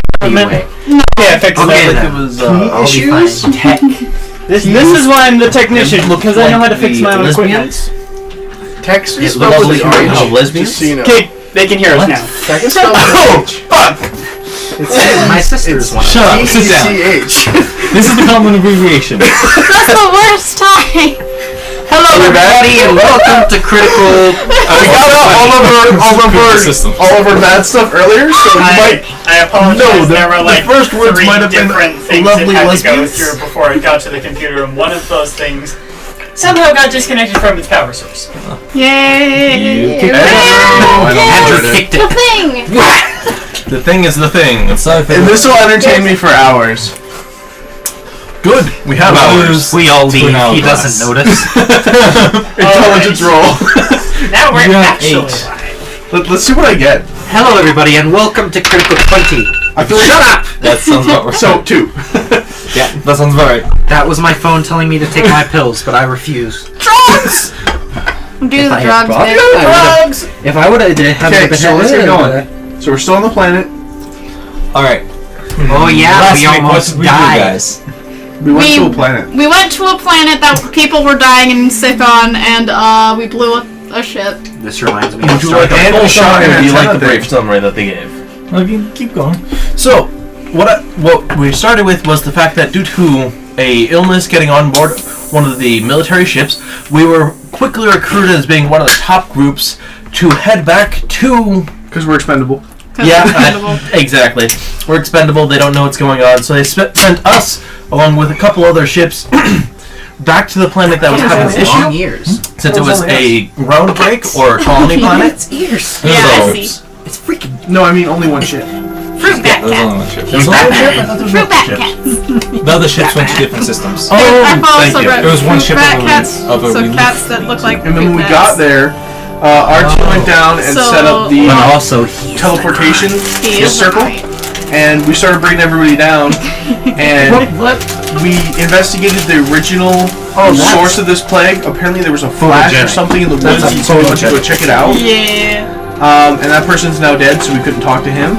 Yeah, fix it. It was issues. Tech. This is why I'm the technician, because I know how to fix my own equipment. Text is It spelled looks with like an you're H. lesbians? Just so you know. Okay, they can hear us now. Text is spelled with an H. Fuck! My sister's one. Shut up, sit down. T-E-C-H. This is the common abbreviation. That's the worst time. Hello, everybody, and welcome to Critical. We got all of our bad stuff earlier, so you might. I apologize. No, there were like the first words three might have been different things lovely that had to go lesbians. through before I got to the computer, and one of those things somehow got disconnected from its power source. Yay! You kicked Andrew Yes, kicked the it. thing. The thing is the thing. It's not And this will entertain me for hours. Good. We have hours. We all leave. an He hourglass. doesn't notice. Intelligence roll. Now we're Yeah, actually 8. live. Let's see what I get. Hello, everybody, and welcome to Critical 20. I feel like Shut up! That sounds about right. So 2. Yeah, that sounds about right. That was my phone telling me to take my pills, but I refuse. Drugs! Do the I had drugs, brought babe. Drugs! If I would have did have Okay, been so let's get going. So we're still on the planet. Alright. Oh yeah, Last we week, what almost did we do, died. guys? We went to a planet. We went to a planet that people were dying and sick on, and we blew a ship. This reminds me Would of you Star like Trek. a full shot and Do you like the antenna brief thing? summary that they gave? Okay, keep going. So, what we started with was the fact that due to a illness getting on board one of the military ships, we were quickly recruited as being one of the top groups to head back to. Because we're expendable. Exactly. We're expendable. They don't know what's going on, so they sent us along with a couple other ships back to the planet that was having an Long issue. years. Since it was a ground break or a colony planet. It's ears. Yeah, I So- see. It's freaking. No, I mean only one ship. Fruit bat There's only cat. one ship. There's only one ship? I thought there was Fruit bat multiple ships. cats. The other ships went to different systems. I've thank also you. read There was one fruit ship bat of a- cats, of a so relief cats that look like And then when we fruit got bats. there, Archie went down and So- set up the But also, he's teleportation He is circle, right. and we started bringing everybody down. And we investigated the original source of this plague. Apparently, there was a flash or Photogenic. something in the That's woods, a so we went to go photogenic. check it out. Yeah. And that person's now dead, so we couldn't talk to him.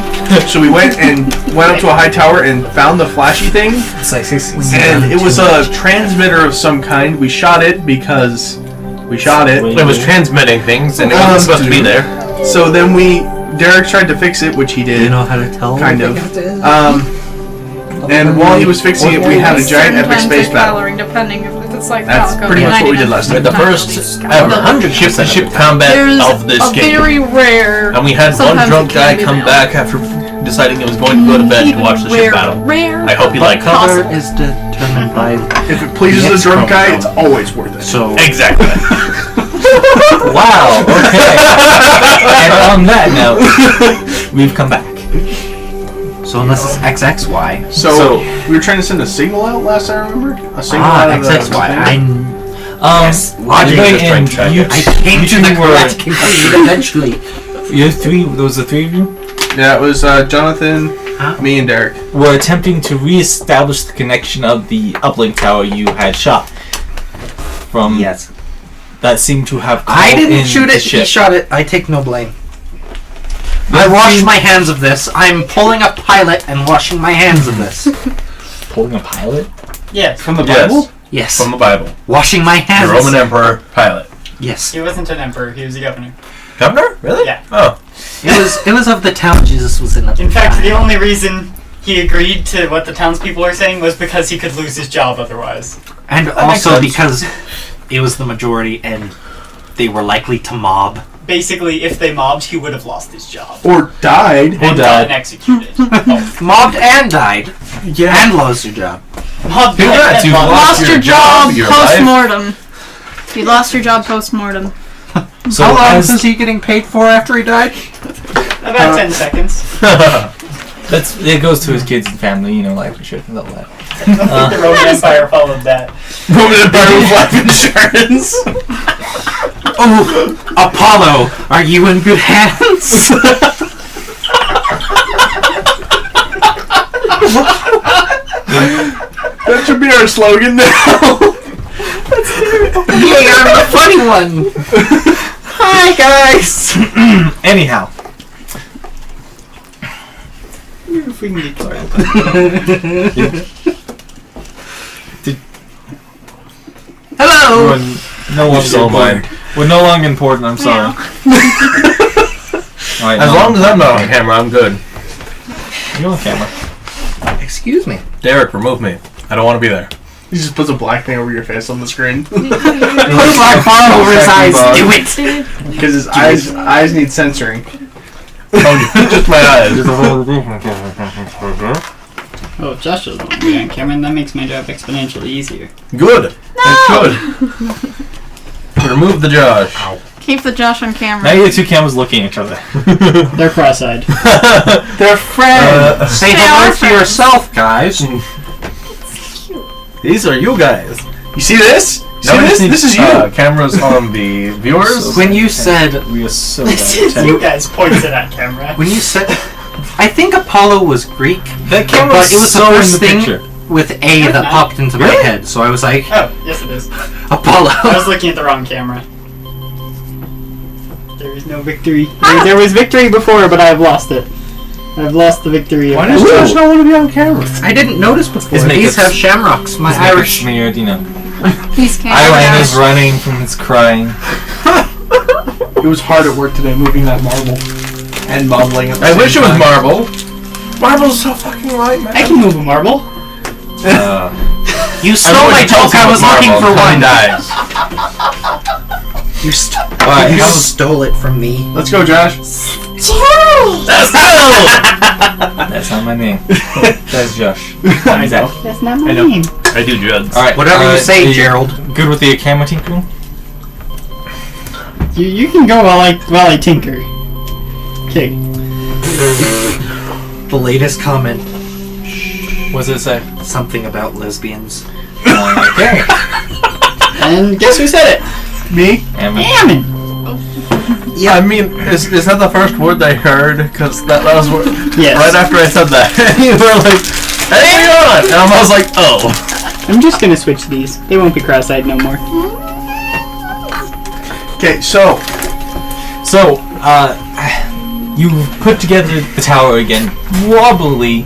So we went up to a high tower and found the flashy thing. It's like 60. And it was a transmitter of some kind. We shot it because we shot it. It was transmitting things, and it wasn't supposed to be there. So then Derek tried to fix it, which he Do did. you know how to tell? Kind what of. it is? And while he was fixing it, we had a giant epic space battle. Coloring, depending if it's like That's Falco, pretty much what we did 99%. last time. The first ever ship-to-ship combat There's of this a game. very rare. And we had one sometimes drunk it guy can be come now. back after deciding he was going to go to bed to watch the ship battle. Rare. I hope he liked it. Color is determined by. If it pleases the Yes, drunk guy, chromosome. it's always worth it. So Exactly. Wow, okay. And on that note, we've come back. unless it's XXY. So we were trying to send a signal out last I remember. A signal out of the XXY. thing. Logic is and trying to track you, it. I came you to two the were correct conclusion eventually. you three. There was the three of you Yeah, it was Jonathan, me, and Derek. were attempting to re-establish the connection of the uplink tower you had shot from. Yes. That seemed to have. I called didn't in shoot the it. He ship. shot it. I take no blame. I wash my hands of this. I'm pulling a pilot and washing my hands of this. Pulling a pilot? Yes. From the Bible? Yes. From the Bible. Washing my hands. The Roman Emperor Pilate. Yes. He wasn't an emperor. He was a governor. Governor? Really? Yeah. Oh. It was of the town Jesus was in. In fact, the only reason he agreed to what the townspeople were saying was because he could lose his job otherwise. And makes also sense. because it was the majority and they were likely to mob. Basically, if they mobbed, he would have lost his job. Or died. And gotten executed. Oh. Mobbed and died. Yeah. And lost your job. Mobbed Do that, and you mobbed. lost Lost your your job job, your life. post-mortem. You lost your job post-mortem. So How long as- was he getting paid for after he died? About 10 seconds. it goes to his kids and family, you know, life insurance and all that. The Roman Empire followed that. Roman Empire with life insurance. Oh, Apollo, are you in good hands? That should be our slogan now. Yay, I'm the funny one. Hi, guys. Anyhow. If we can get Hello. We're no longer important, I'm sorry. Alright, As long as I'm not on camera, I'm good. you're on camera. Excuse me. Derek, remove me. I don't want to be there. He just puts a black thing over your face on the screen Put a black bar over his eyes. Do it. because his eyes need censoring. Oh, just my eyes. Oh, if Josh doesn't want to be on camera, and that makes my job exponentially easier. Good. Good. Remove the Josh. Keep the Josh on Now camera. you have two cameras looking at each other. They're cross-eyed. They're friends. Say They hello are to friends. yourself, guys. These are you guys. You see this? You see Now we this? just need, This is you. Cameras on the viewers. When you said, We are so You guys point to that camera. when you said, I think Apollo was Greek, That camera but it was the so in first the thing picture. with A that popped into my Really? head. So I was like, Oh, yes it is. I Apollo. was looking at the wrong camera. There is no victory. There was victory before, but I've lost it. I've lost the victory. Why does Josh not want to be on camera? I didn't notice before. His These makeup's- have shamrocks. My His makeup's Irish. smeared, you know. He's Eyeliner's camera. running from his crying. It was hard at work today moving that marble and mumbling at the I same wish it was time. marble. Marble's so fucking light, man. I can move a marble. You stole my joke. I was looking for one. Dies. You Alright, you how's- stole it from me. Let's go, Josh. That's not my name. That's Josh. I know. That's not my I know. name. I do drugs. Alright. Whatever you say, are Gerald. Good with the camera tinkering? You can go while I tinker. Okay. The latest comment. What's it say? Something about lesbians. Okay. And guess who said it? Me? Ammon. Ammon. Yeah, I mean, is that the first word I heard? Because that was Yes. right after I said that. You were like, hey, hang on! And I was like, oh. I'm just gonna switch these. They won't be cross-eyed no more. Okay, so You put together the tower again, wobbly,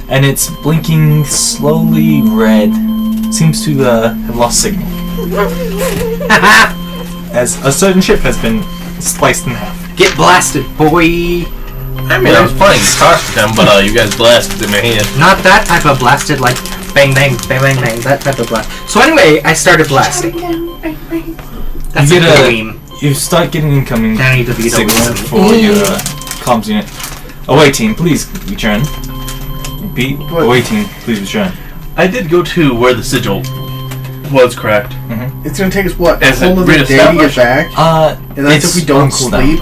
and it's blinking slowly red. Seems to have lost signal. As a certain ship has been sliced in half. Get blasted, boy. I mean, I was playing guitar with them, but you guys blasted in my head. Not that type of blasted, like bang, bang, bang, bang, bang. That type of blast. So anyway, I started blasting. That's You a get dream. You start getting incoming Danny DeVito signals was for your comms unit. Awaiting, please return. Repeat. Awaiting, please return. I did go to where the sigil was cracked. it's gonna take us what, a Is it whole other day to get reestablished? back? And that's it's if we don't on cooldown. sleep.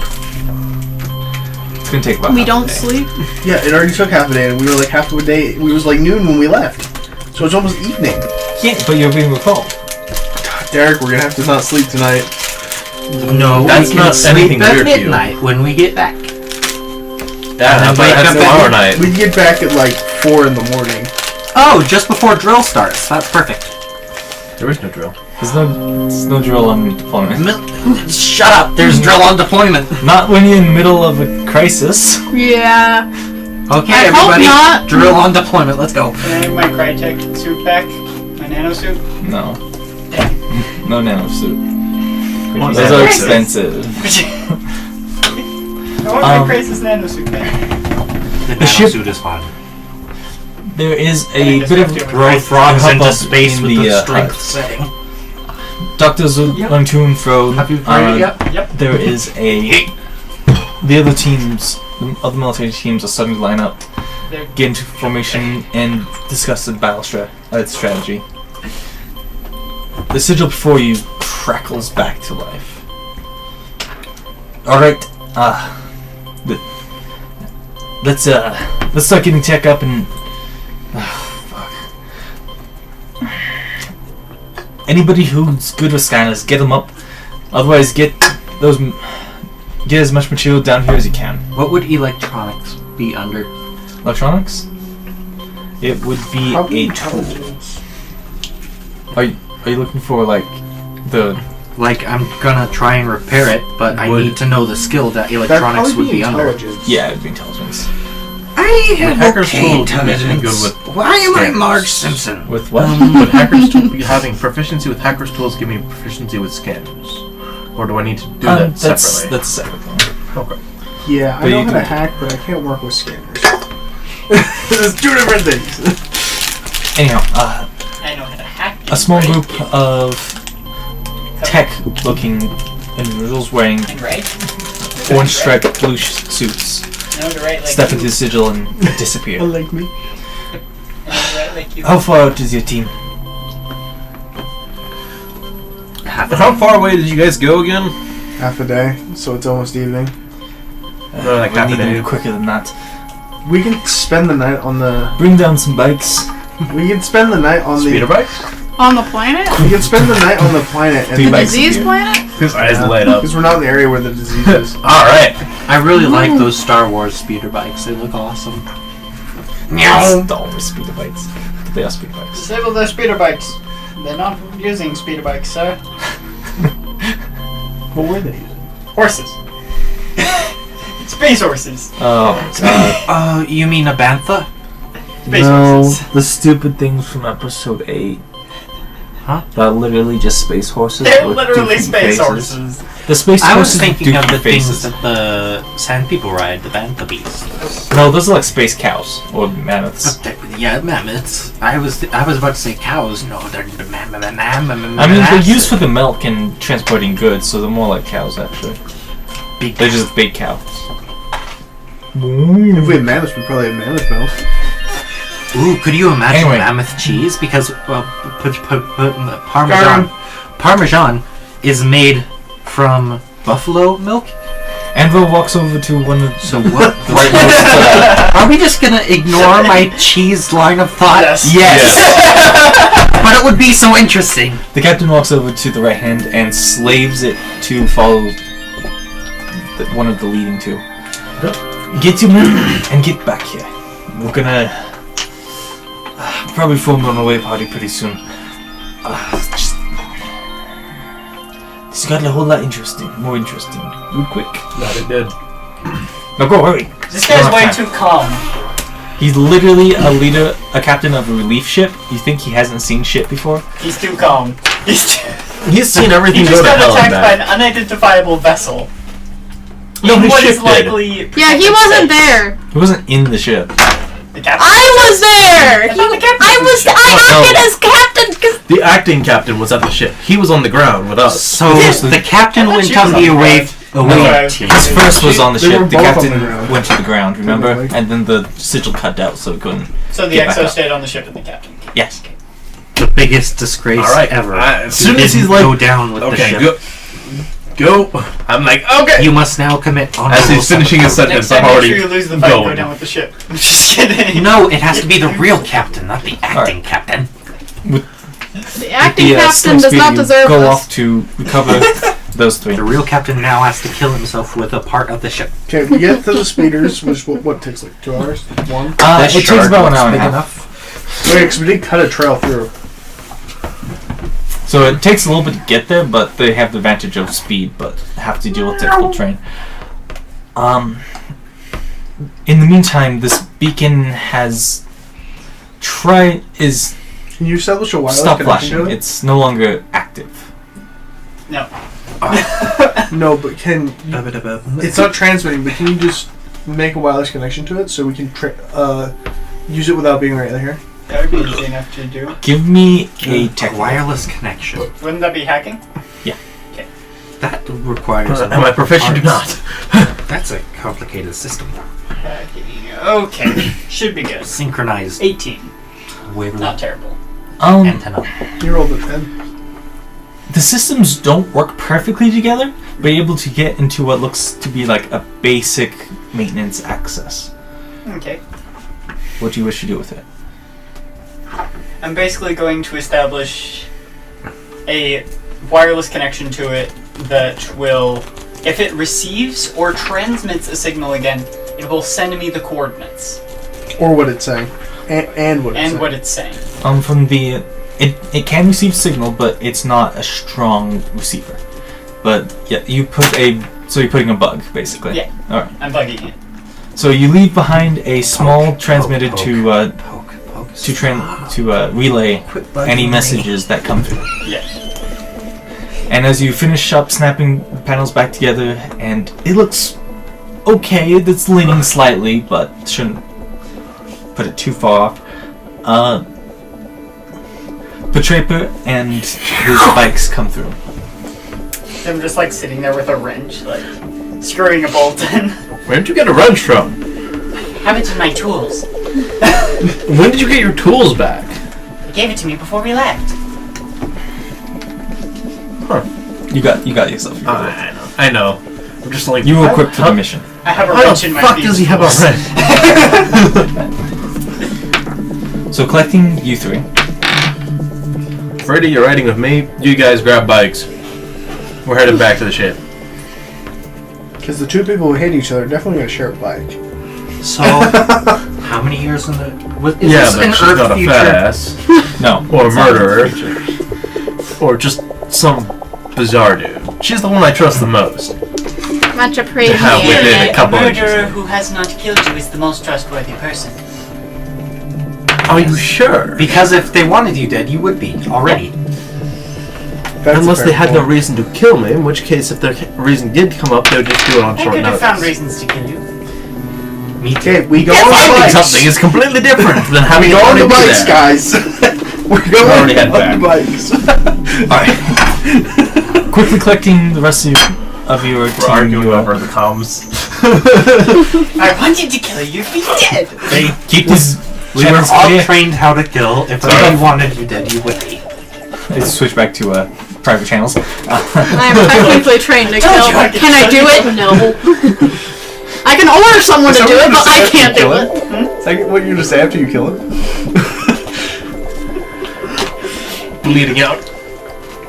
It's gonna take about We half a don't day. sleep. Yeah, it already took half a day, and we were like half of a day. We was like noon when we left, so it's almost evening. Yeah, but you're being recalled. Derek, we're gonna have to not sleep tonight. No, That's we can not sleep anything at weird to you. midnight when we get back. Yeah, And that's wake that's up tomorrow at- night. We'd get back at like 4 in the morning. Oh, just before drill starts. That's perfect. There is no drill. There's no drill on deployment. Shut up! There's drill on deployment. Not when you're in the middle of a crisis. Yeah. Okay, I hope everybody, not. drill on deployment. Let's go. Can I have my Crytek suit back? My nano suit? No. No nano suit. Want Those that are crisis? expensive. I want my crisis nano suit back. The ship- suit is fine. There is I a just bit have of to throw invite frogs into into space in with the the strength hut. setting. Doctors are going to and fro. Have you heard it yet? Yep. There is a. The other teams, the other military teams, are starting to line up, They're- get into formation, and discuss the battle strategy. The sigil before you crackles back to life. All right. Let's start getting tech up and. Fuck. Anybody who's good with scanners, get them up. Otherwise, get as much material down here as you can. What would electronics be under? Electronics? It would be Probably a tool. intelligence. Are you looking for like the? Like, I'm gonna try and repair it, but I Would- need to know the skill that That'd electronics probably would be under. intelligence. Yeah, it'd be intelligence. I Would hackers tool be any good with Why am I scanners? Marge Simpson? With what? Would hackers having proficiency with hackers tools give me proficiency with scanners? Or do I need to do that that's separately? a separate thing. Okay. Yeah, I But know you how to do- hack, but I can't work with scanners. There's two different things. Anyhow, I know how to hack. a small right? group of tech-looking individuals wearing And right? orange striped blue suits No, to right like step you. into the sigil and disappear. Unlike me. No, to right like you. How far out is your team? How far away did you guys go again? Half a day, so it's almost evening. Like we half a need to day. do quicker than that. We can spend the night on the. Bring down some bikes. We can spend the night on Speeder the. bikes? On the planet? We can spend the night on the planet and Three The bikes. disease here. planet? His eyes light up. because we're not in the area where the disease is. Alright. I really like those Star Wars speeder bikes. They look awesome. Star Wars speeder bikes. They are speeder bikes. Disable the speeder bikes. They're not using speeder bikes, sir. What were they? Horses. Space horses. Oh god. You mean a bantha? Space No, horses. the stupid things from episode 8. Huh? They're literally just space horses. They're with literally doofy space faces. horses. The space I was horses thinking with of doofy the faces. things that the sand people ride, the bantha beasts. No, those are like space cows or mammoths. Yeah, mammoths. I was about to say cows. No, they're the I mean, they're used for the milk and transporting goods, so they're more like cows actually. big. They're just big cows. If we had mammoths, we probably had mammoth milk. Ooh, could you imagine Anyway. mammoth cheese? Because Parmesan is made from buffalo milk. Anvil walks over to one of So what? the right most. Are we just gonna ignore my cheese line of thought? Yes. But it would be so interesting. The captain walks over to the right hand and slaves it to follow one of the leading two. Get your men and get back here. We're gonna probably form an away party pretty soon. Just this got a whole lot more interesting. Real quick. That it did. Now go, hurry. This guy's We're way on too time. calm. He's literally a captain of a relief ship. You think he hasn't seen shit before? He's too calm. He's He's seen he everything just go to got hell and attacked by back. an unidentifiable vessel. No, In his what ship is did. likely Yeah, he wasn't there. He wasn't in the ship. the captain. I was there! I thought the captain I was was. I acted as captain 'cause The acting captain was at the ship. He was on the ground with us. So the captain I thought went she on was the on the away ground. team. His first was on the They were ship. The both on captain the ground. went to the ground, remember? Technically. And then the sigil cut out, so it couldn't. So the Get back XO up. stayed on the ship with the captain. Yes. The biggest disgrace All right. ever. As soon as Didn't he's like, go down with the okay, ship. go. I'm like, okay. You must now commit honorable As he's finishing his sabotage. Next sentence, time, I'm make sure already you lose the fight, go going. down with the ship. I'm just kidding. No, it has to be the real captain, not the acting captain. the acting The, captain slim does speed, not you deserve go this. off to recover those three. The real captain now has to kill himself with a part of the ship. Okay, we get to the speeders, which what takes like 2 hours? 1? It takes about an hour and a half. Okay, because we did cut a trail through. So it takes a little bit to get there, but they have the advantage of speed, but have to deal with difficult terrain. In the meantime, this beacon has Can you establish a wireless stop connection flashing. to it? It's no longer active. No. No, but it's not transmitting, but can you just make a wireless connection to it so we can use it without being right here? That would be easy enough to do. Give me a tech. wireless connection. Wouldn't that be hacking? That requires. Am I proficient or not? That's a complicated system. Hacking. Okay. Should be good. Synchronized 18. wavelength Not terrible. antenna. You rolled a 10. The systems don't work perfectly together, but you're able to get into what looks to be like a basic maintenance access. Okay. What do you wish to do with it? I'm basically going to establish a wireless connection to it that will, if it receives or transmits a signal again, it will send me the coordinates Or what it's saying. And what it's saying. what it's saying. From the it can receive signal, but it's not a strong receiver. But yeah, you're putting a bug basically. Yeah. All right. I'm bugging it. So you leave behind a small transmitted to relay any messages that come through. Yeah. And as you finish up snapping the panels back together, and it looks okay, it's leaning slightly, but shouldn't put it too far off. Patraper and his bikes come through. I'm just like sitting there with a wrench, like screwing a bolt in. Where did you get a wrench from? Have it in my tools. When did you get your tools back? He gave it to me before we left. You got yourself. I know. I'm just like You were equipped for the mission. I have a How wrench the in my fuck feet. does he have a wrench? So collecting you three. Freddy, you're riding with me. You guys grab bikes. We're headed back to the ship. Because the two people who hate each other are definitely going to share a bike. So, how many years in the? Is Yeah, this but an she's Earth not a future? fat ass. No. Or a it's not a murderer. creature. Or just some bizarre dude. She's the one I trust the most. Much How we did appreciated. a couple A inches murderer in. who has not killed you is the most trustworthy person. Are you sure? Because if they wanted you dead, you would be already. That's Unless a they fair had no point. reason to kill me, in which case, if their reason did come up, they would just do it on I short could have notice. found reasons to kill you. Me too. Okay, we go on the Finding bikes. something is completely different than having We go on already the do bikes, that. guys. We're going already on head back. the bikes. Alright. Quickly collecting the rest of your We're arguing over the comms. I wanted to kill you, be dead. They keep this. We were all trained how to kill. If they wanted you dead, you would be. Let's switch back to private channels. I'm technically trained to Told kill. you I could Can I kill do you. it? No. I can order someone to do it, but I can't do it. Is that what you're going to say after you kill him? Bleeding out.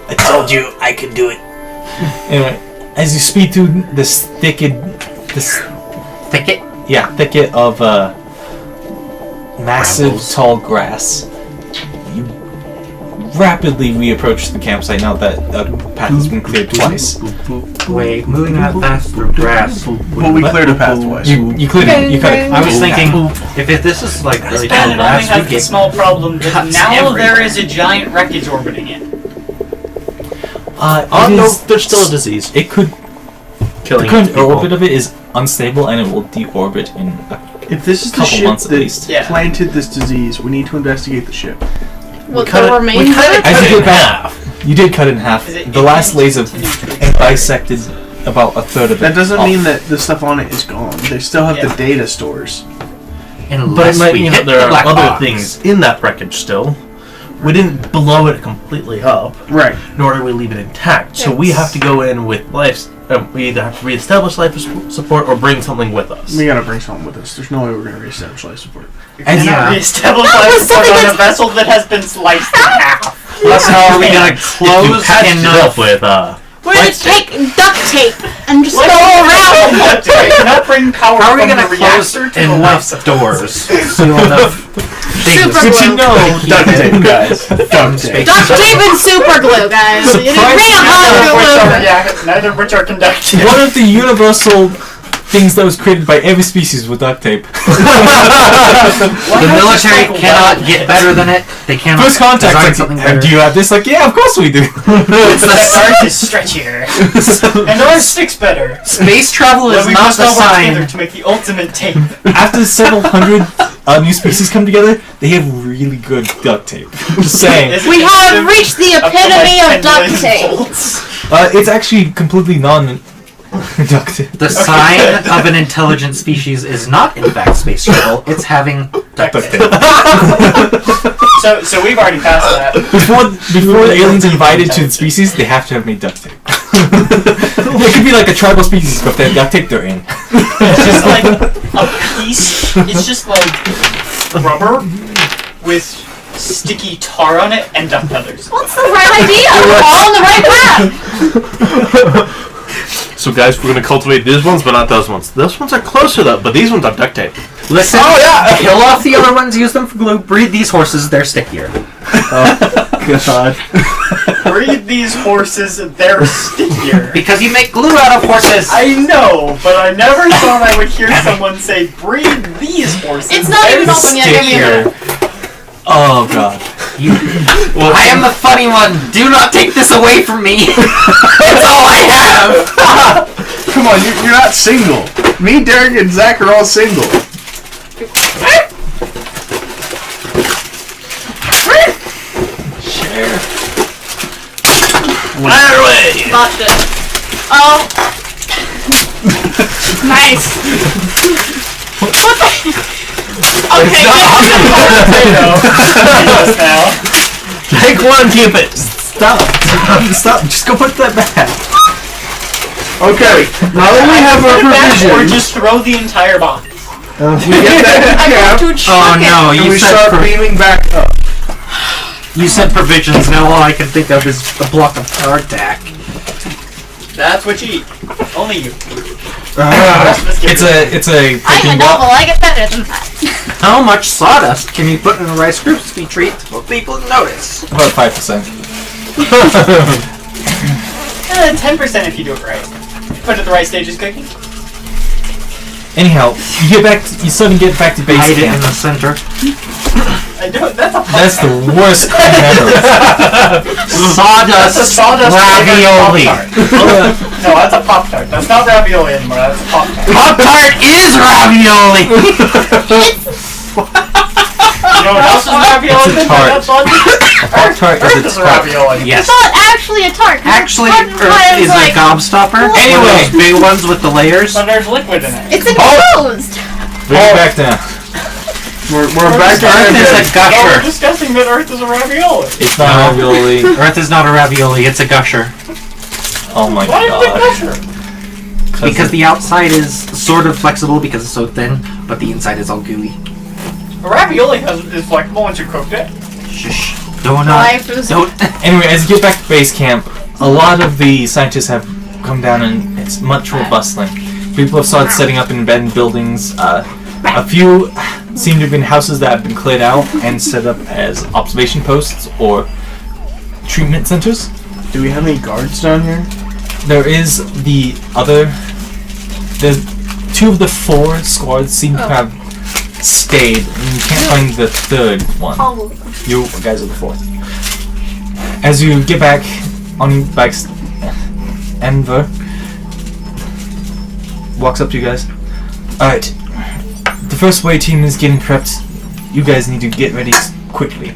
I told you I could do it. Anyway, as you speed through this thicket of massive Brambles. tall grass, you rapidly reapproach the campsite now that a path has been cleared twice. Wait, moving that fast through grass. Well, we cleared a path twice. You cleared it. You cut it. I was thinking, if this is like really tall And it only grass, has we the get small problem that cuts now everywhere. there is a giant wreckage orbiting it. Oh It no, is- there's still a disease. It could. Killing The current people. orbit of it is unstable, and it will deorbit in a If this is the couple ship months at that least. Yeah. planted this disease, we need to investigate the ship. What cut the it- remains we cut of it- it? As you in get back, half. you did cut it in half. Is it- The it last can laser continue to bisected about a third of it. That doesn't off. mean that the stuff on it is gone. They still have Yeah. the data stores. But unless it might we mean hit that there the are black other box. things in that wreckage still. We didn't blow it completely up, Right. nor did we leave it intact. So we have to go in with life. We either have to reestablish life support or bring something with us. We gotta bring something with us. There's no way we're gonna reestablish life support. As Yeah. Reestablish That life was support something on a that's- vessel that has been sliced in half. Plus, how are we gonna If you close patched it enough? up with We're gonna take duct tape and just go Let's around. not bring power How are we from gonna the close reactor to the life enough support doors? seal enough Super Good to glue. know. Duct tape, guys. Duct tape. Duct tape and super glue, guys. You didn't bring a hot glue. Neither of which are conductive. One of the universal things that was created by every species with duct tape. The military cannot get better than it. They cannot First contact, design like, something do better. you have this? Like, yeah, of course we do. It's the Earth is stretchier. And ours sticks better. Space travel is When we not must the all work together sign. to make the ultimate tape. After several hundred new species come together, they have really good duct tape. Just saying. Is it We have conductive reached the up to, epitome like, of 10 duct million tape. volts? It's actually completely non-ductive. The sign of an intelligent species is not, in fact, space travel. It's having Duct Duct tape. tape. So we've already passed that. Before the aliens invited to the species, they have to have made duct tape. It could be like a tribal species, but if they have duct tape, they're in. It's just like a piece. It's just like rubber with sticky tar on it and duck feathers. What's the right idea? We're all on the right path. So guys, we're gonna cultivate these ones, but not those ones. Those ones are closer though, but these ones are duct tape. Listen, kill off the other ones, use them for glue, breed these horses, they're stickier. God. Breed these horses, they're stickier. Because you make glue out of horses! I know, but I never thought I would hear someone say, breed these horses. It's not they're even open yet. Give me a Stickier. minute. Oh god. I am the funny one! Do not take this away from me! It's all I have! Come on, you're not single. Me, Derek, and Zach are all single. Share. Fire away! Botched it. Oh. Nice. What the? Okay. now. Take one, keep it. Stop. Stop. Just go put that back. Okay, now that we have our Or provisions, just throw the entire box. we get that I'm cap, going to chuck Oh it. no, and you we said, start beaming back up. you said provisions, now all I can think of is a block of hardtack. That's what you eat. Only you. Ah, Rest of us get It's a I'm a protein block. novel. I get better than that. How much sawdust can you put in a Rice Krispie treat for people to notice? About 5%. 10% if you do it right. Put it at the right stage is cooking. Anyhow, you suddenly get back to base Hide it in camp. the center. I do it. That's a That's the worst crime ever. Sawdust That's a sawdust ravioli. Pop-Tart. No, that's a Pop-Tart. That's not ravioli anymore. That's a Pop-Tart. Pop-Tart is ravioli! You know what else is ravioli? It's a tart. That's logic. Pop-Tart Earth is is a a tart. ravioli. Yes. It's not actually a tart. 'cause Actually, it's Earth is like, a gobstopper. Anyway. One of those big ones with the layers. But there's liquid in it. It's enclosed. Bring it back down. we're back to Earth is a Well, we're gusher. discussing that Earth is a ravioli. It's not ravioli. Earth is not a ravioli, it's a gusher. Oh my Why is it god. kosher? Because the outside is sort of flexible because it's so thin, but the inside is all gooey. A ravioli is flexible once you cooked it. Shush. Don't. Life is. Don't. Anyway, as you get back to base camp, a lot of the scientists have come down and it's much more bustling. People have started setting up in abandoned buildings. A few seem to have been houses that have been cleared out and set up as observation posts or treatment centers. Do we have any guards down here? There is the other. There's 2 of the 4 squads seem to have stayed, and you can't find the 3rd one. Oh. You guys are the 4th. As you get back on your bikes, Enver walks up to you guys. Alright, the first wave team is getting prepped. You guys need to get ready quickly.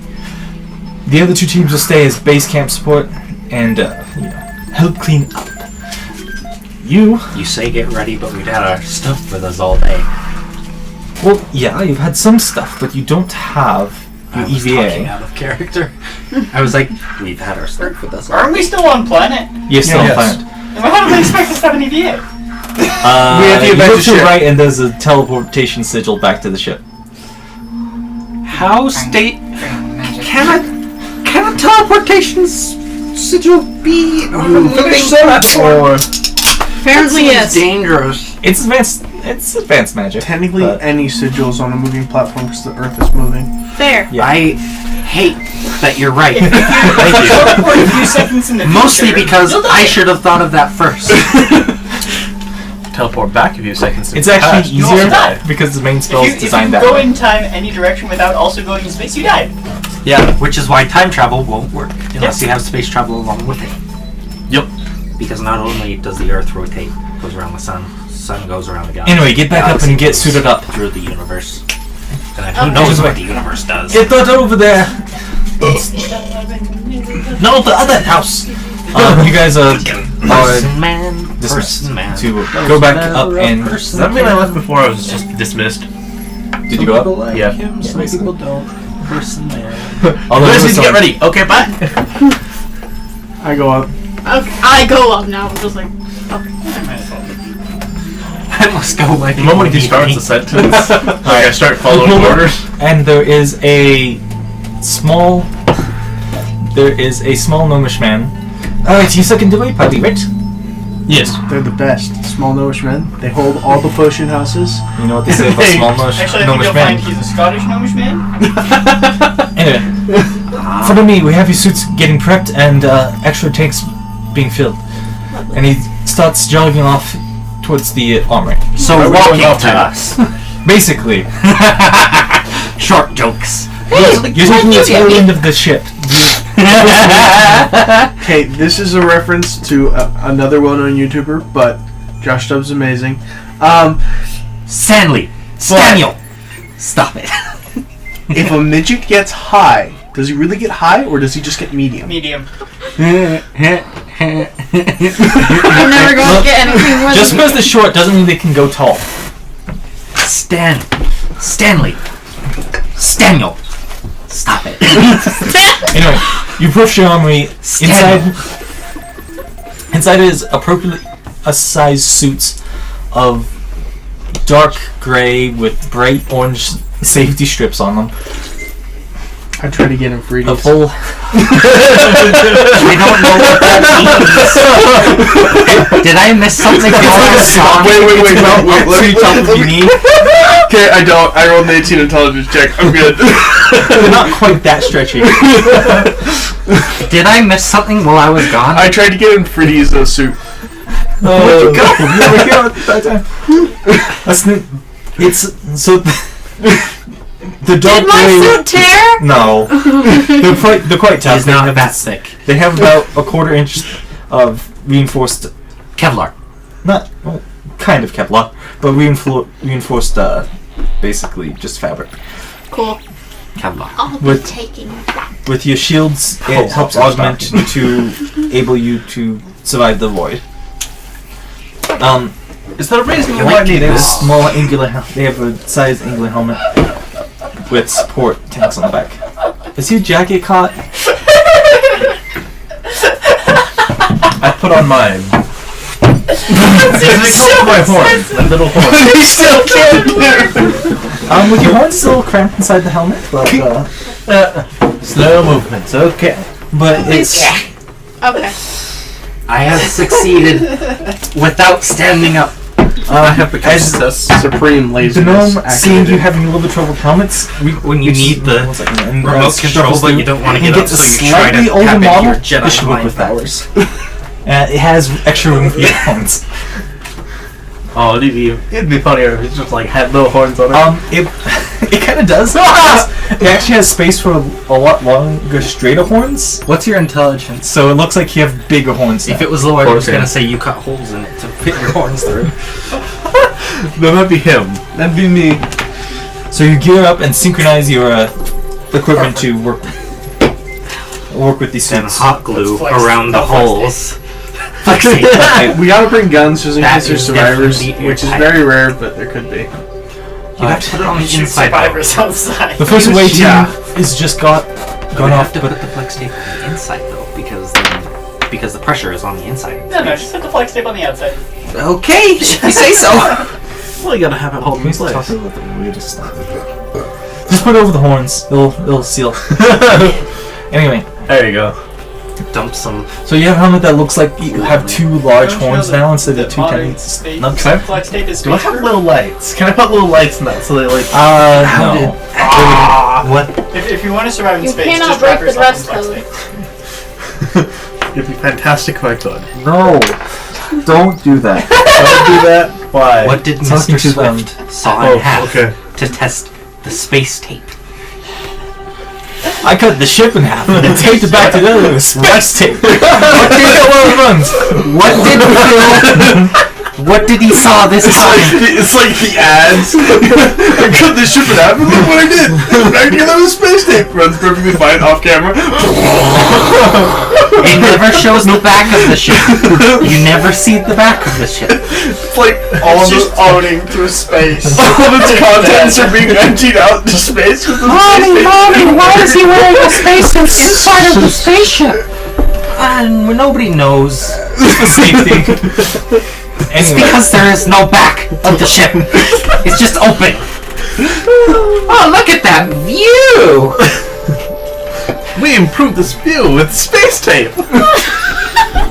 The other 2 teams will stay as base camp support and help clean up. You say get ready, but we'd had our stuff with us all day. Well, yeah, you've had some stuff, but you don't have your I was talking EVA. out of character. I was like, we've had our stuff with us all Aren't we still on planet? You're still Yes. on planet. Then how do they expect us to have an EVA? We have to You get back look to to the ship. right, and there's a teleportation sigil back to the ship. How state can a teleportation sigil be Finish that, or Apparently, yes. dangerous. It's advanced. It's advanced magic. Technically, but- any sigils on a moving platform because the Earth is moving. Fair. Yeah. I hate that you're right. Teleport a few seconds in the Mostly future, because you'll die. I should have thought of that first. Teleport back a few seconds. It's actually You also easier die. because the main spell is If you designed that go way. in time any direction without also going in space, you die. Yeah, which is why time travel won't work unless you have space travel along with it. Yep. Because not only does the Earth rotate, goes around the sun goes around the galaxy. Anyway, get back up and get goes suited up. through the universe. And then who Okay. knows Just what wait. the universe does? Get that over there! No, the other house! You guys are Person man, dismissed person man. to go back up and... Does that mean I left before I was just dismissed? Did you go up? Yeah. Some people don't. Person man. Although You guys there need was to get some- ready. Okay, bye. I go up. Okay, I go up now. I'm just like, I must go like The moment he starts a sentence, like I start following orders. And there is a small gnomish man. Alright, you second away, party, right? Yes. They're the best. Small gnomish men. They hold all the potion houses. You know what they say about small Actually, I think gnomish you'll men. find he's a Scottish gnomish man. Anyway, follow me. We have your suits getting prepped and extra tanks being filled. And he starts jogging off towards the armory. So Are we walking going up to now? us. Basically, Short jokes. you're taking the tail end of the ship. Okay, this is a reference to another well-known YouTuber, but Josh Stubbs is amazing. Stanley. Staniel. Stop it. If a midget gets high, does he really get high, or does he just get medium? Medium. I'm never going to get anything more Just than because they're short doesn't mean they can go tall. Stanley. Staniel. Stop it. Anyway, you push your armory Stand inside is appropriately sized suits of dark gray with bright orange safety strips on them. I try to get him free. A full I don't know what that means. Did I miss something? Wait, no, free top if you need. Okay, I don't. I rolled an 18 intelligence check. I'm good. They're not quite that stretchy. Did I miss something while I was gone? I tried to get him free to use the suit. Where'd you go? You were here at that time. It's so the dark Did my gray. suit tear? No, they're quite tough. He's They not have that thick. They have about a quarter inch of reinforced, Kevlar. not well, kind of Kevlar, but reinforced, basically just fabric. Cool. Kevlar. I'll be With- taking. With your shields, it helps augment to able you to survive the void. Is that a reasonable like idea? They have a small angular. They have a sized angular helmet with support tanks on the back. Is your jacket caught? I put on mine. They call it my horn. My little horn. He still can't. With your horns still cramped inside the helmet, but Slow movements. Okay. it's Okay. I have succeeded without standing up. I have become as Supreme the laziness. gnome, seeing you having a little bit of trouble with helmets, When you need the remote control, but you don't want to He get up, gets a so you try slightly to older tap into model. your It should Jedi work mind with powers. it has extra room for your horns. Oh, it'd be funnier if it just like had little horns on it. It kind of does. It actually has space for a lot longer, straighter horns. What's your intelligence? So it looks like you have bigger horns now. If it was lower, I was Okay. gonna say you cut holes in it to fit your horns through. That might be him. That'd be me. So you gear up and synchronize your equipment to work with these And suits. hot glue Flex- around the flex tape. holes. Flex tape. Okay. We gotta bring guns just in That case there's is survivors, definitely which is airtight. very rare, but there could be. You have to put it on the Shoot inside. survivors though. outside. The first away team Yeah. is just gone You off. have to put the flex tape on the inside though, because the pressure is on the inside. No, just put the flex tape on the outside. Okay, if you say so. Well, you gotta have it hold in Please place. talk about the weirdest stuff. Just put it over the horns. It'll seal. Anyway, There you go. dump some. So you have a helmet that looks like you have two large Don't you know horns that- now instead that of two modern tiny space nubs? flex tape is Do I space have little lights? Can I put little lights in that so they like? No. What? If you want to survive in You space, cannot just wrap break the yourself dress in flex code. tape. It'd be fantastic if I could. No. Don't do that. Don't do that. Why? What did Talking Mr. to them. Swift saw Oh, in half okay. to test the space tape? I cut the ship in half and then taped it back together with space tape. What did it runs? What did he saw this time? It's like the ads. I cut this ship in half and look what I did. Back together with space tape. Runs perfectly fine off camera. It never shows the back of the ship. You never see the back of the ship. It's like all It's of just floating through space. all of its contents are being emptied out into space. Mommy, why is he wearing a spacesuit inside of the spaceship? And nobody knows. For safety. It's Anyway, because there is no back of the ship. It's just open. Oh, look at that view! We improved this view with space tape.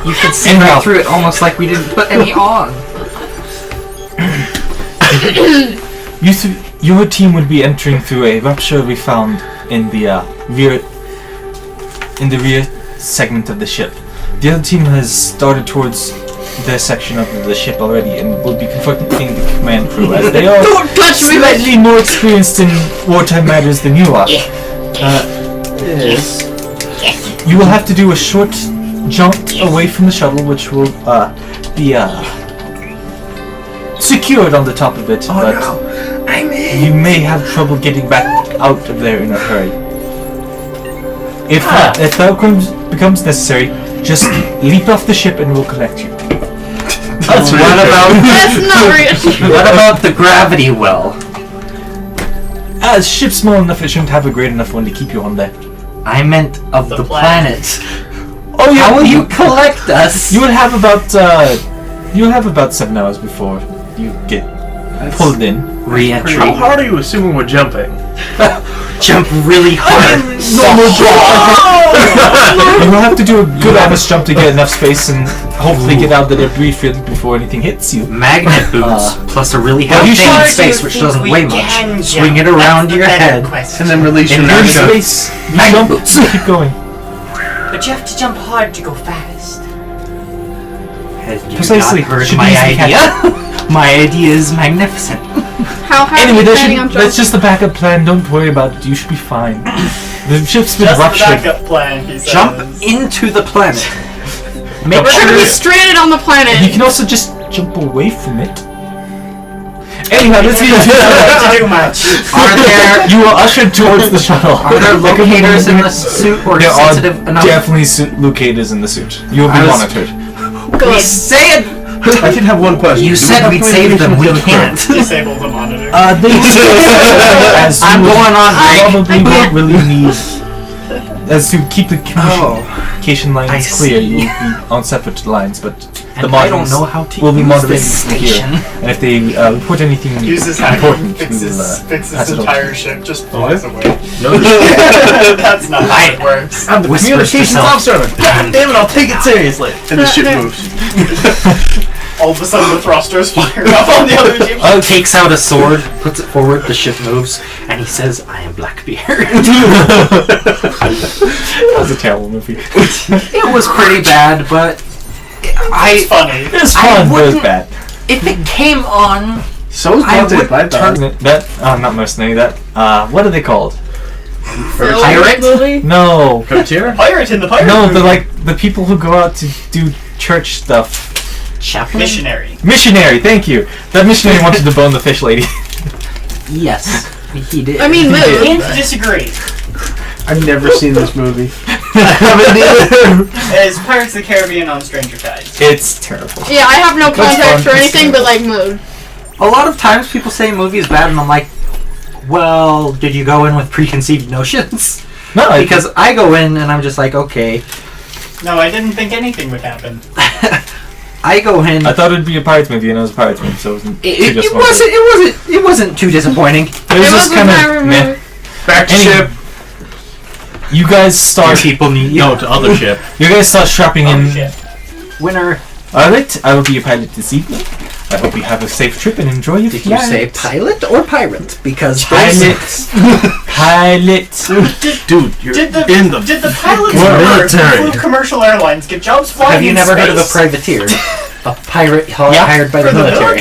You can see Anyhow. right through it, almost like we didn't put any on. your team would be entering through a rupture we found in the rear segment of the ship. The other team has started towards their section of the ship already and will be confronting the command crew as they are Don't touch me, bitch! slightly more experienced in wartime matters than you are. Yes. You will have to do a short jump away from the shuttle, which will be secured on the top of it, but I'm in. you may have trouble getting back out of there in a hurry. If that becomes necessary, just leap off the ship and we'll connect you. That's What about That's not reassuring. what about the gravity well? As ship's small enough, it shouldn't have a great enough one to keep you on there. I meant of the planet. Oh yeah, How will you collect us? You will have about 7 hours before you get pulled in. Re-entry. How hard are you assuming we're jumping? Jump really hard. You will have to do a good honest jump to get enough space and hopefully get out the debris field before anything hits you. Magnet boots plus a really heavy you thing in should- space, which doesn't weigh much. Swing it around your head. And then release your In magnet. space, you Magnet jump, boots. keep going. But you have to jump hard to go fast. Have you Precisely. not heard Should my easily catch idea? My idea is magnificent. How high Anyway, are you planning on that's jumping? just the backup plan. Don't worry about it. You should be fine. The ship's been Just the ruptured. backup plan, he says. Jump into the planet. Make We're gonna be sure. stranded on the planet. You can also just jump away from it. Anyhow, let's get You into don't that. have to do much. Are there You are ushered towards the shuttle. are there locators in the suit or There are sensitive enough? definitely locators in the suit. You will be I was- monitored. We Good. said I did have one question. you Do we said have we'd save them. We communication can't. Disable the monitor. They as I'm you going on break. probably won't really need as to keep the communication I lines clear. see. You will be on separate lines, but the And I don't modules know how to will be use monitoring this from here. station. And if they report anything Use this hack important, and fix we will this pass it on. entire ship. Just flies away. No. That's not how it works. I'm the Whispers communications to self. officer. God damn it! I'll take it seriously. And the ship moves. All of a sudden the thrusters fire up on the other team. Takes out a sword, puts it forward, the ship moves, and he says, I am Blackbeard. That was a terrible movie. It was pretty bad, but It's funny. It's fun, but it's bad. if it came on, So is I Monty would Python. Not mercenary. What are they called? Pirate? Movie? No, Frontier? Pirate in the pirate no, movie. they're like the people who go out to do church stuff. Chaplain? Missionary. Missionary, thank you. That missionary wanted to bone the fish lady. Yes, he did. I mean, move. Can't disagree. I've never seen this movie. It's Pirates of the Caribbean on Stranger Tides. It's terrible. Yeah, I have no That's context fun. or anything, but like mood. a lot of times people say a movie is bad, and I'm like, well, did you go in with preconceived notions? No, Because I go in and I'm just like, okay. No, I didn't think anything would happen. I go in. I thought it'd be a Pirates movie, and it was a Pirates movie, so it wasn't. too It disappointing. wasn't too disappointing. It was just wasn't kind my of movie. meh. Back to Anyway. ship. You guys start. People need No, to other ship. You guys start strapping in. shit. winner. Alright, I will be your pilot this evening. I hope you have a safe trip and enjoy your Did flight. you say pilot or pirate? Because Pilot. Pilot. Dude, you're Did in the the pilots We're who military. flew commercial airlines get jobs flying have you in never heard of a space? privateer? A pirate hired by For the military.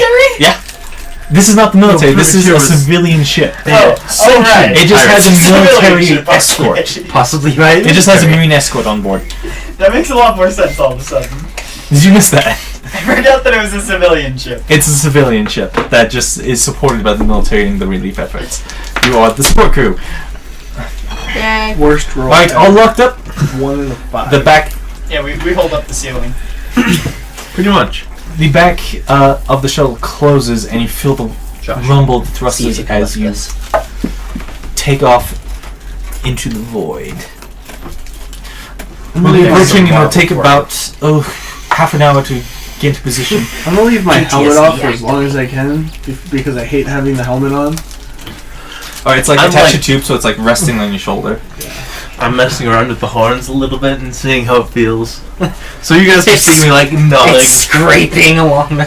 This is not the military, No, this is a privateer was- civilian ship. Oh, right. It just has a Civilian military ship, escort. okay. Possibly by It just has a marine escort on board. That makes a lot more sense all of a sudden. Did you miss that? I forgot that it was a civilian ship. It's a civilian ship that just is supported by the military in the relief efforts. You are the support crew. Yay. Worst roll. Alright, all locked up. 1 in a 5. The back Yeah, we hold up the ceiling. pretty much. the back of the shuttle closes and you feel the rumbled thrusters as you take off into the void. We'll be approaching and it'll take about half an hour to get into position. I'm gonna leave my helmet PTSD off for as long as I can because I hate having the helmet on. Alright, it's like I'm attached like- to tube, so it's like resting on your shoulder. I'm messing around with the horns a little bit and seeing how it feels. So you guys can see me like nodding. It's scraping along the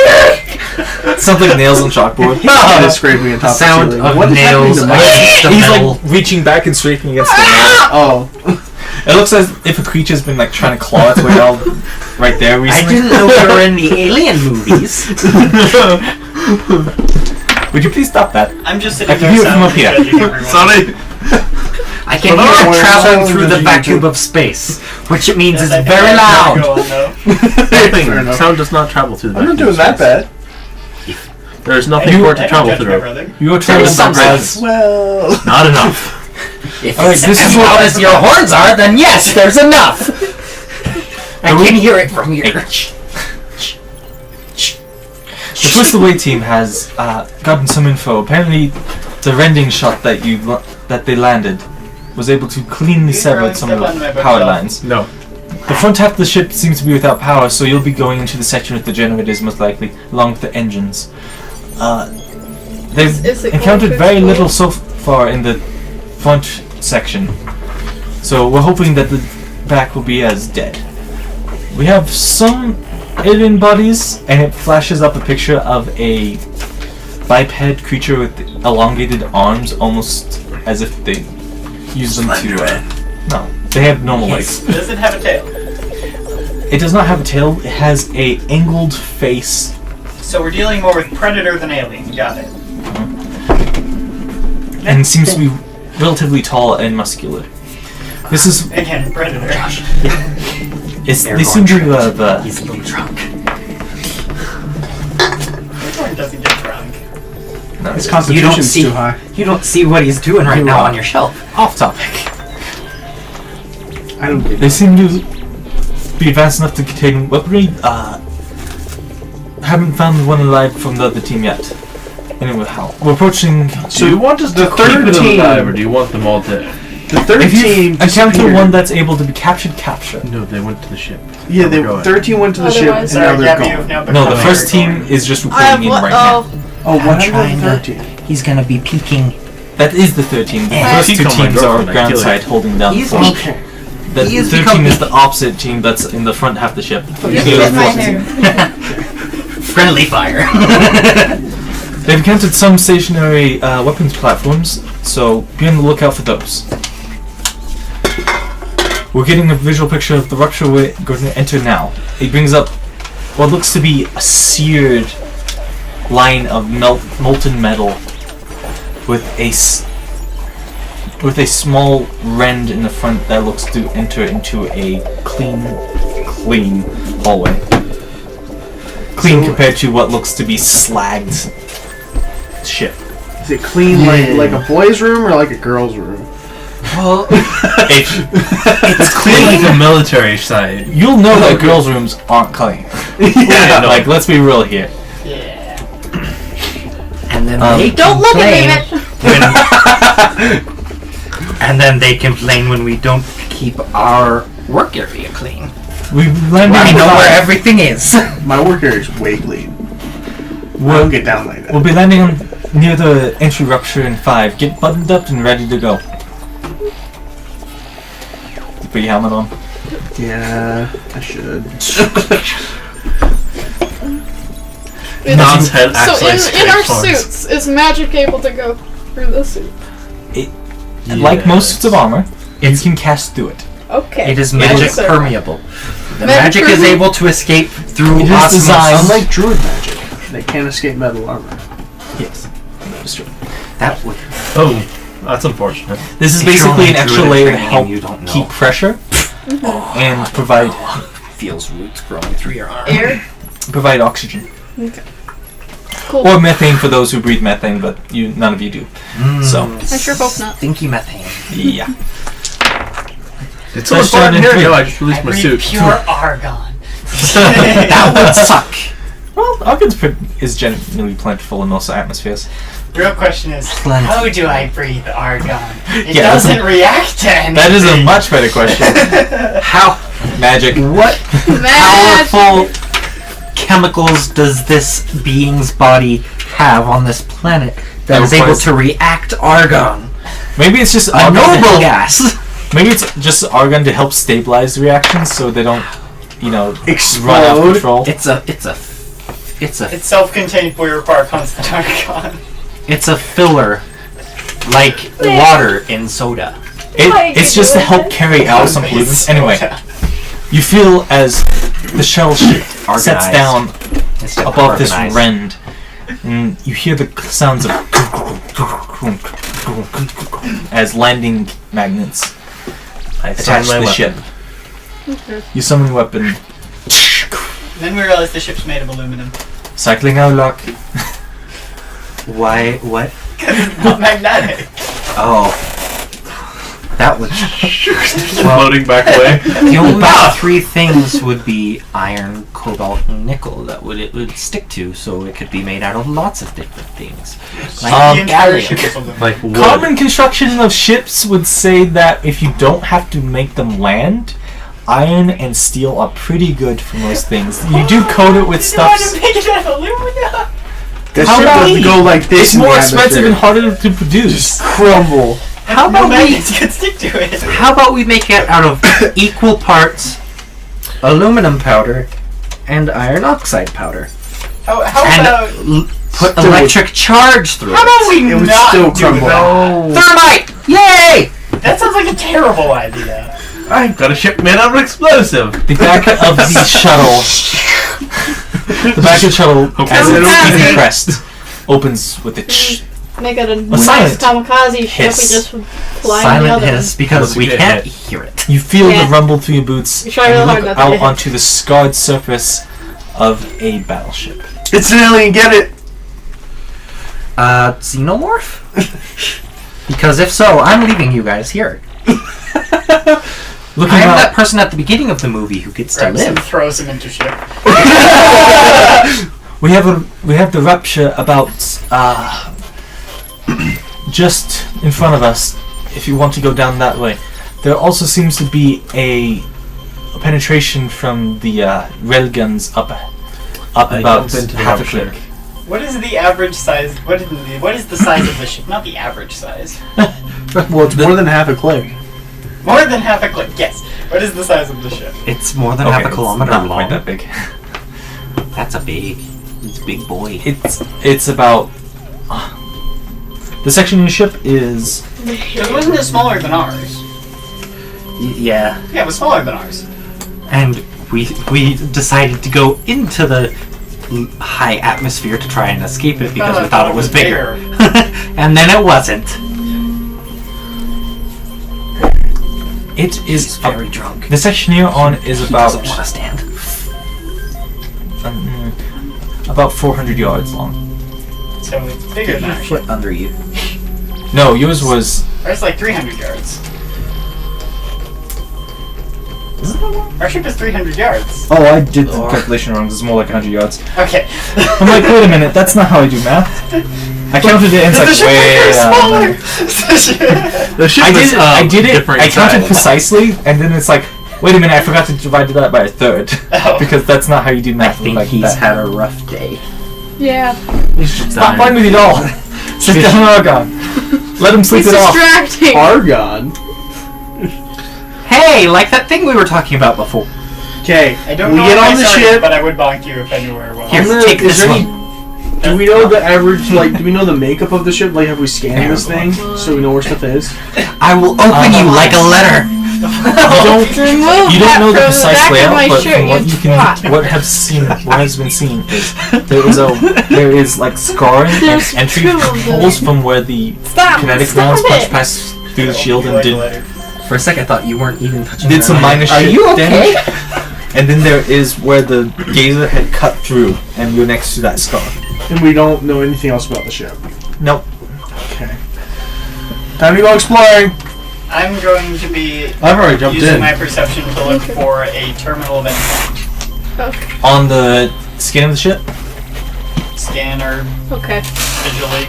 It sounds like nails on chalkboard. It is scraping on top sound of the ceiling. of What is happening nails to my- against the He's metal. like reaching back and scraping against the wall. Oh. It looks as if a creature's been like trying to claw its way out right there I recently. didn't know we were in the Alien movies. Would you please stop that? I'm just sitting I can there hear it from up silently here. judging everyone. Sorry. I can Well, hear it no, traveling we're through the not vacuum of space, which it means Yes, it's I think very I have to loud. go on, though. Fair Nothing. enough. Sound does not travel through the I'm not vacuum doing that space. bad. There's nothing Hey, for it I to don't travel judge my through. brother. You are There is traveling some as Well. Not enough. If Alright, it's this as is what- loud as your horns are, then yes, there's enough. I can hear it from here. The Twist Away team has gotten some info. Apparently, the rending shot that they landed was able to cleanly sever some of the power lines. No. The front half of the ship seems to be without power, so you'll be going into the section with the generators most likely, along with the engines. They've Is it encountered going to very explode? little so far in the front section, so we're hoping that the back will be as dead. We have some alien bodies, and it flashes up a picture of a biped creature with elongated arms, almost as if they use them to. No, they have normal legs. Does it have a tail? It does not have a tail. It has a angled face. So we're dealing more with predator than alien. Got it. And seems to be relatively tall and muscular. This is. Again, predator. They seem to have. He's a little drunk. Which one doesn't get drunk? His You don't constitution's see. too high. You don't see what he's doing right now on your shelf. Off topic. I don't get They it. seem to be advanced enough to contain weaponry. Haven't found one alive from the other team yet. Anyway, how? We're approaching. So you want us to the third keep them team- alive, or do you want them all dead? The third If you team encounter disappeared. one that's able to be captured, capture. No, they went to the ship. Yeah, Where the we're going. third team went to the ship and Otherwise- now Sorry, they're Gabby, you've gone. now No, the become first very team boring. is just I reporting have in what? right now. Oh, what happened trying to the third to- team? He's gonna be peeking. That is the third team. The Yeah. first two Peek on my teams are girlfriend, I kill groundside holding down the He's fort. Okay. The he has third become team is the- the opposite team that's in the front half of the ship. You Clear did my fourth hair. team. Friendly fire. They've encountered some stationary weapons platforms, so be on the lookout for those. We're getting a visual picture of the rupture we're going to enter now. It brings up what looks to be a seared line of molten metal with a small rend in the front that looks to enter into a clean hallway. Clean So- compared to what looks to be slagged ship. Is it clean like a boys' room or like a girl's room? Well, It's clean like the military side. You'll know that girls' rooms aren't clean. Yeah, no. Like, let's be real here. Yeah. and then Um, they Don't look complain at me, and then they complain when we don't keep our work area clean. We landed. I know where everything is. My work area is way clean. I We'll, don't get down like that. we'll be landing on near the entry rupture in 5. Get buttoned up and ready to go. You put your helmet on. Yeah, I should. Don's head So actually in our escapes suits, is magic able to go through the suit? Like most suits of armor, you It's- can cast through it. Okay. It is Yes, magic sir. permeable. The Magic magic is perme- able to escape through It is osmosis. designed- Unlike druid magic, they can't escape metal armor. Yes. That is true. That would. Oh, that's unfortunate. This is If you're basically only an extra druid layer to training help and you don't know. keep pressure and provide Feels roots growing through your arm. Air. oxygen. Okay. Cool. Or methane for those who breathe methane, but none of you do. So, I sure hope not. Stinky methane. yeah. It's so fun in here. three. No, I just released my suit. Pure argon. That would suck. Well, argon's is generally plentiful in most atmospheres. The real question is, Plenty. how do I breathe argon? It Yeah, that's doesn't react to anything. That is a much better question. How? Magic. What Magic. powerful chemicals does this being's body have on this planet that That is able requires- to react argon? Maybe it's just A argon to noble help- gas. Maybe it's just argon to help stabilize the reactions so they don't, run out of Explode. control. It's a It's self-contained, but we require constant argon. filler, like water in soda. It's just to help carry out some pollutants. Anyway, you feel as the shell sets Organized. down Instead of above this carbonized. rend, and you hear the sounds of as landing magnets I attach to the ship. You summon a weapon. Then we realized the ship's made of aluminum. Cycling out luck. Why? What? It's not magnetic. Oh, that would. Floating back away. The only three things would be iron, cobalt, and nickel that it would stick to, so it could be made out of lots of different things. Like The entire gallium. ship is aluminum. Like wood. Common construction of ships would say that if you don't have to make them land, iron and steel are pretty good for most things. You do coat it with You want stuff. to make it out of aluminum? That How ship about doesn't go like this. It's in more the expensive and atmosphere. harder to produce. Crumble. How No about we? magnets can stick to it. How about we make it out of equal parts aluminum powder and iron oxide powder, How and about put Still electric charge through how about we It would not still do crumble. that? Thermite! Yay! That sounds like a terrible idea. I've got a ship made out of explosive. The back of the shuttle. The back of the shuttle, as it's Kamikaze. decompressed, opens with a Make it a silent nice kamikaze ship. We hiss. just fly in the Silent other hiss because we Let's get can't hit. hear it. You feel Yeah. the rumble through your boots You try and real look hard not to out get hit. onto the scarred surface of a battleship. It's an alien. Get it? Xenomorph? Because if so, I'm leaving you guys here. Looking I am out, that person at the beginning of the movie who gets to Grabs him, live. throws him into ship. we have the rupture about just in front of us. If you want to go down that way, there also seems to be a penetration from the railguns up about jumped into the half a rupture. click. What is the average size? What is the size of the ship? Not the average size. Well, it's more than half a click. More than half a click. Yes. What is the size of the ship? It's more than half a it's kilometer not long. quite that big. That's a big boy. It's about the section of your ship is Because wasn't it smaller than ours? Yeah, Yeah, it was smaller than ours. and we decided to go into the high atmosphere to try and escape it because Oh, I we thought it was bigger. bigger. And then it wasn't. it He's is very drunk. the section you're on is He about doesn't want to stand. about 400 yards long. So it's bigger than our ship. Foot under you. No, yours was Ours is like 300 yards. Our ship is 300 yards. Oh, I did the calculation wrong. It's more like 100 yards. Okay. I'm like, wait a minute, that's not how I do math. I counted it and it's the like, ship wait. is smaller. The ship I did it. different I counted size. precisely, and then it's like, wait a minute, I forgot to divide that by a third Oh. because that's not how you do I math. think like he's that. had a rough day. Yeah. Stop playing with your doll. Sit down, Argon. Let him sleep He's it off. distracting. Argon. Hey, like that thing we were talking about before. Okay, I don't we know get if on I the started, ship. but I would bonk you if anywhere was. Here, Is take there this any- one. Do we know the average, like, do we know the makeup of the ship? Like, have we scanned this thing so we know where stuff is? I will open you like a letter. Remove You don't that know the from precise back of layout, my but shirt, from what you you can, twat. what has been seen is there is like scarring and There's entry two of them. holes from where the Stop! kinetic Stop rounds punched it! past through the shield You and like a did letter. For a second, I thought you weren't even touching. did some minor Are shit you okay? damage. And then there is where the gazer had cut through, and you're next to that scar. And we don't know anything else about the ship. Nope. Okay. Time to go exploring. I'm going to be I've already jumped using in. my perception to look for a terminal of any kind. Okay. On the skin of the ship, Scanner, Okay. visually.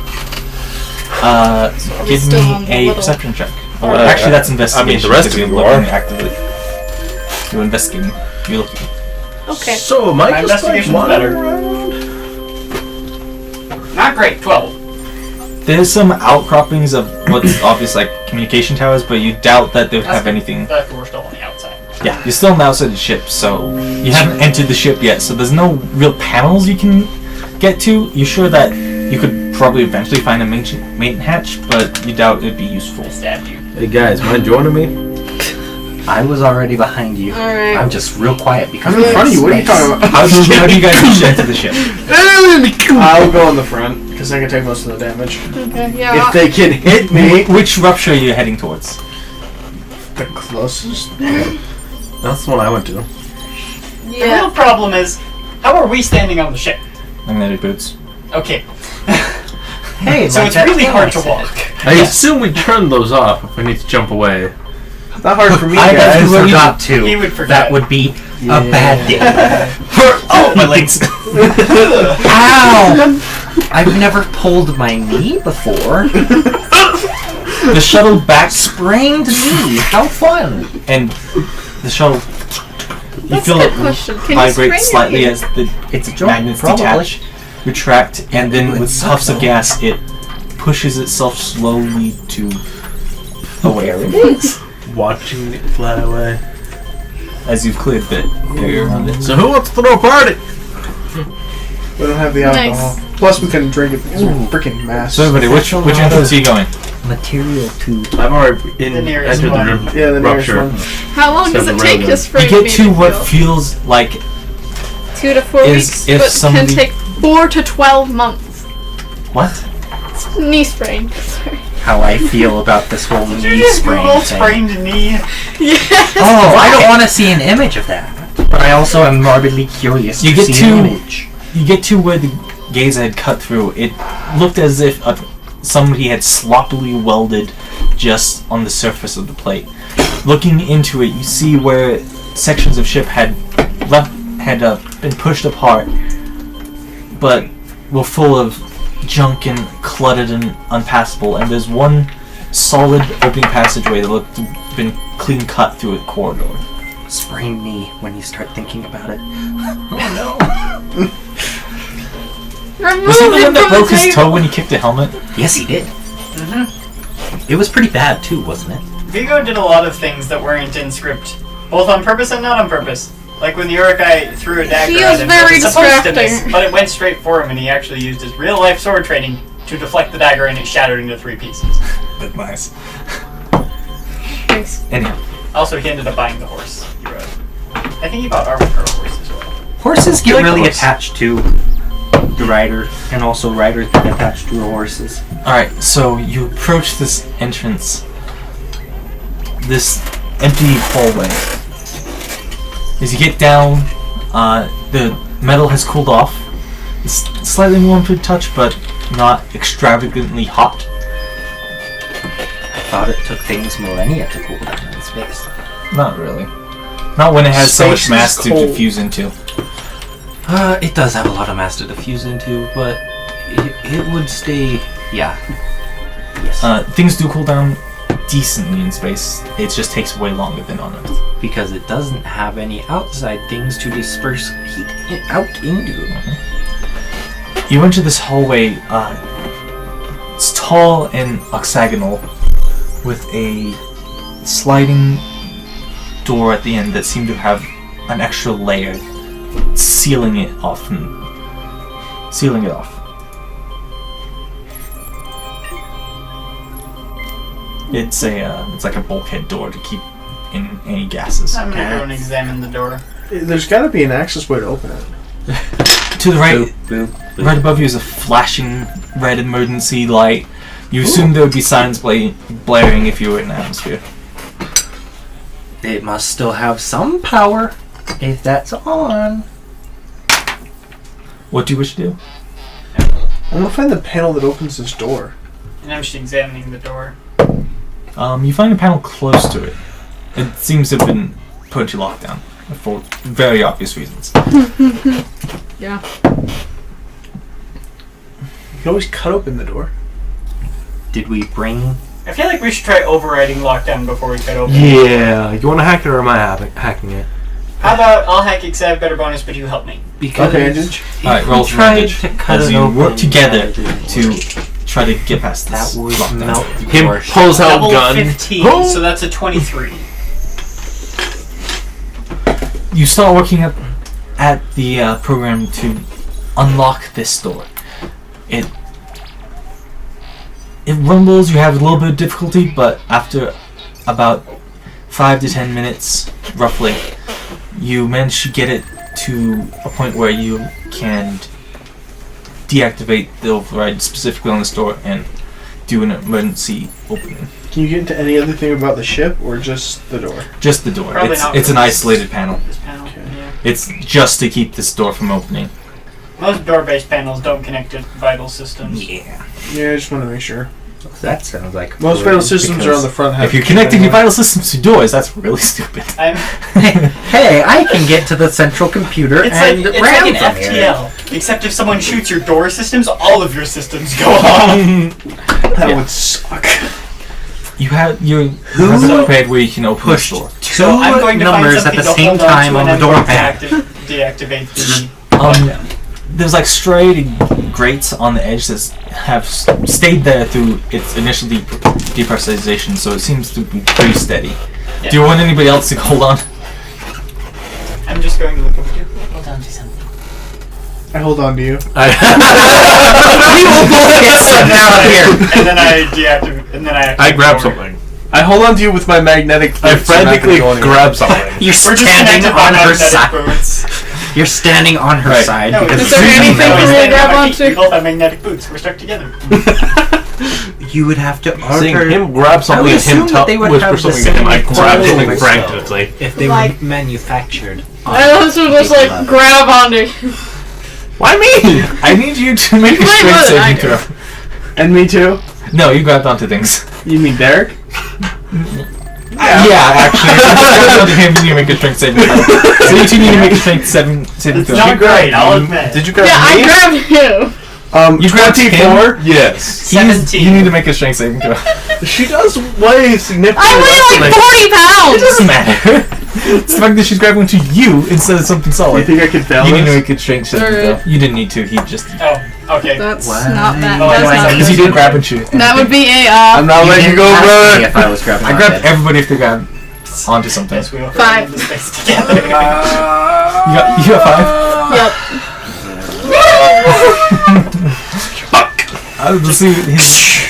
we give still me on the a little- perception check. Or Uh, actually, that's I investigation. mean, the rest because of you're you looking are. actively. You're investigating. You're looking. Okay. So, My Mike just like investigation's wandering better. around. Not great. 12. There's some outcroppings of what's obvious like communication towers, but you doubt that they would have anything. But we're still on the outside. Yeah, you're still on the outside of the ship, so you haven't entered the ship yet, so there's no real panels you can get to. You're sure that you could probably eventually find a main hatch, but you doubt it'd be useful. I stabbed you. Hey guys, mind joining me? I was already behind you. Alright. I'm just real quiet because I'm in front of you. What are you talking about? How do you guys enter the ship? I'll go in the front because I can take most of the damage. Okay, yeah. If they can hit me, Which rupture are you heading towards? the closest. That's the one I went to. The real problem is, how are we standing on the ship? Magnetic boots. Okay. Hey, So like it's that really thing hard I to said. walk. I assume we turned those off if we need to jump away. Not hard for me, I guys. forgot to. He would forget. That would be a bad day. Oh, my legs! Ow! I've never pulled my knee before. The shuttle back Sprained knee. How fun! and the shuttle. You That's feel a it good question. Can you vibrate sprain your slightly knee? as the It's a joke, magnets probably. detach, retract, and then with puffs of gas, it pushes itself slowly to away Watching it fly away. as you've cleared the area around it. So who wants to throw a party? We don't have the Nice. alcohol. Plus, we couldn't drink it because we're freaking massive. So everybody, which entrance are you going? Material to. I've already The nearest entered one. Yeah, the nearest rupture. one. How long does Except it the take road to spray You get me to what heal? feels like 2 to 4 is weeks, if but somebody- can take 4 to 12 months. what? Knee sprain. Sorry. How I feel about this whole Did you knee just sprain Google thing. sprained knee? Yes. Oh, I don't want to see an image of that. But I also am morbidly curious You to get see to- an image. You get to where the gazer had cut through. It looked as if somebody had sloppily welded just on the surface of the plate. Looking into it, you see where sections of ship had been pushed apart, but were full of junk and cluttered and unpassable. And there's one solid opening passageway that looked to have been clean cut through a corridor. Sprained knee when you start thinking about it. Oh no. Remove Was he the it one that from the broke his table. toe when he kicked a helmet? Yes, he did. It was pretty bad too, wasn't it? Vigo did a lot of things that weren't in script, both on purpose and not on purpose. Like when the Urukai threw a dagger He at was him, very it was supposed to miss, distracting. but it went straight for him, and he actually used his real-life sword training to deflect the dagger, and it shattered into 3 pieces. But nice. Nice. Anyhow, Also, he ended up buying the horse he rode. I think he bought armor for a horse as well. Horses get like the really horse. attached to the rider, and also riders get attached to the horses. alright, so you approach this entrance, this empty hallway. As you get down, the metal has cooled off. It's slightly warm to the touch, but not extravagantly hot. I thought it took things millennia to cool down in space. Not really. Not when it has so much Space is mass to cold. diffuse into. It does have a lot of mass to diffuse into, but it would stay. Yeah. Yes. Things do cool down decently in space. It just takes way longer than on Earth. because it doesn't have any outside things to disperse heat out into. You enter this hallway, tall and octagonal with a sliding door at the end that seemed to have an extra layer sealing it off. It's like a bulkhead door to keep in any gases. I'm gonna go and examine the door. There's got to be an access way to open it. To the right, Boop, boop, boop. right above you is a flashing red emergency light. You assume there would be signs blaring if you were in the atmosphere. It must still have some power if that's on. What do you wish to do? I want to find the panel that opens this door. And I'm just examining the door. You find a panel close to it. It seems to have been put to lockdown for very obvious reasons. Yeah. You can always cut open the door. Did we bring... I feel like we should try overriding lockdown before we cut open. Yeah, you want to hack it or am I hacking it? How about I'll hack it because I have better bonus, but you help me. Because Advantage? Alright, roll for tried advantage. to cut As it you open, work together yeah, to try to get past this that would lockdown. melt Him your pulls out Double gun. 15, Oh! so that's a 23. You start working at the program to unlock this door. It rumbles, you have a little bit of difficulty, but after about 5 to 10 minutes, roughly, you manage to get it to a point where you can deactivate the override specifically on this door and do an emergency opening. Can you get into any other thing about the ship or just the door? Just the door. Probably not It's an for this- isolated panel. This panel, yeah. It's just to keep this door from opening. Most door-based panels don't connect to vital systems. Yeah. Yeah, I just want to make sure. That sounds like... Most vital systems are on the front half. If you're connecting your vital systems to doors, that's really stupid. Hey, I can get to the central computer It's and like ram an from here. FTL, except if someone shoots your door systems, all of your systems go off. That would suck. You have your Who pad where you can open the pushed door. two So I'm going to find numbers at something the to same hold on time to on and the I'm door going to pad? deactivate the There's like striated grates on the edge that have stayed there through its initial depressurization, so it seems to be pretty steady. Yeah. Do you want anybody else to hold on? I'm just going to look over here. Hold on to something. I hold on to you. We will both get sent out here. And then I deactivate. And then I. I grab activate the door. something. I hold on to you with my magnetic. I boots, so I'm not frantically gonna go anywhere. grab something. You're We're just standing connected by on her magnetic side. boots. You're standing on her Right. side No, because Is there she's anything there. for me to Standing grab on my feet. onto? We both have magnetic boots. We're stuck together. You would have to Seeing order him grab something would and him assume that they would whisper have the something to him, I same grab something controls, frantically. if they Like- were manufactured. on I also just paper like leather. grab onto you. Why me? I need you to make a Wait, strength what? saving I- throw. And me too. No, you grabbed onto things. You mean Derek? Yeah, actually, you grabbed onto him and you make a strength saving throw. So you two need to make a strength saving It's throw. not great, I'll admit. Did you grab Yeah, I me? grabbed you. You grabbed 24. Yes. 17. You need to make a strength saving throw. She does weigh significantly. I weigh like 40 It pounds. doesn't matter. It's the fact that she's grabbing to you instead of something Do you solid. think I could fail You need to this? make a strength saving Alright. throw. You didn't need to. He just Oh, okay. That's Why not that. do That's I not say because you didn't grab and shoot. That would be a I'm not You letting you didn't go, ask me brother. if I was grabbing I on grabbed it. everybody if they grabbed onto something. Yes, we will 5. in the space together. You got 5? Yep. Let's see his.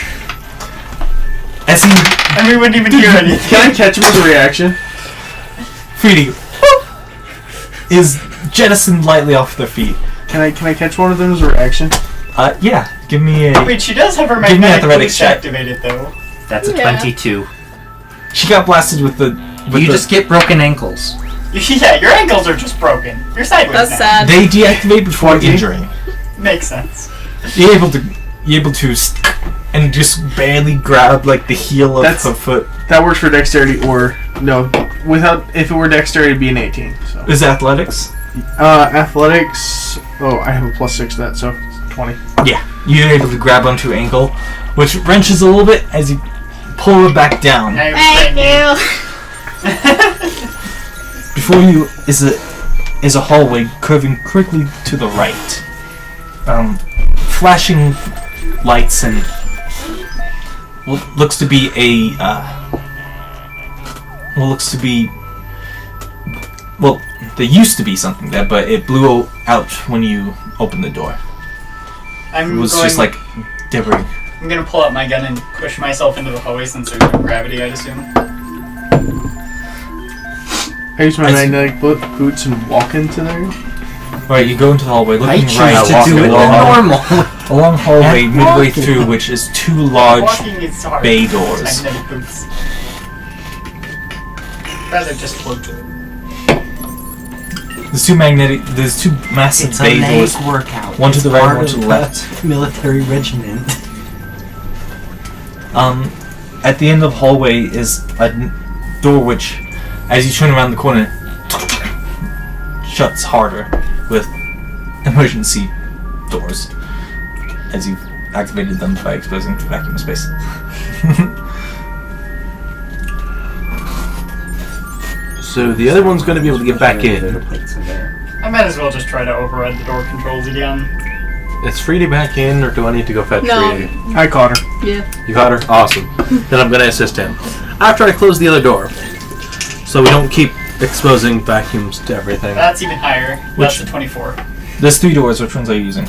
As he And we wouldn't even hear anything. Can I catch him as a reaction? Feeding is jettisoned lightly off their feet. Can I catch one of them as a reaction? Yeah. Give me a. Wait, she does have her Give me magnetic athletics boots check. activated, though. That's a Yeah. 22. She got blasted with the. With You the, just get broken ankles. Yeah, your ankles are just broken. You're sideways That's now. sad. They deactivate before 20? injuring. Makes sense. You're able to and just barely grab like the heel of That's- her foot. That works for dexterity or no. Without if it were dexterity, it'd be an 18. So Is athletics? athletics. Oh, I have a +6 to that, so 20. Yeah. You're able to grab onto her ankle, which wrenches a little bit as you pull her back down. Now you're Thank training. you. Before you is a hallway curving quickly to the right. Flashing lights and what looks to be a well, there used to be something there, but it blew out when you opened the door. It was just like debris. I'm gonna pull out my gun and push myself into the hallway since there's no gravity, I'd assume. I use my magnetic boots and walk into there. Alright, you go into the hallway, looking right, to do it normal. a long hallway midway through, which is two large Walking is hard. bay doors. Magnetic boots. Rather just float to it. There's two massive It's bay a doors. leg workout. One to It's the right, part one to of the left. Military regiment. At the end of the hallway is a door which, as you turn around the corner, shuts harder with emergency doors, as you've activated them by exposing vacuum space. So the other one's going to be able to get back in. I might as well just try to override the door controls again. Is Frida back in, or do I need to go fetch No. Frida? I caught her. Yeah. You got her? Awesome. Then I'm going to assist him. After I close the other door, so we don't keep exposing vacuums to everything. That's even higher. Which- That's a 24. There's three doors. Which ones are you using?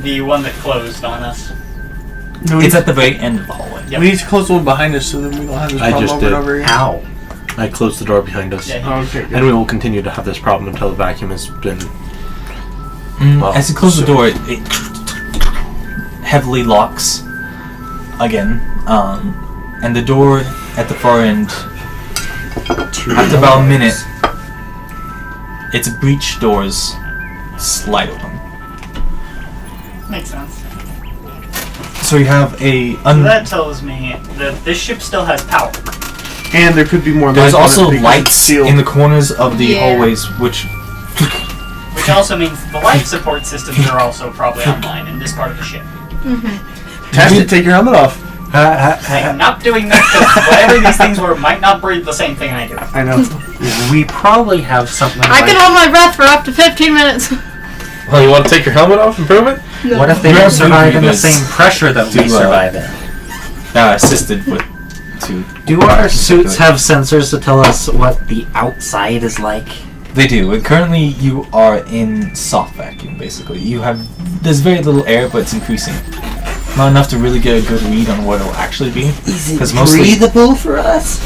The one that closed on us. No, It's at the very end of the hallway. Yep. we need to close the one behind us so that we don't have this I problem just over and did. over again. Ow. I closed the door behind us. Yeah, Oh, okay, good. And we will continue to have this problem until the vacuum has been... Well, As you close the door, it heavily locks again, and the door at the far end, after about a minute, its breech doors slide open. Makes sense. So you have a So that tells me that this ship still has power. And there could be more there's light on also it because lights it's sealed. in the corners of the Yeah. hallways, which Which also means the life support systems are also probably online in this part of the ship. Test it, take your helmet off. I'm not doing that because whatever these things were might not breathe the same thing I do. I know. We probably have something I like... can hold my breath for up to 15 minutes. Well, you want to take your helmet off and prove it? No. What if they You don't have survive in the rebreathers same pressure that we to, survive in? assisted with to. Do our suits have sensors to tell us what the outside is like? They do. And currently, you are in soft vacuum. Basically, there's very little air, but it's increasing. Not enough to really get a good read on what it'll actually be. Is it 'Cause mostly- breathable for us?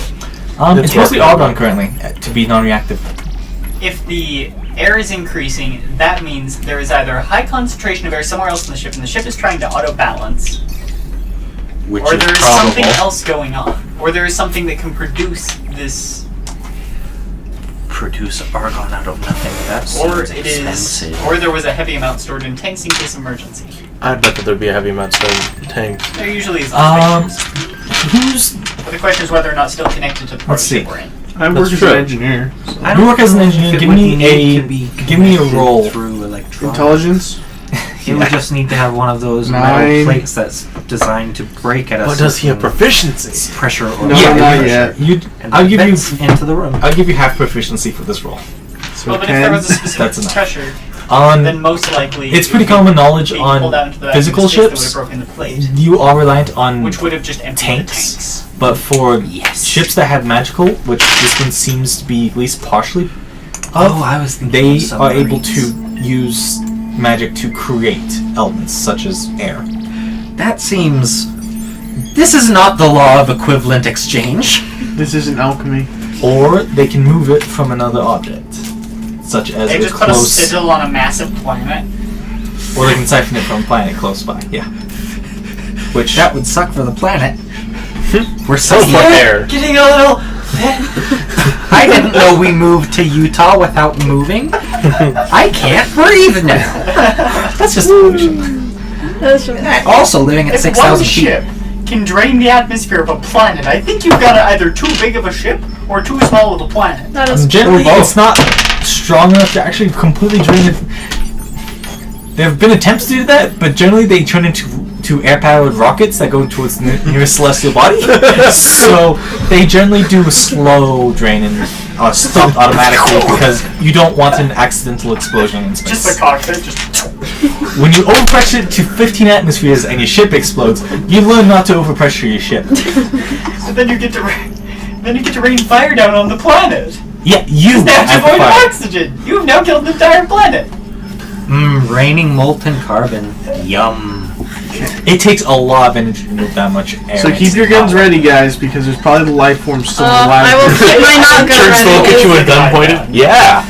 It's mostly argon currently to be non-reactive. If the air is increasing, that means there is either a high concentration of air somewhere else in the ship, and the ship is trying to auto-balance, Which or is there is probable. something else going on, or there is something that can produce this, Produce argon out of nothing. That or seems it is, expensive. or there was a heavy amount stored in tanks in case of emergency. I bet that there'd be a heavy amount stored in tanks. There usually is on spaceships. Who's But the question is whether or not still connected to the part Let's of the ship see. we're in. I That's work as true. an engineer. So. I You work as an know engineer. if it Give would me need a- to be give me a connected roll. through electronics. Intelligence? He would just need to have one of those 9. metal plates that's designed to break at a But does he have certain proficiency? pressure or No, Yeah, not pressure. yet. And I'll that give you. vents into the room. I'll give you half proficiency for this roll. So Well, but if there 10. was a specific That's enough. pressure, On then most likely it's it pretty would be common knowledge being pulled out on into the physical space that would have ships. broken the plate, You are reliant on which would have just emptied tanks. the tanks. But for Yes. ships that have magical, which this one seems to be at least partially Oh, I was thinking they of are able submarines. to use magic to create elements such as air. That seems... This is not the law of equivalent exchange. This isn't alchemy. Or they can move it from another object, such as They a just put a close... sigil on a massive planet. Or they can siphon it from a planet close by, yeah. Which... That would suck for the planet. We're so So much air. Getting a little. I didn't know we moved to Utah without moving. I can't breathe now. That's just evolution. Also living at If 6,000 one ship feet. can drain the atmosphere of a planet, I think you've got either too big of a ship or too small of a planet. That is Generally, Or both. it's not strong enough to actually completely drain it. There have been attempts to do that, but generally they turn into air-powered rockets that go towards the nearest celestial body. So They generally do a slow drain and stop automatically because you don't want an accidental explosion in space. Just the cockpit, just. When you overpressure it to 15 atmospheres and your ship explodes, you learn not to overpressure your ship. But then you get to rain fire down on the planet. Yeah, you They have to have avoid fire. oxygen. You have now killed the entire planet. Raining molten carbon. Yum. It takes a lot of energy to move that much air. So keep your guns ready, guys, because there's probably the life form still alive. I will keep my not gun Turns to look at ready. you with a gun pointed. Yeah.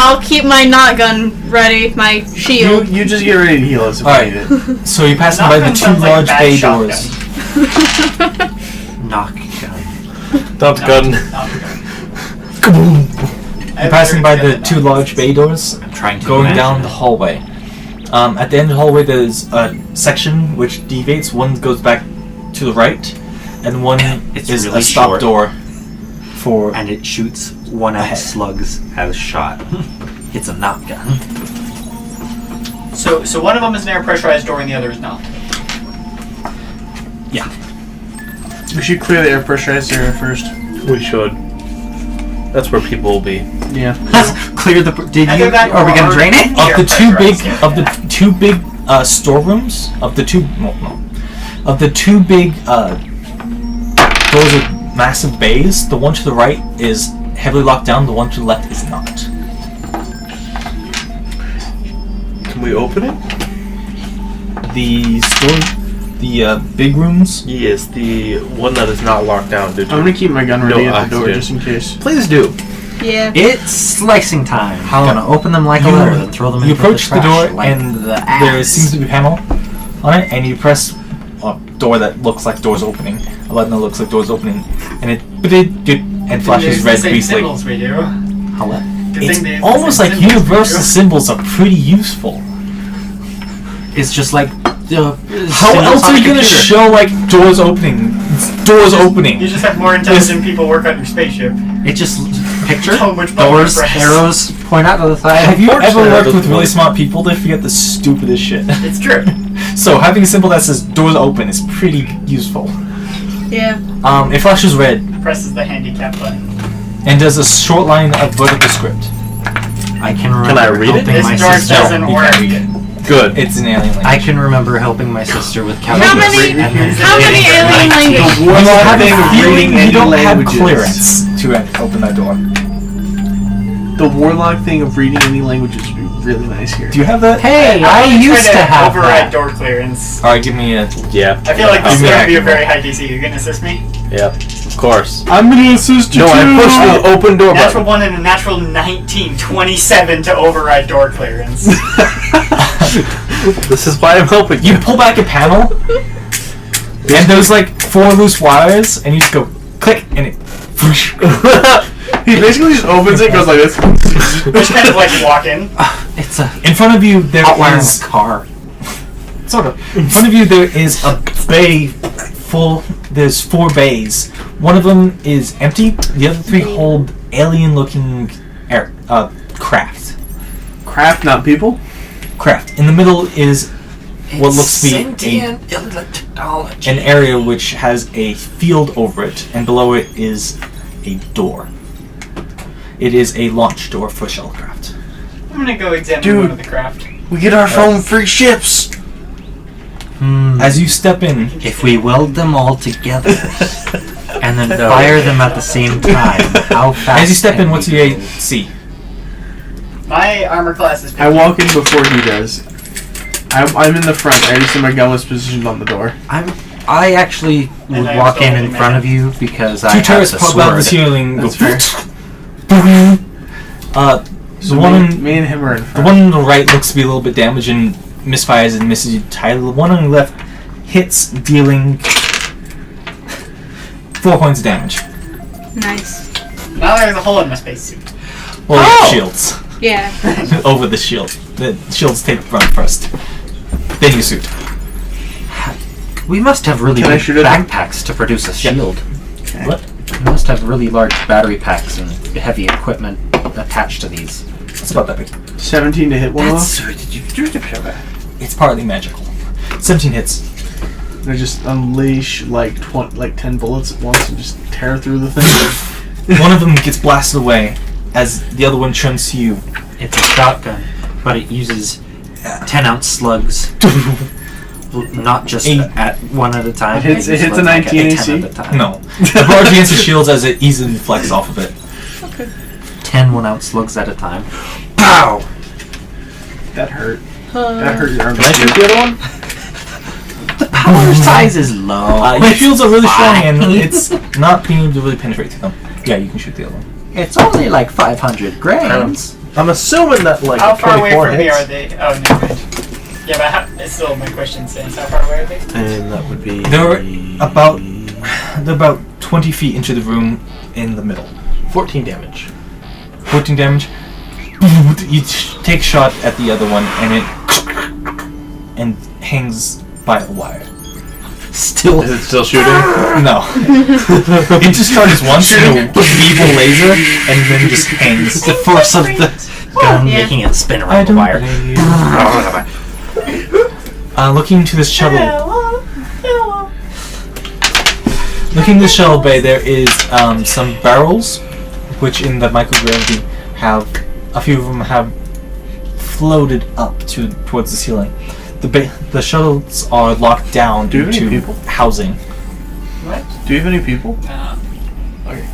I'll keep my not gun ready. My shield. You just get ready to heal us if Alright. you need it. So you're passing by the two Sounds like a large bad bay shotgun. doors. Knock gun. Dump gun. You're passing by the two large bay doors, I'm trying to going imagine down the it. hallway. At the end of the hallway, there's a section which deviates. One goes back to the right, and one It's is really a stop short. door for. And it shoots 1X slugs as shot. It's a knock gun. So one of them is an air pressurized door and the other is not. Yeah. We should clear the air pressurized area first. We should. That's where people will be. Yeah. Clear the. Did Either you? that Are we or- gonna drain it? Of the two big, pressurized, of the two big storerooms, of the two, of the two big doors with massive bays, the one to the right is heavily locked down. The one to the left is not. Can we open it? The big rooms. Yes, the one that is not locked down, dude. I'm gonna keep my gun ready No at the door oxygen. just in case. Please do. Yeah. It's slicing time. How- Gonna open them like a You- letter and throw them you into approach the the trash door like and the there axe. seems to be a panel on it, and you press a door that looks like doors opening, a button that looks like doors opening, and it and flashes It's red the same grease like. symbols we do. How what? Good It's thing they have the almost same like symbols we universal do. symbols are pretty useful. It's just like. How else are you gonna show like doors opening? Doors opening. You just have more intelligent people work on your spaceship. It just picture Tell 'em which button doors, to press. arrows point out to the side. Have you ever Unfortunately, worked that with really doesn't smart people? They forget the stupidest shit. It's true. So having a symbol that says doors open is pretty useful. Yeah. It flashes red Presses the handicap button. and does a short line of vertical script. I can remember I read it? helping This my door sister. doesn't You work. can't read it. Good. It's an alien language. I can remember helping my sister with How calculus. many? and then How many getting alien her 19. languages? The You warlock have thing a of feeling reading you any don't have languages. clearance to open that door. The warlock thing of reading any languages would be really nice here. Do you have that? Hey, I'm I gonna used try to have override that. door clearance. Alright, give me a. Yeah. I feel like this is Give me going to be a a- very high DC. You gonna assist me? Yeah. Of course. I'm gonna assist you No, I pushed the open door Natural button. 1 and a natural 19, 27 to override door clearance. This is why I'm helping You you. pull back a panel, and there's like 4 loose wires, and you just go click, and it. He basically just opens it, goes like this. Just kind of like walk in. It's a In front of you, there outline of is a car. sort of. In front of you, there is a bay full. There's 4 bays. One of them is empty. The other 3 hold alien-looking craft. Craft, not people. Craft. In the middle is what looks to be Sentient technology. an area which has a field over it, and below it is a door. It is a launch door for shuttlecraft. I'm gonna go examine Dude. one of the craft. We get our phone free ships. As you step in, If we weld them all together and then fire them at the same time, how fast? as you step can in, what's we your go? AC? My armor class is 50. I walk in before he does. I'm in the front. I just see my gun was positioned on the door. I actually would And I walk also in only in front man. of you because I 2 have turrets the pop out the sword. ceiling. That's Go, fair. the one me and him are in the front. one on the right looks to be a little bit damaged and misfires and misses you entirely. The one on the left hits, dealing 4 points of damage. Nice. Now there's a hole in my spacesuit. Well, you Oh! have shields Yeah. over the shield. The shields take front first, then your suit. We must have really Can I big shoot at them? backpacks to produce a Yeah. shield. What? We must have really large battery packs and heavy equipment attached to these. It's about that big. 17 to hit one off. That's It's partly magical. 17 hits. They just unleash like 10 bullets at once and just tear through the thing. One of them gets blasted away as the other one turns to you. It's a shotgun, but it uses 10-ounce slugs. Not just at one at a time. It hits a 19 AC? at a time. No. The barge against the shields as it easily deflects off of it. 10 1-ounce slugs at a time. Pow! That hurt. That hurt your arm. Can I shoot the other one? The power size is low. Your shields are really strong and it's not being able to really penetrate through them. Yeah, you can shoot the other one. It's only like 500 grains. I'm assuming that like How far away 24 from me hits. are they? Oh, never mind. Yeah, but it's still my question stands. How far away are they? And that would be. They're about 20 feet into the room in the middle. 14 damage. 14 damage. You take a shot at the other one and hangs by a wire. Still. Is it still shooting? No. It just charges once in a feeble laser and then just hangs. The force of the gun Yeah. making it spin I around the don't wire. Looking into this shuttle. Looking into the shuttle bay, there is some barrels, which in the microgravity have a few of them have floated up towards the ceiling. The shuttles are locked down Do you have any into people? housing. What? Do you have any people? Okay.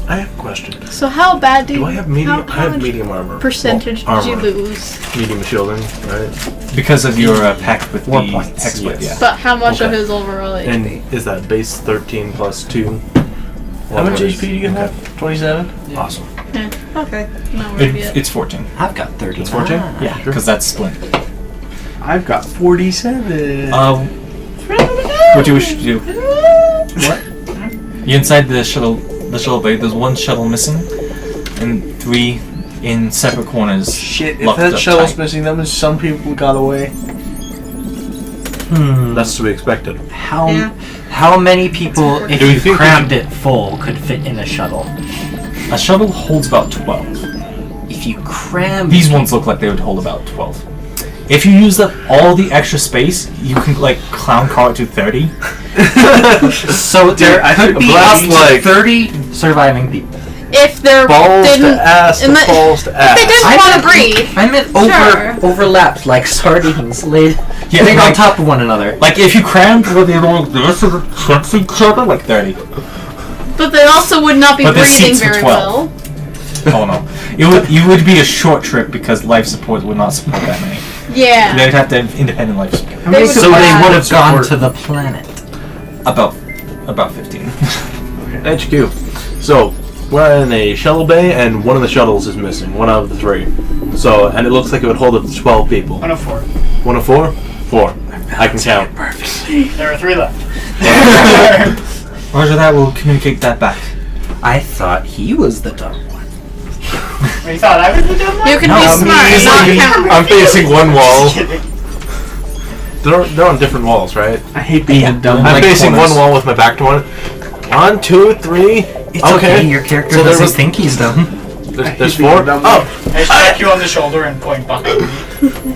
I have a question. So how bad Do I have medium? How I have much medium armor. percentage Well, did you armor. lose? Medium shielding, right? Because of your pact with 4 the points, hexblade, yes. yeah. But how much of Okay. his overall HP? And is that base 13 plus 2? How much What is- HP do you have? 27? Awesome. Yeah. Okay. Not worth it. It's 14. I've got 30. It's 14? Yeah, because that's splint. I've got 47. What do you wish to do? What? You're inside the shuttle bay. There's one shuttle missing, and 3 in separate corners. Shit, if locked that up shuttle's tight. missing, that means some people got away. That's to be expected. Yeah. How many people, if Do we you think we crammed it full, could fit in a shuttle? A shuttle holds about 12. If you cram These ones look like they would hold about 12. If you use up all the extra space, you can like clown car it to 30. So there I could think be blast up like- to 30 surviving people. If they're Balls didn't, to ass to in the- balls to ass. they didn't I want to meant- breathe. I meant Sure. overlapped like sardines laid Yeah, on like- top of one another. Like if you crammed the rest of the fencing shuttle, like 30. But they also would not be But the breathing seats were very 12. well. Oh no, it would be a short trip because life support would not support that many. Yeah. They'd have to have independent life support. They would So they die. would have gone to the planet. About 15. HQ. So we're in a shuttle bay, and one of the shuttles is missing. One out of the 3. So, and it looks like it would hold up to 12 people. 104. 1 of 4? 4. I can count. There are 3 left. Roger that. We'll communicate that back. I thought he was the dumb one. You thought I was the dumb one? You can No, be I mean, smart and It's not like count. I'm facing one wall. Just kidding. They're on different walls, right? I hate being a dumb. I'm like facing corners. one wall with my back to one. 1, 2, 3. It's okay. Your character So there doesn't was- think he's dumb. There's being 4. dumb. Oh, I just tap you on the shoulder and point behind me.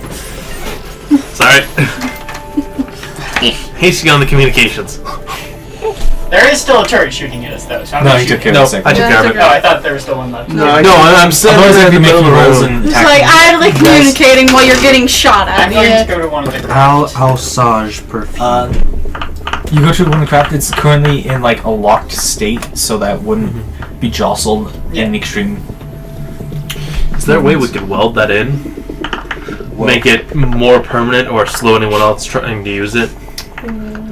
sorry. Hasty on the communications. There is still a turret shooting at us, though. So I'm No, not he took shooting. care No, of the I second. took Yeah, care of it's it. Oh, I thought there was still one left. No, No, I'm sitting Otherwise, in I'd the be middle making of the rolls room. and It's attacking. like idly communicating while you're getting shot at. I'm going Yeah. to go to one of the How Sage perfume. You go to the one craft. It's currently in like a locked state, so that wouldn't be jostled in the extreme. Is there a way we could weld that in? Make it more permanent or slow anyone else trying to use it?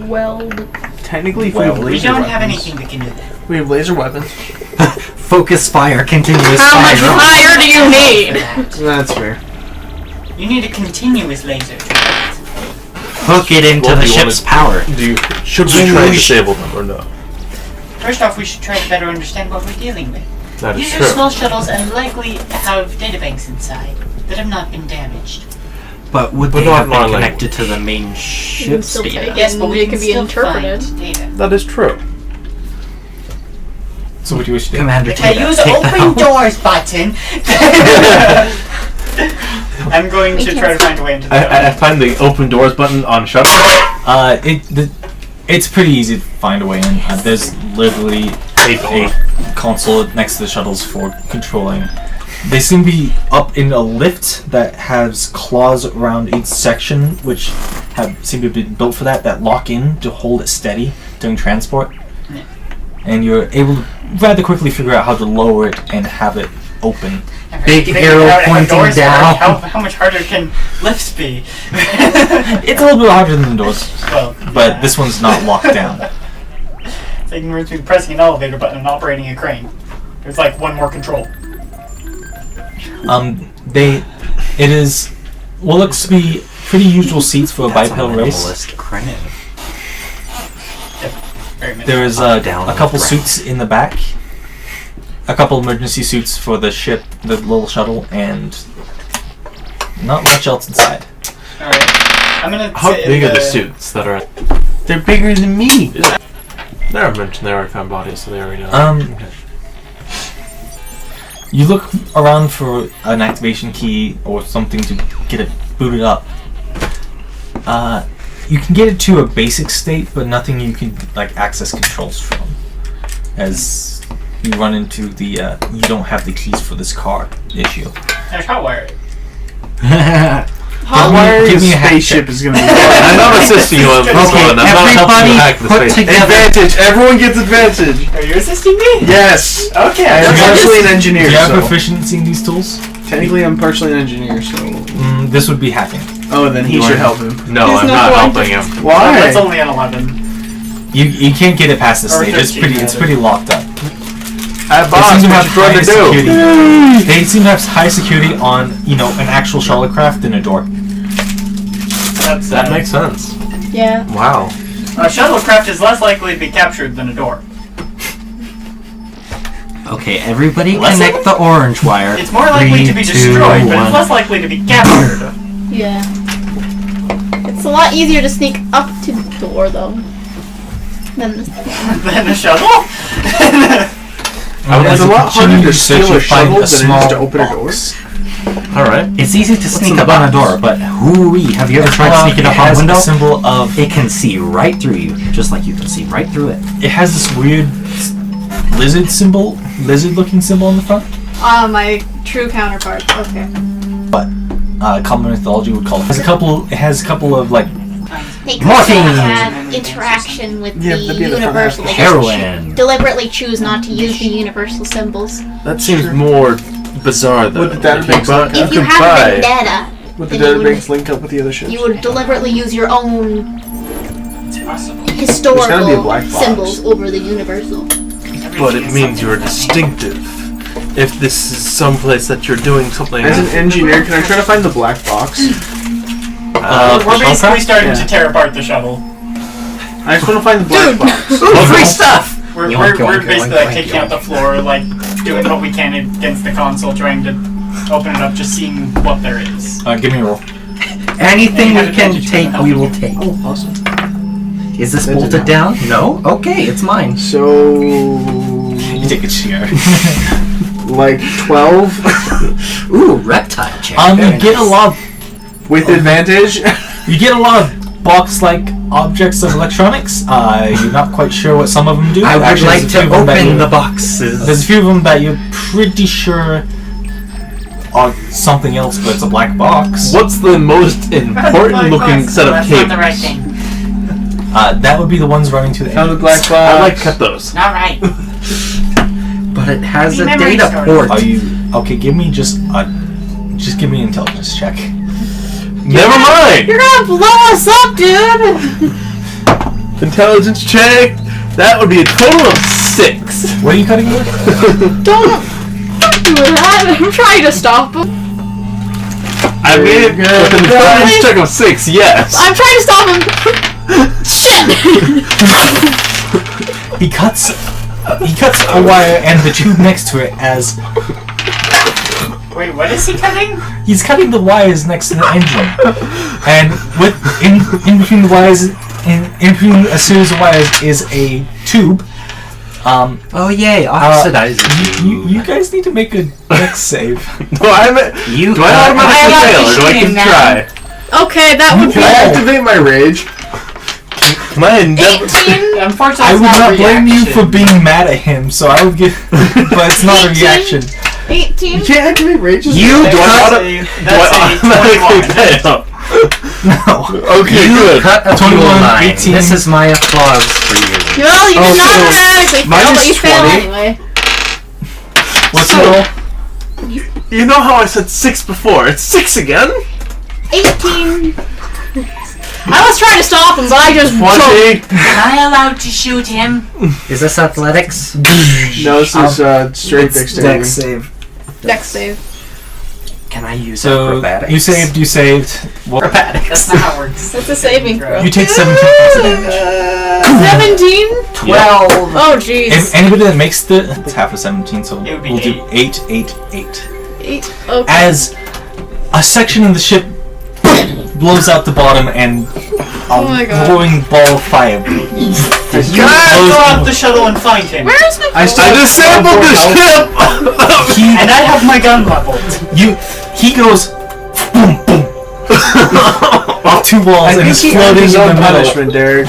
Weld. Technically, if Well, we have We laser don't weapons. have anything that can do that. We have laser weapons. Focus fire, continuous How much fire. fire do you need? That's fair. You need a continuous laser. Hook it into Well, the do you ship's wanna- power. Should we try and disable them or no? First off, we should try to better understand what we're dealing with. That is These are true. small shuttles and likely have databanks inside that have not been damaged. But would But they not have in our been connected language. to the main You can ship's still take data? it. Yes, but we It can can be still interpreted. find data. That is true. So what do you wish to do? Commander, If I take that. use Take open that. doors button, I'm going to try to find a way into the I find the open doors button on shuttle. It's pretty easy to find a way in. There's literally a console next to the shuttles for controlling. They seem to be up in a lift that has claws around each section, which seem to have been built for that lock in to hold it steady during transport. Yeah. And you're able to rather quickly figure out how to lower it and have it open. Big Figure arrow out how pointing doors down. work. How much harder can lifts be? It's a little bit harder than the doors, Well, but yeah. this one's not locked down. It's like between pressing an elevator button and operating a crane. There's like one more control. It is what looks to be pretty usual seats for a That's bipedal a race. minimalist crane. Very minimal. There is Down a couple left. suits in the back, a couple emergency suits for the ship, the little shuttle, and not much else inside. Alright. I'm gonna How sit in big are the suits that are? They're bigger than me. Never mentioned they already found bodies, so they already know. Okay. You look around for an activation key or something to get it booted up. You can get it to a basic state, but nothing you can access controls from. As you run into the you don't have the keys for this car issue. There's hotwire. Give me a hack spaceship check. is gonna be. I'm not assisting you on this Okay, one. I'm not helping you hack the everybody space. put together. Advantage. Everyone gets advantage. Are you assisting me? Yes. Okay. I'm partially an Do engineer, you have so proficiency in these tools? technically I'm partially an engineer. So. This would be hacking. Oh, then he You should are- help him. No, There's I'm no not point. helping him. Why? That's only an 11. You can't get it past this Or stage. It's 13, it's rather. pretty locked up. Boss, They seem to what have you trying high to do? security. They seem to have high security on an actual shuttlecraft than a door. That makes sense. Yeah. Wow. A shuttlecraft is less likely to be captured than a door. Okay, everybody Less connect the orange wire. It's more likely to be 3, 2, destroyed, but 1. it's less likely to be captured. Yeah. It's a lot easier to sneak up to the door, though, than this. Than a shuttle? It's a lot harder to steal a shovel than it is small to open a door. Alright. It's easy to sneak in the up on a box? door, but hooey, have you ever tried sneaking up on a It has window? a symbol of. It can see right through you, just like you can see right through it. It has this weird lizard-looking symbol on the front. My true counterpart. Okay. Common mythology would call it. It has a couple of They could Morphine. have interaction with Yeah, the that'd be the front universal. They Heroin. just deliberately choose not to use the universal symbols. That seems more bizarre though. Would the database link If up? you could have buy- a vendetta, Would the then you would- database link up with the other ships? you would deliberately use your own It's possible. There's gotta be a historical black box. symbols over the universal. But it means you're distinctive. If this is someplace that you're doing something. As an engineer, can I try to find the black box? We're basically starting Yeah. to tear apart the shuttle. I just want to find the black box. Free stuff! We're Yoink, we're yoink, basically yoink, taking yoink. out the floor, doing what we can against the console, trying to open it up, just seeing what there is. Give me a roll. Anything Yeah, we can advantage take, for we will take. Oh, awesome. Is this That's bolted it. down? No? Okay, it's mine. So, You take a chair. like 12 Ooh, reptile check. You Very get a nice. lot. with advantage. You get a lot of box-like objects of electronics. You're not quite sure what some of them do. I would Actually, like there's a few to of them that open you- the boxes. There's a few of them that you're pretty sure are something else, but it's a black box. What's the most important looking set of That's cables? not the right thing. That would be the ones running to the Found the engine. black box. I like cut those. Not right. But it has a Memory data storage. port. Are you okay? Give me just give me an intelligence check. Never mind! You're gonna blow us up, dude! Intelligence check! That would be a total of 6. What are you cutting with? Don't do that. I'm trying to stop him. I made it with an intelligence check of 6, yes! I'm trying to stop him. Shit! He cuts a wire and the tube next to it as Wait, what is he cutting? he's cutting the wires next to the engine, and in between the wires, in between a series of wires is a tube Oh yay, oxidizing. You guys need to make a dex save. Do I automatically fail, or do I can try? Okay, that would Can I be activate my rage? Can I endeavor? 18. Unfortunately, I it's would not blame you reaction. for being mad at him, so I would give. But it's not a 18? reaction. 18. You can't activate rage. That's a 21. fail? No. Okay, You good. cut a 21, fuel line. 18. This is my applause for you. Well, you did not so automatically fail, mine but is you fail 20. anyway. What's So- the roll? You know how I said 6 before? It's 6 again? 18. I was trying to stop him, but I just 20. Am I allowed to shoot him? Is this athletics? No, this is straight dexterity. Dex save. Dex save. Can I use So acrobatics? you saved. Well, That's not how it works. That's a saving throw. you take 17 points of damage. 17? 12. Oh, jeez. And anybody that makes it's half of 17, so It would be we'll do 8, 8, 8. 8. Okay. As a section of the ship blows out the bottom and Oh my a God. glowing ball of fire. You go out the shuttle and find him. Where is my I phone? I disabled the ship! And I have my gun leveled. He goes boom boom off 2 walls and is he earned floating in his the own middle. punishment, Derek.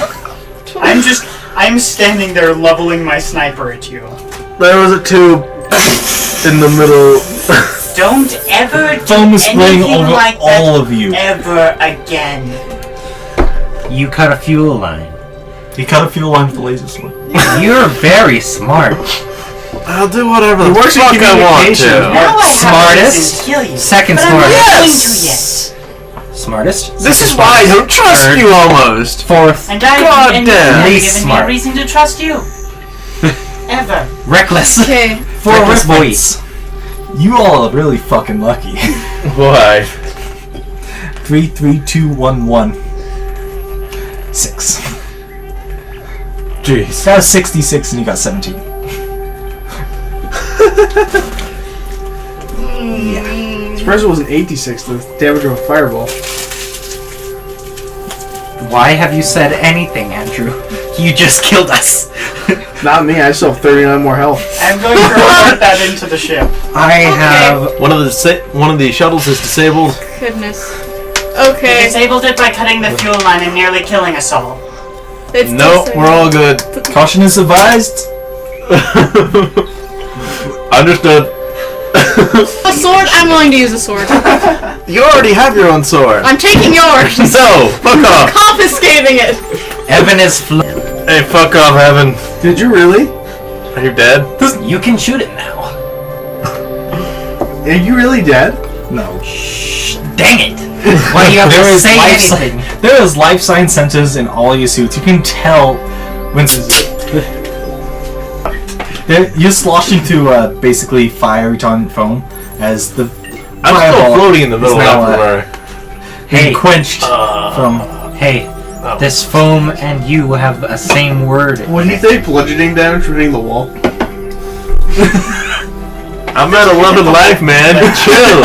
I'm standing there leveling my sniper at you. There was a tube in the middle. Don't ever do Foam is spraying anything over like that all of you. ever again. You cut a fuel line. He cut a fuel line with the laser sword. You're very smart. I'll do whatever the works in fuck I want communication. to. Now I Smartest. have to kill you. Second but I'm not going to smartest. yet. Smartest. This is why I don't trust Third. you almost. Fourth. And God and damn. you've Least never given me a smart. reason to trust you. Ever. Reckless. Okay. For Reckless reference, you all are really fucking lucky. Why? 3, 3, 2, 1, 1. 6. Jeez. That was 66 and you got 17. Surprised it wasn't 86, the damage of a fireball. Why have you said anything, Andrew? You just killed us. Not me, I still have 39 more health. I'm going to report that into the ship. I have. One of the shuttles is disabled. Goodness. You Okay. disabled it by cutting the fuel line and nearly killing us all. It's No, disabled. we're all good. Caution is advised. Understood. A sword? I'm willing to use a sword. You already have your own sword. I'm taking yours. No, fuck off. Confiscating it. Evan is. Hey, fuck off, Evan. Did you really? Are you dead? You can shoot it now. Are you really dead? No. Dang it! Why do you have There to is say life anything? There is life sign sensors in all your suits. You can tell when you're sloshing through basically fire retardant foam as the I'm still fireball floating in the middle is now, everywhere. being Hey. quenched from. Hey, this foam and you have a same word. What do you think bludgeoning damage from hitting the wall? I'm at 11 life, man. Chill.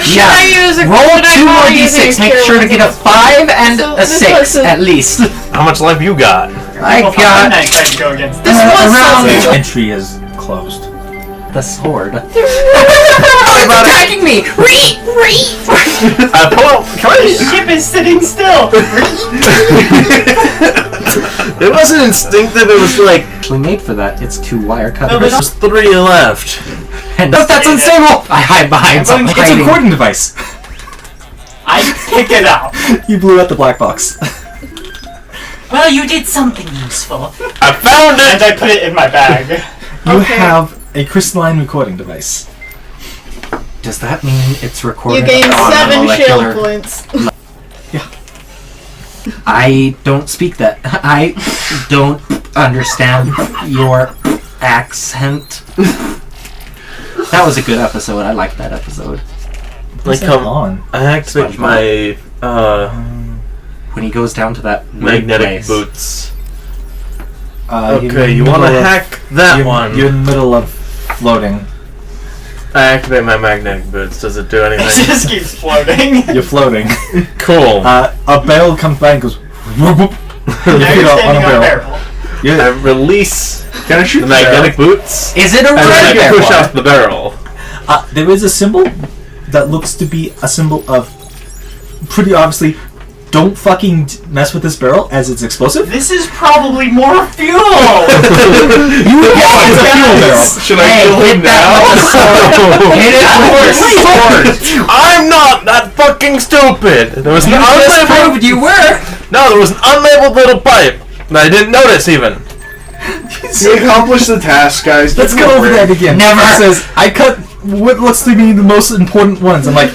Should I use a Roll should I 2 more call using d6. Make cure sure to get a wounds? 5 and So a this 6 was a- at least. How much life you got? I Well, got I tried to go against This was around- so Entry is closed. the sword. it's attacking me! Can The I? ship is sitting still. It wasn't instinctive. It was like Actually made for that. It's 2 wire No, but cutters. there's 3 left. And that's unstable! I hide behind something. It's a recording device. I pick it up. You blew out the black box. Well, you did something useful. I found And it. I put it in my bag. You Okay. have a crystalline recording device. Does that mean it's recorded You gain on a 7 molecular- shield points. I don't speak that. I don't understand your accent. That was a good episode. I liked that episode. Like, Come on. I activate my When he goes down to that weird magnetic place. boots. You're in Okay, you the want to middle of- hack that you're, one? You're in the middle of floating. I activate my magnetic boots. Does it do It anything? just keeps floating. You're floating. Cool. A barrel comes by and goes. Whoop, whoop. Now Your feet you're are on standing a on a barrel. barrel. I release Can I shoot The the magnetic barrel? boots. Is it a And then I can push regular off the barrel. There is a symbol that looks to be a symbol of pretty obviously. Don't fucking mess with this barrel as it's explosive. This is probably more fuel! You would get it's a fuel barrel. Should I kill him now? I'm not that fucking stupid. There was an unlabeled. You were. No, there was an unlabeled little pipe that I didn't notice even. You accomplished the task, guys. Let's Give go me a over break. that again. Never. It says I cut what looks to be the most important ones. I'm like,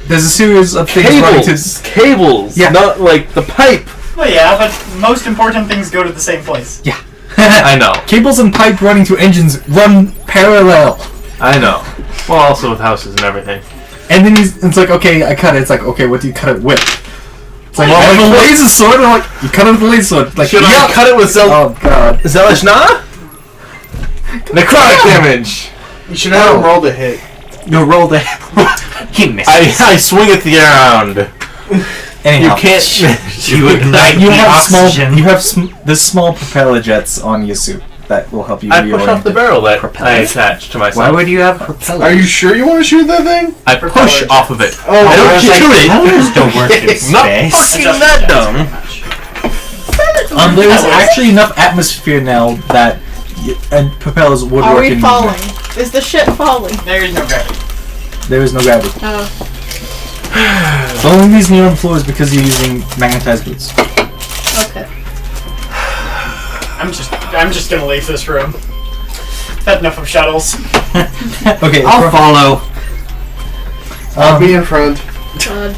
there's a series of things running to. Cables. Yeah. Not like the pipe. Well, yeah, but most important things go to the same place. Yeah. I know. Cables and pipe running to engines run parallel. I know. Well, also with houses and everything. And then it's like, okay, I cut it. It's like, okay, what do you cut it with? It's like, Well, I have a like, laser sword. I'm like, you cut it with a laser sword. Like, Should yeah. I cut it with Oh god. Zelishna? Necrotic damage. You should have him roll to hit. You rolled it. He missed. I swing it the around. Anyhow, You can't. You ignite you the have oxygen. there's small propeller jets on your suit that will help you. I push off the reorient. barrel that I Propellers? attach to myself. Why would you have propellers? Are you sure you want to shoot that thing? I push off of it? Oh, I don't shoot it. Propellers don't work in It's not space. fucking that dumb. There is actually enough atmosphere now that and propellers would Are work we in. falling? Is the ship falling? There is no gravity. There is no gravity. Oh, The only reason you're on the floor is because you're using magnetized boots. okay. I'm just gonna leave this room. Had enough of shuttles. Okay, I'll follow. I'll be in front. God,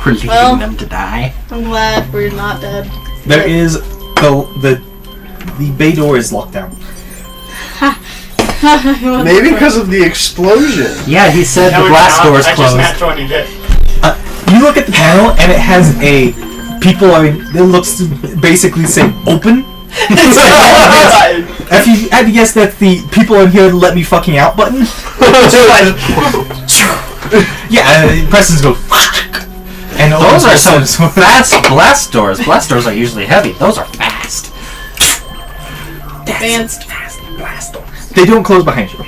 We're leaving Well- them to die. I'm glad we're not dead. there is the bay door is locked down. Maybe because of the explosion. Yeah, he said No, the it's blast not. door is I just closed. nat 20'd it. You look at the panel and it has a people are in, it looks to basically say open. If you had to guess that's the people in here let me fucking out button. Yeah, Preston's go and Those are some so fast blast doors. Blast doors are usually heavy. Those are fast. Advanced. Fast blast doors. they don't close behind you.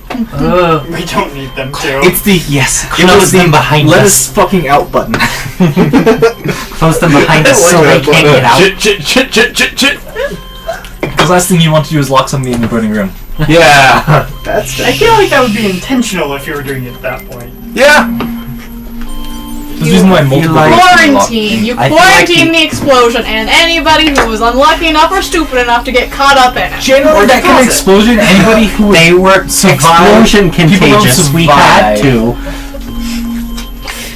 We don't need them to. It's the Yes, it was close them the behind let us. us fucking out button. Close them behind us I like so they that can't get out. Chit. The last thing you want to do is lock somebody in the burning room. Yeah. That's I feel like that would be intentional if you were doing it at that point. Yeah. There's a reason why multiple like- doors are locked. Quarantine. You I feel like quarantine the explosion and anybody who was unlucky enough or stupid enough to get caught up in it. Generally, that kind of explosion, anybody who They were explosion contagious. We had to.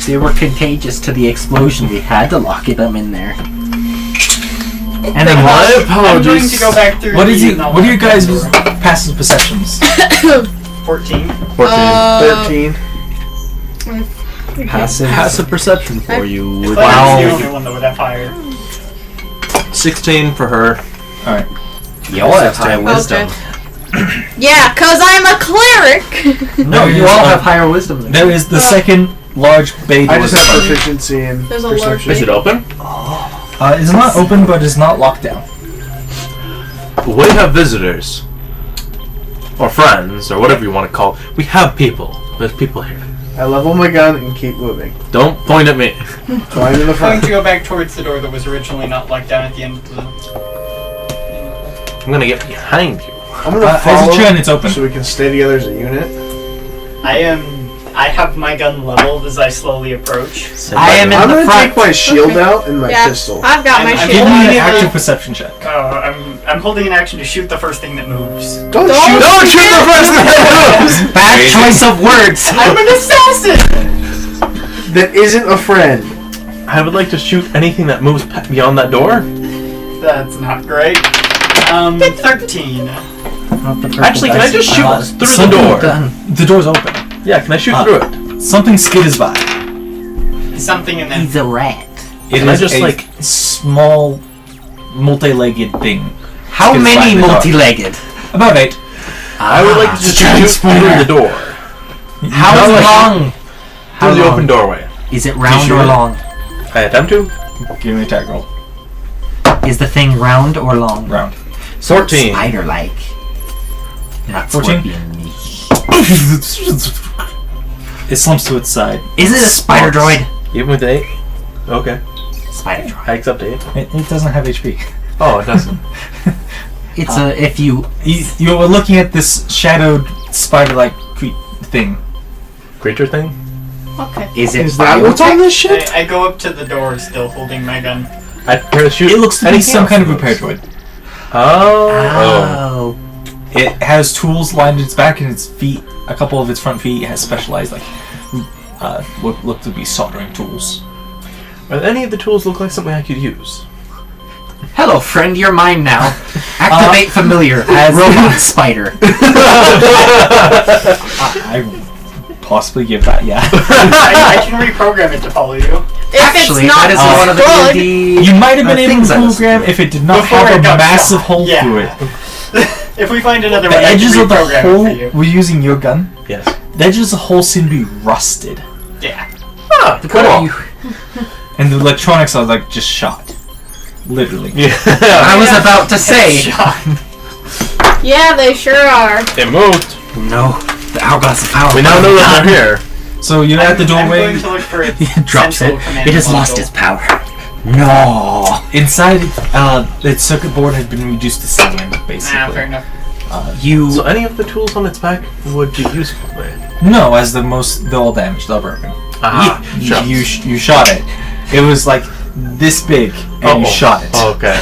They were contagious to the explosion. We had to lock them in there. And then My I'm going apologies. to go back through. What is the you? What are your guys' passive perceptions? 14. 13. Passive perception for you. If would I was be the only one that would have higher. 16 for her. All right. you all have high wisdom. Yeah, cause I'm a cleric. No, you all have higher wisdom than There is the second large bay door. I just have proficiency in There's a large perception. Is it open? It's not open, but it's not locked down. We have visitors. Or friends, or whatever you want to call it. We have people. There's people here. I level my gun and keep moving. Don't point at me. So I'm in the I'm going front. to go back towards the door that was originally not locked down at the end of the. I'm gonna get behind you. I'm gonna As follow you turn, it's open. so we can stay together as a unit. I have my gun leveled as I slowly approach. I am in I'm the gonna front. take my shield out and my Yeah, pistol. I've got my I'm Give shield. me an Yeah. active perception check. I'm holding an action to shoot the first thing that moves. Don't Don't shoot! Don't shoot the first thing that moves! Bad choice of words. I'm an assassin. That isn't a friend. I would like to shoot anything that moves beyond that door. That's not great. 13. Actually, can I just shoot through the something door? The door's open. Yeah, can I shoot through it? Something skitters by. Something in there. He's a rat. It Can I is just, a like- small, multi-legged thing. How Skitters by many in the dark. multi-legged? About 8. I would like to just shoot through the door. How Not like- long? Through the long? open doorway. Is it round shoot or it? long? I attempt to. Give me an attack roll. Is the thing round or long? Round. 14. Spider-like. Not 14? scorpion-y. It slumps to its side. Is it a spider droid? Even with 8? Okay. Spider droid. I accept 8. It doesn't have HP. Oh, it doesn't. It's if you... You were looking at this shadowed spider-like thing. Creature thing? Okay. Is it Is that what's on this ship? I go up to the door, still holding my gun. I prepare to shoot. It looks to be anything some else kind of it repair looks. droid. Oh. It has tools lined its back and its feet. A couple of its front feet has specialized, what look to be soldering tools. Are any of the tools look like something I could use? Hello, friend, you're mine now. Activate familiar as- robot spider. I possibly give that, yeah. I can reprogram it to follow you. If Actually, it's not that is one of the good, D&D You might have been able things to I was program if it did not Before have it a got massive shot. hole Yeah. through it. If we find another The one, I edges can of the reprogram hole, it for you. we're using your gun, Yes. the edges of the hole seem to be rusted. Yeah. Ah, What are you? And the electronics are just shot. Literally. Yeah. I was about to say. yeah, they sure are. It moved. No, the hourglass of power. We now know that they're here. So you're at the I'm doorway. going to look for it. It drops Central it. command It has lost module. its power. No. Inside, its circuit board had been reduced to cement, basically. Nah, fair enough. You. So any of the tools on its back would be useful there. No, as they're all damaged, they're broken. You shot it. It was like this big, and you shot it. Okay.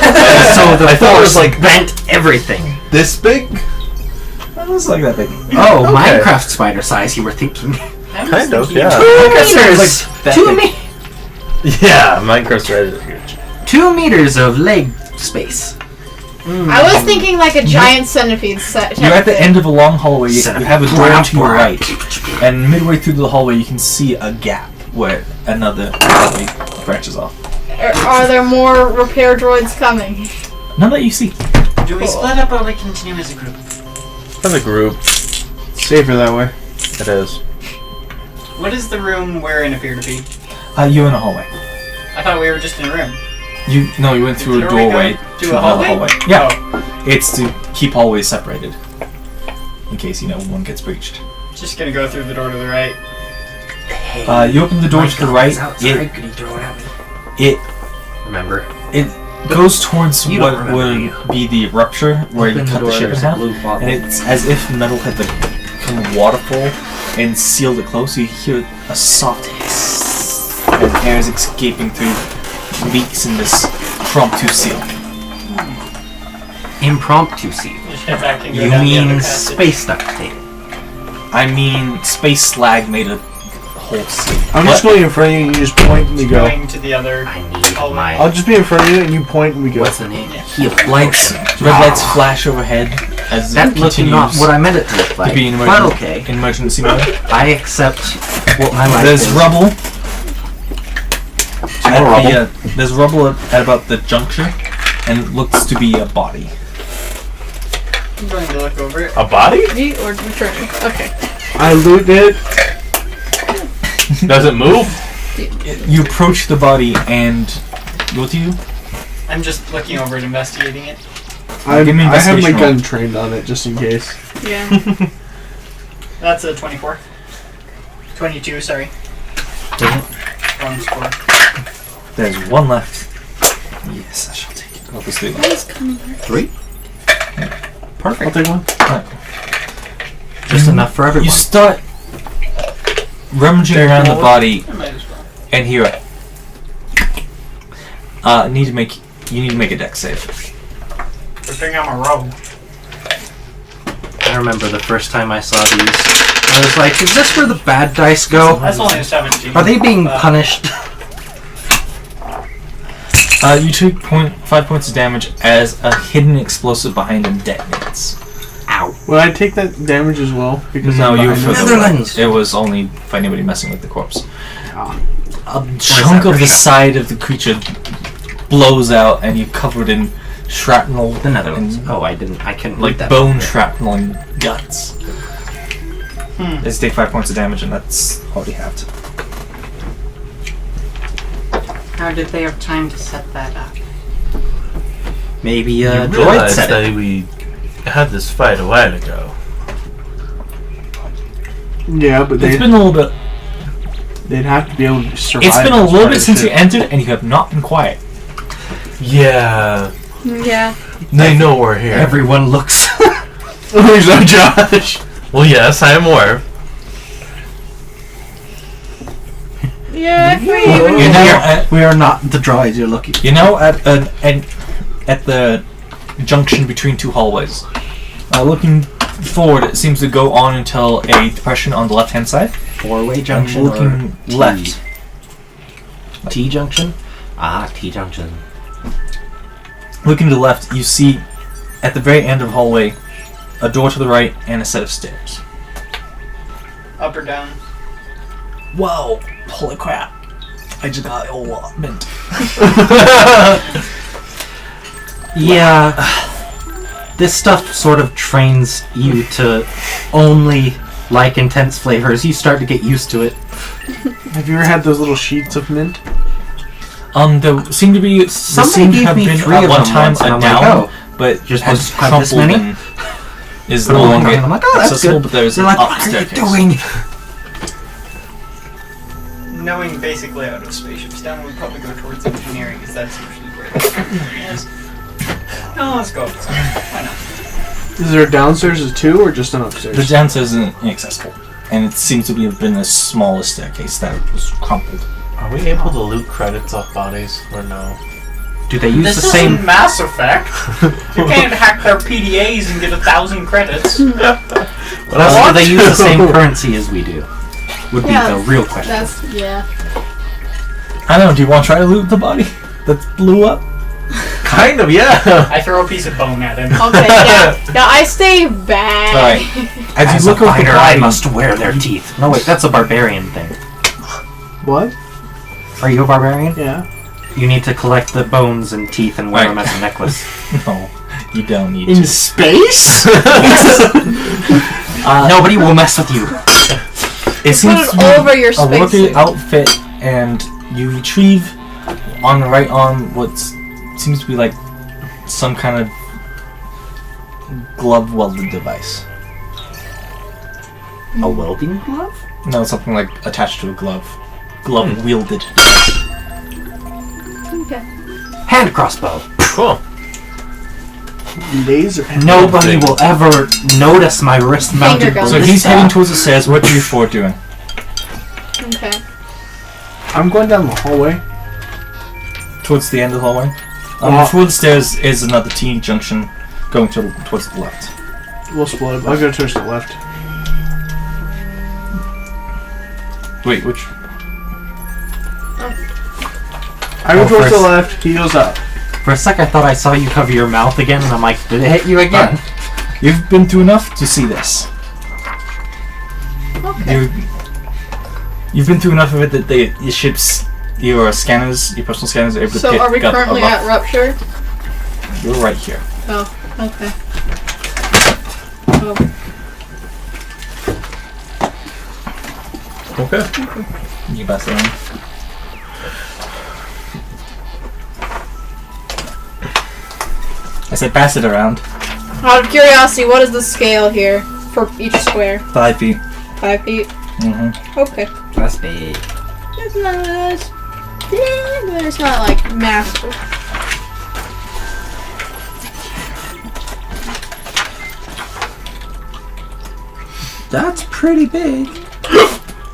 So the I thought it was force like bent everything. this big? It was like that big. Oh, Okay. Minecraft spider size. You were thinking. Kind of, yeah. 2 meters. like that 2 big. Yeah, Minecraft's right is huge. 2 meters of leg space. I was thinking like a giant centipede set. You're at the end of a long hallway. You have a door Centipede. to your right, and midway through the hallway, you can see a gap where another hallway branches off. Are there more repair droids coming? None that you see. Do we split up or we continue as a group? As a group, Safer that way. it is. What does the room we're in appear to be? You're in a hallway. I thought we were just in a room. You went through a Did we go doorway to to a another hallway? Yeah, Oh, it's to keep hallways separated in case one gets breached. just gonna go through the door to the right. You open the door to the right. Could he throw it at me? It Remember. goes towards You don't what remember, would be the rupture where you Open cut the ship in there's a half, blue bottle. and it's as if metal had become waterful and sealed it close. You hear a soft hiss as air is escaping through leaks in this impromptu seal. Impromptu seal. Just head back and go You down the other mean passage. space duct tape? I mean, space slag made a whole seal. I'm just going in front of you and you just point and we go. Going to the other. I need hallway. my. I'll just be in front of you and you point and we go. What's the name? Yeah. Heal Lights, potion. red lights flash overhead as That it looked continues not what I meant it to look to like. be in But okay, emergency mode. I accept what I like. There's this. rubble. More There's rubble at about the juncture, and it looks to be a body. I'm going to look over it. A body? Me or returning? Okay. I loot it. Does it move? You approach the body, and what do you? I'm just looking over it, investigating it. Give me I have my investigation roll. gun trained on it just in case. Yeah. That's a 24. 22, sorry. Wrong score. There's one left. Yes, I shall take it. I'll just do that. 3. I'll take one. Just enough for everyone. You start rummaging around the body I might as well. and hear it. You need to make a dex save. Good thing I'm a rogue. I remember the first time I saw these. I was like, is this where the bad dice go? That's only a 17. Are they being punished? You take 5 points of damage as a hidden explosive behind him detonates. Ow. Would I take that damage as well? Because No, I'm you were behind for it? the Netherlands. It was only for anybody messing with the corpse. Ah. A chunk of the side of the creature blows out, and you're covered in shrapnel. The Netherlands. and, Oh, I didn't. I couldn't. like read that. bone shrapnel and guts. Hmm. Just take 5 points of damage, and that's all you have to. How did they have time to set that up? Maybe a You droid realize said that it. we had this fight a while ago. Yeah, but It's been a little bit. they'd have to be able to survive. It's been a this little part bit of since you shit. entered, and you have not been quiet. Yeah. Yeah. They know we're here. Everyone looks. There's no Josh. Well, yes, I am aware. Yeah, You know, we are not the droids you're looking for. You know, at the junction between two hallways, looking forward, it seems to go on until a depression on the left-hand side. Four-way And junction looking or left. T junction? Ah, T junction. Looking to the left, you see at the very end of the hallway a door to the right and a set of stairs. Up or down? Whoa! Holy crap! I just got allotment. Yeah. This stuff sort of trains you to only like intense flavors. You start to get used to it. Have you ever had those little sheets of mint? There seemed to be Somebody gave me 3 at of one them time once, and a I'm down, like, oh. but Just was have this crumpled many? and is Put no them on longer and I'm like, oh, that's accessible. good. But there's They're an like, up what are you staircase. doing? Knowing basically out of spaceships down, we'd probably go towards engineering, because that's usually where the is. No, let's go upstairs. Why not? Is there a downstairs as 2 or just an upstairs? The downstairs isn't inaccessible, and it seems to have been the smallest staircase that was crumpled. Are we able to loot credits off bodies or no? Do they use This the isn't same? Mass Effect. You can't hack their PDAs and get 1,000 credits. What else do they use the same currency as we do? Would be Yeah, the real question. That's yeah. I don't know. Do you want to try to loot the body that blew up? Kind of, yeah. I throw a piece of bone at him. Okay, yeah. Yeah, I stay back. All right. As As you a look over the fighter, I body, must wear their teeth. No, wait, that's a barbarian thing. What? Are you a barbarian? Yeah. You need to collect the bones and teeth and wear Right. them as a necklace. no, you don't need In to. space? Nobody will mess with you. It seems it to be over your a working spacesuit. outfit, and you retrieve on the right arm what seems to be like some kind of glove welded device. A welding glove? No, something like attached to a glove. Glove wielded. Okay. Hand crossbow. Cool. Laser. Nobody will ever notice my wrist-mounted Finger gun. So ballista. he's heading towards the stairs. What are you four doing? Okay. I'm going down the hallway. Towards the end of the hallway? Before the stairs is another T junction going towards the left. We'll split up. I'll go towards the left. Wait, which? I go Oh, towards the first. left. He goes up. For a sec, I thought I saw you cover your mouth again, and I'm like, did it hit you again? You've been through enough to see this. Okay. You've been through enough of it that your ships, your scanners, your personal scanners are able to So pick are we up currently above. at rupture? You're right here. Oh, okay. Oh, Okay. You pass it around. I said pass it around. out of curiosity, what is the scale here for each square? 5 feet. 5 feet? Mm-hmm. Okay. That's big. It's not as big, but it's not like massive. That's pretty big.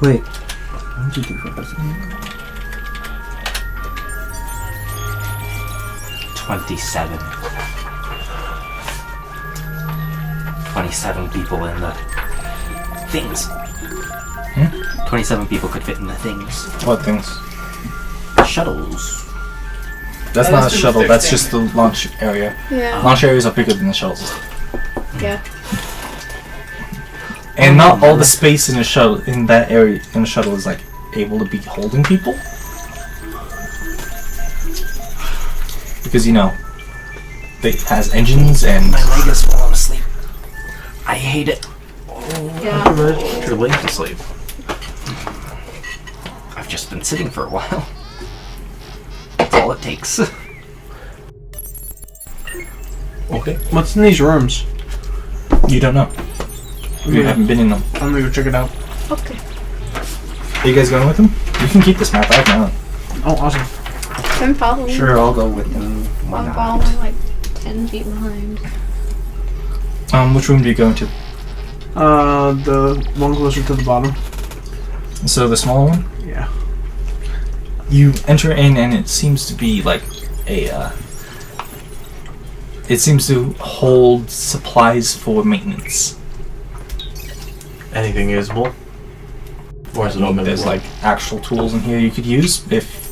Wait. 1, 2, 3, 4, 5, 6. 27. 27 people in the things. 27 people could fit in the things. What things? Shuttles. That's That not a is the shuttle, thick that's thing. just the launch area. Yeah. Launch areas are bigger than the shuttles. Yeah. And not all the space in the shuttle, in that area, in the shuttle is like able to be holding people. Because, you know, it has engines and... My leg is falling asleep. I hate it. Yeah. Put your leg to sleep. I've just been sitting for a while. That's all it takes. Okay. What's in these rooms? You don't know. You Yeah. haven't been in them. I'm gonna go check it out. Okay. Are you guys going with them? You can keep this map. I have my own. Oh, awesome. I'm following. Sure, I'll go with them. Why I'm not? following like 10 feet behind. Which room do you go into? The one closer to the bottom. So the smaller one? Yeah. You enter in and it seems to be like a it seems to hold supplies for maintenance. Anything usable? Or is it all There's like actual tools in here you could use if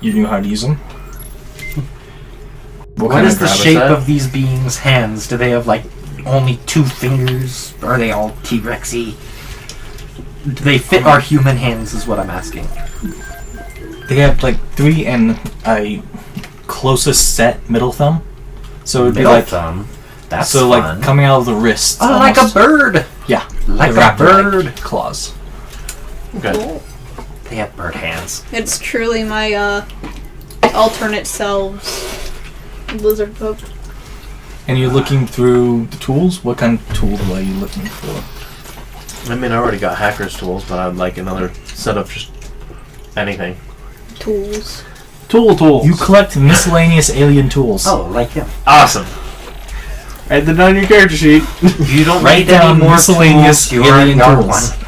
you knew how to use them. What is the grab is shape that? of these beings' hands? Do they have like only 2 fingers? Are they all T-Rexy? Do they fit our human hands is what I'm asking. They have like 3 and a closest set middle thumb. So it'd be Middle like thumb. That's so fun. like coming out of the wrist. Oh, like a bird! Yeah. Like They're a wrapped in, like, bird. claws. Okay. They have bird hands. It's truly my alternate selves. Lizard folk. And you're looking through the tools? What kind of tool are you looking for? I mean, I already got hacker's tools, but I'd like another set of just anything. Tools. Tools. You collect miscellaneous alien tools. Oh, like him. Awesome. Write that on your character sheet. You don't Write need any down more miscellaneous tools. You already alien got tools. one.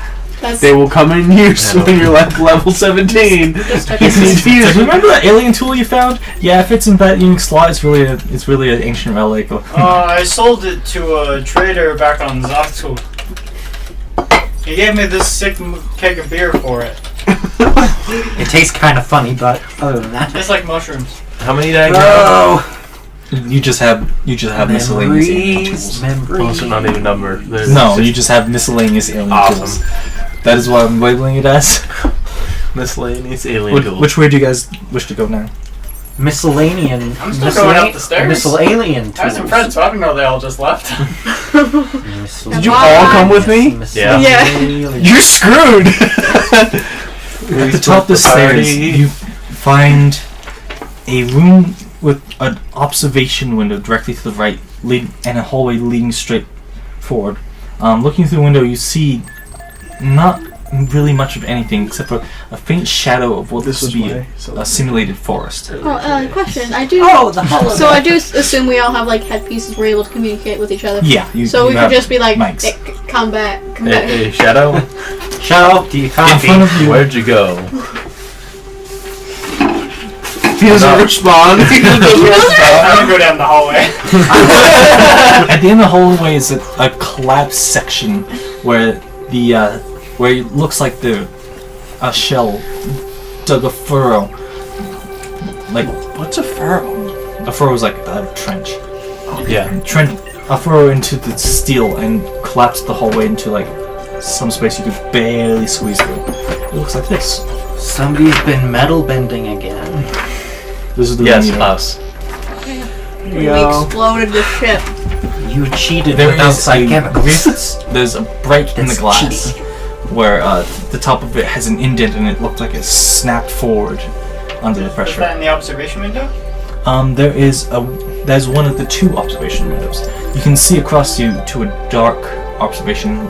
That's They will come in use Yeah. when you're like level 17. just You need to It's use like, it. remember that alien tool you found? Yeah, if it's in that unique slot, it's really an ancient relic. I sold it to a trader back on Zatu. He gave me this sick keg of beer for it. It tastes kind of funny, but other than that. It's like mushrooms. How many did I get? Oh! You just have miscellaneous alien tools. Oh, so not even number. There's No, just you just have miscellaneous alien Awesome. tools. That is what I'm labeling it as. miscellaneous alien tools. Which way do you guys wish to go now? Miscellanean. I'm still going up the stairs. Miscellanean I have some tools. friends, so I don't know they all just left. Did you all come with me? Yeah. You're screwed! At the top of the stairs, you find a room with an observation window directly to the right, and a hallway leading straight forward. Looking through the window, you see not really much of anything except for a faint shadow of what looks to be a simulated forest. Oh, question. I do. Oh, the holodeck. So I do assume we all have like headpieces we're able to communicate with each other. Yeah, So you we could have just be like, mics. come back, come back. Hey, Shadow, Shadow, do you In copy? front of you, where'd you go? He doesn't respond. He doesn't respond. I'm gonna go down the hallway. at the end of the hallway is a collapsed section where where it looks like a shell dug a furrow. Like What's a furrow? a furrow is like a trench. Yeah. A furrow into the steel and collapsed the hallway into like some space you could barely squeeze through. It looks like this. Somebody's been metal bending again. This is the Yes, room you us. We Yo. exploded the ship. You cheated There without is psych chemicals. There's a break in the That's glass cheating. where the top of it has an indent and it looked like it snapped forward under the Is pressure. that in the observation window? There's one of the 2 observation windows. You can see across you to a dark observation room.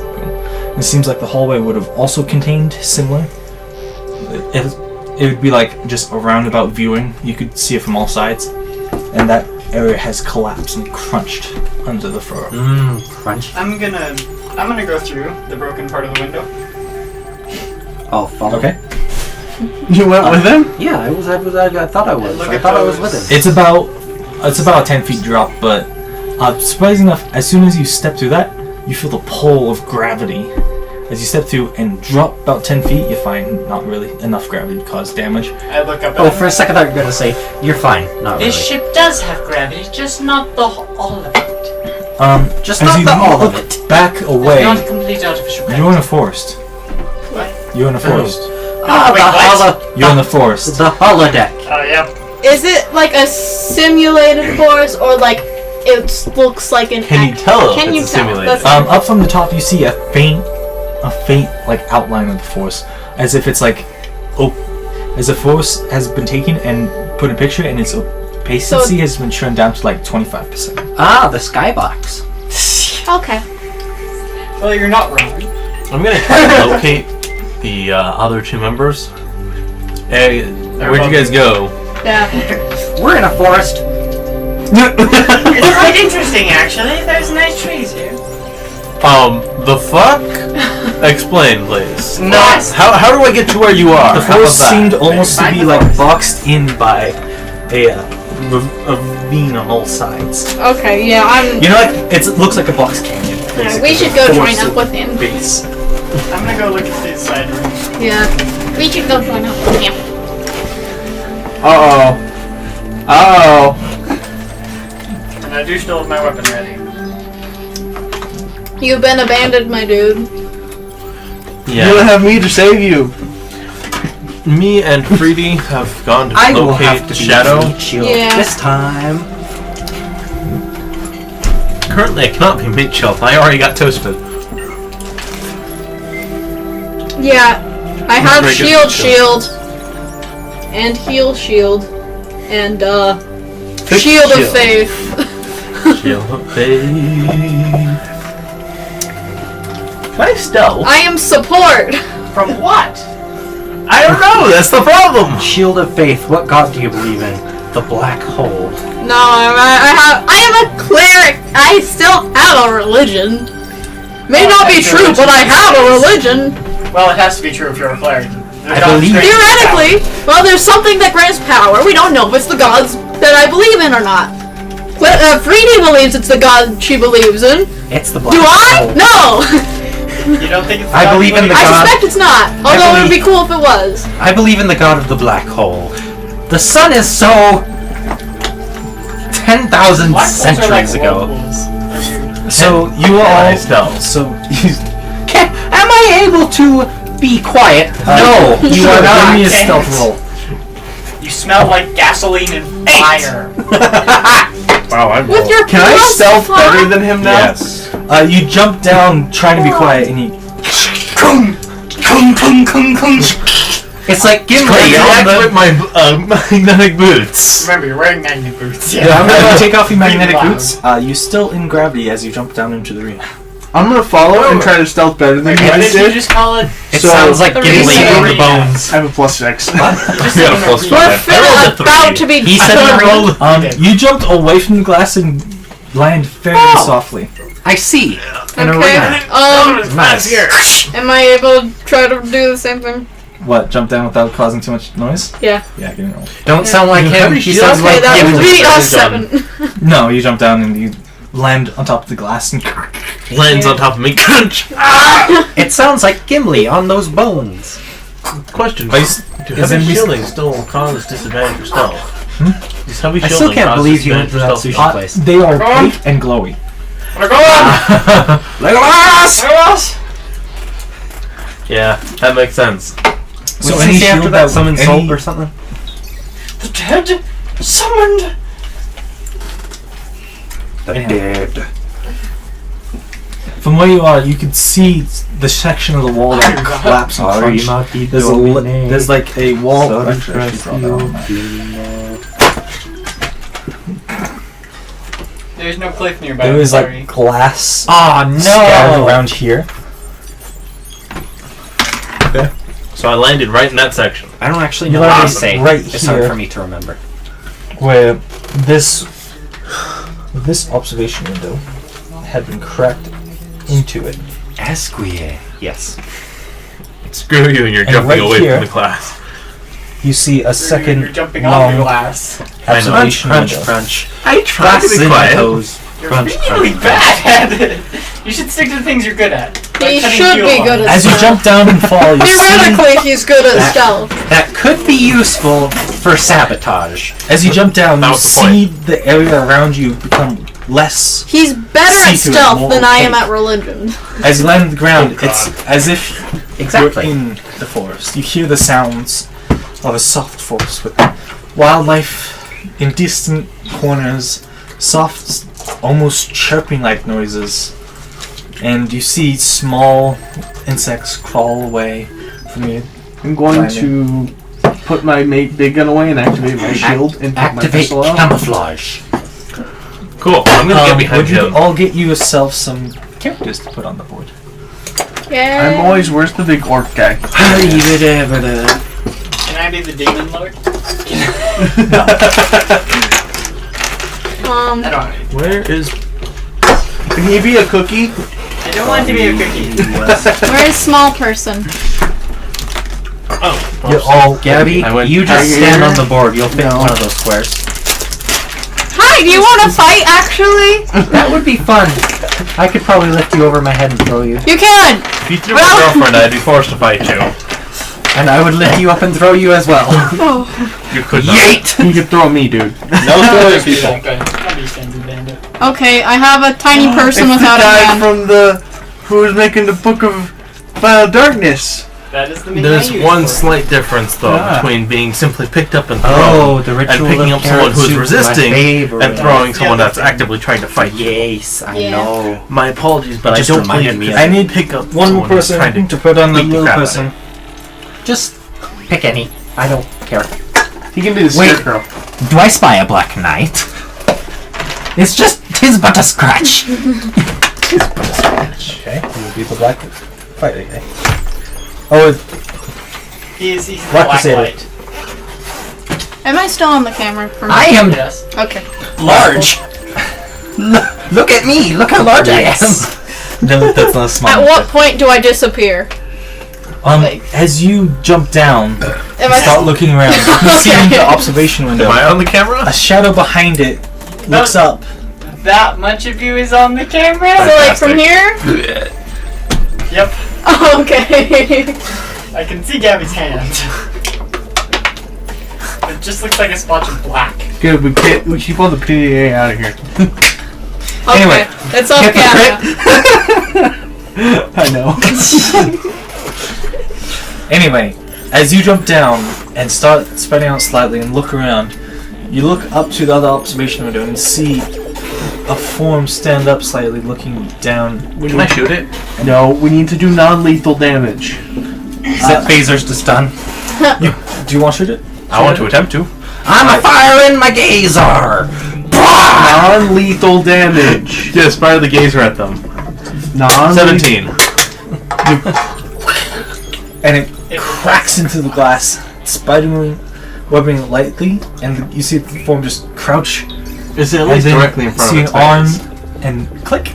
It seems like the hallway would have also contained similar. It would be like just a roundabout viewing. You could see it from all sides, and that area has collapsed and crunched under the furrow. Crunch. I'm gonna go through the broken part of the window. Oh, follow. Okay. You went with him? Yeah, I thought I was. Look I at thought I was those. with him. It's about a 10 feet drop, but surprising enough, as soon as you step through that, you feel the pull of gravity. As you step through and drop about 10 feet, you find not really enough gravity to cause damage. I look up. Oh, at for a second I thought you were gonna say, you're fine. Not really. This ship does have gravity, just not all of it. Just as not you the all look of it. back away, Not complete artificial gravity. you're in a forest. You're in a forest. Ah, wait, what? You're in the forest. The holodeck. Yep. Is it like a simulated forest or like it looks like an? Can you tell if Can it's you a tell? simulated? That's- Up from the top, you see a faint like outline of the forest, as if it's like, as the forest has been taken and put in a picture, and it's Pacency has been trimmed down to like 25%. Ah, the skybox. Okay. Well, you're not wrong. I'm gonna try to locate the other two members. Hey, where'd you guys go? Yeah. We're in a forest. It's quite interesting, actually. There's nice trees here. The fuck? Explain, please. No. How do I get to where you are? The How forest about that? seemed almost to be like boxed in by a ravine on all sides. Okay, yeah, I'm. You know, like it looks like a box canyon. We should go join up with him. Base. I'm gonna go look at the side room. Yeah. We should go join up with him. Uh-oh. And I do still have my weapon ready. You've been abandoned, my dude. You don't have me to save you. Me and Freedy have gone to I will locate have to the shadow. meat shield Yeah. this time. Currently, I cannot be meat shield. I already got toasted. Yeah. I have Very good shield, and heal shield, and shield of faith. Shield of faith. Can I stealth? I am support. From what? I don't know. That's the problem. Shield of faith. What god do you believe in? The black hole. No, I am a cleric. I still have a religion. May not be true, but I have a religion. Well, it has to be true if you're a cleric. I believe- Theoretically, well, there's something that grants power. We don't know if it's the gods that I believe in or not. Freedy believes it's the god she believes in. It's the black Do I? hole. No. You don't think it's the I god you believe in the I god. suspect it's not. Although it would be believe- cool if it was. I believe in the god of the black hole. The sun is so 10,000 Black holes are like centuries ago. whirlpools. So you I all. stealth. So Am I able to be quiet? No, you sure, are give not. me a stealth roll. You smell like gasoline and fire. Wow, I'm With your Can I plus stealth five? better than him now? Yes. You jump down trying to be quiet, and you It's like Gimli Can I on the. activate my magnetic boots? Remember, you're wearing magnet boots. Yeah, I'm gonna take off your magnetic Loud. boots. You're still in gravity as you jump down into the arena. I'm gonna follow and try to stealth better than Wait, he what did you did. just call it? It So- sounds like The Gimli reason- on the bones. I have a +6. I got a plus We're five. I rolled a about to three. be. He said he rolled. You jumped away from the glass and land very softly. I see. An Okay. arena. Nice. Am I able to try to do the same thing? What? Jump down without causing too much noise? Yeah. Yeah, give me a roll. Don't sound like You him. have He a sounds shield? Okay, like that would Gimli. be a Done. 7. No, you jump down and you land on top of the glass and Lands on top of me. Crunch. It sounds like Gimli on those bones. Question: Are you Do is heavy there shielding still cause disadvantage for stealth? Does heavy I shielding still can't cause believe you went disadvantage to that for stealth? sushi place. They are pink and glowy. Legolas! Yeah, that makes sense. So any any after shield that that- summon any- salt or something? The dead summoned. The Yeah. dead. From where you are, you can see the section of the wall that collapsed and crunched. There's like a wall. Actually, I should draw that on the map. There's no cliff nearby. There is sorry. like glass Oh scattered no! around here. So I landed right in that section. I don't actually You know what to landed say. right It's hard here. for me to remember. Where this observation window had been cracked into it. Esquire. Yes. Screw you, and you're And jumping right away here- from the class. You see a second You're jumping on the long glass. Crunch, observation crunch, window. crunch. I tried Glass to be in my quiet. toes. You're Crunch, really crunch, bad at it. You should stick to the things you're good at. He Like cutting should fuel be on. good at As you stealth. jump down and fall, you see, Theoretically, he's good at stealth. That could be useful for sabotage. as you jump down, That you was the see the area around you become less. He's better at See-through, stealth more than I am opaque. at religion. As you land on the ground, Oh, it's as if Exactly. you're in the forest. You hear the sounds of a soft forest with wildlife in distant corners, soft, almost chirping-like noises, and you see small insects crawl away from you. I'm going to put my big gun away and activate my shield and put my Activate pistol out. camouflage. Cool. I'm gonna get behind would you him. all get yourself some characters to put on the board? Yeah. I'm always, where's the big orc guy? Can I be the demon lord? I don't want to. Where is? Can he be a cookie? I don't want to be a cookie. Where is small person? You're all Gabby. I went- You just Are you stand here? on the board. You'll fit in one of those squares. Hi, do you want to fight, actually? That would be fun. I could probably lift you over my head and throw you. You can! If you threw my girlfriend, I'd be forced to fight you. And I would lift you up and throw you as well. You could not. Yeet! You could throw me, dude. No throwing people. I'll be Sandy Bandit. Okay, I have a tiny person It's the without a guy hand. from who was making the Book of Darkness. That is the main There's I use one for it. slight difference, though, Ah. between being simply picked up and thrown Oh, the ritual and picking of up someone carrot who's soup, resisting my favorite. and throwing someone Yeah, that's actively trying to fight you. Yes, I Yeah. know. My apologies, but I Just don't reminded believe me I of- need to pick up One someone who's person trying to put on the beat the little crap out of person. Just pick any. I don't care. He can be the Wait. scarecrow. Do I spy a black knight? It's just tis but a scratch. Okay, you will be the black fighting guy. Oh, He's the Black black Crusader. light. Am I still on the camera? For I am Yes. Okay. large. Look at me. Look how large I am. no, that's not a small. At what point do I disappear? As you jump down, Am I start looking around. You see in the observation window. Am I on the camera? A shadow behind it looks up. That much of you is on the camera? So, like, from here? Yep. Oh, okay. I can see Gabby's hand. It just looks like a splotch of black. Good, we keep all the PDA out of here. Okay, Anyway, it's off get the camera. I know. Anyway, as you jump down and start spreading out slightly and look around, you look up to the other observation window and see a form stand up slightly, looking down. Can I shoot it? No, we need to do non-lethal damage. Set phasers to stun. Do you want to shoot it? I want to attempt to. I'm a firing my gazer. Non-lethal damage. Yes, fire the gazer at them. 17. And it cracks into the glass, spider webbing it lightly, and you see the form just crouch. Is it at And least then directly in front see of an its arm face? and click.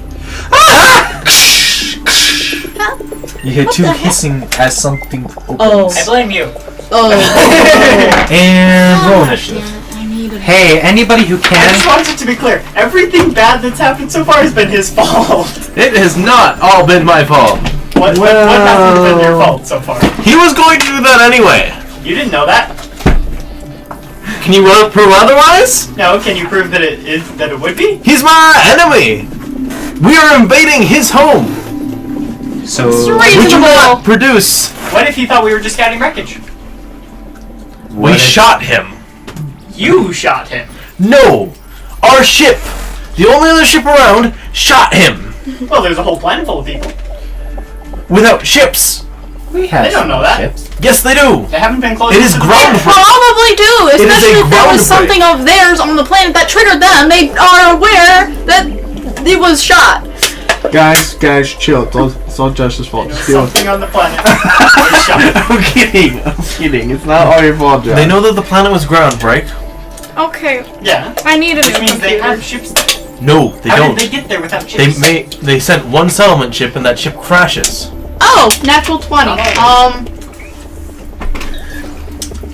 You hear two hissing as something opens. I blame you. Oh. And roll initiative. I need a Hey, anybody who I can. just want it to be clear. Everything bad that's happened so far has been his fault. It has not all been my fault. What hasn't been your fault so far? He was going to do that anyway. You didn't know that? Can you prove otherwise? No, can you prove that it would be? He's my enemy. We are invading his home. So We do Reasonable. not produce. What if he thought we were just scouting wreckage? We shot him. You shot him. No, our ship, the only other ship around, shot him. Well, there's a whole planet full of people. Without ships. we have They don't know that. ships. Yes, they do. They haven't been close. It is to the ground planet. Probably do, is a especially if there was ground something of theirs on the planet that triggered them. They are aware that it was shot. Guys, chill. It's all Josh's fault. There was Just deal with it. something on the planet. was shot. I'm kidding. It's not all your fault, Josh. They know that the planet was ground, right? Okay, Yeah. I need a Which new means they computer. have ships there. No, they How don't. did they get there without ships? They sent one settlement ship and that ship crashes. Oh, natural 20.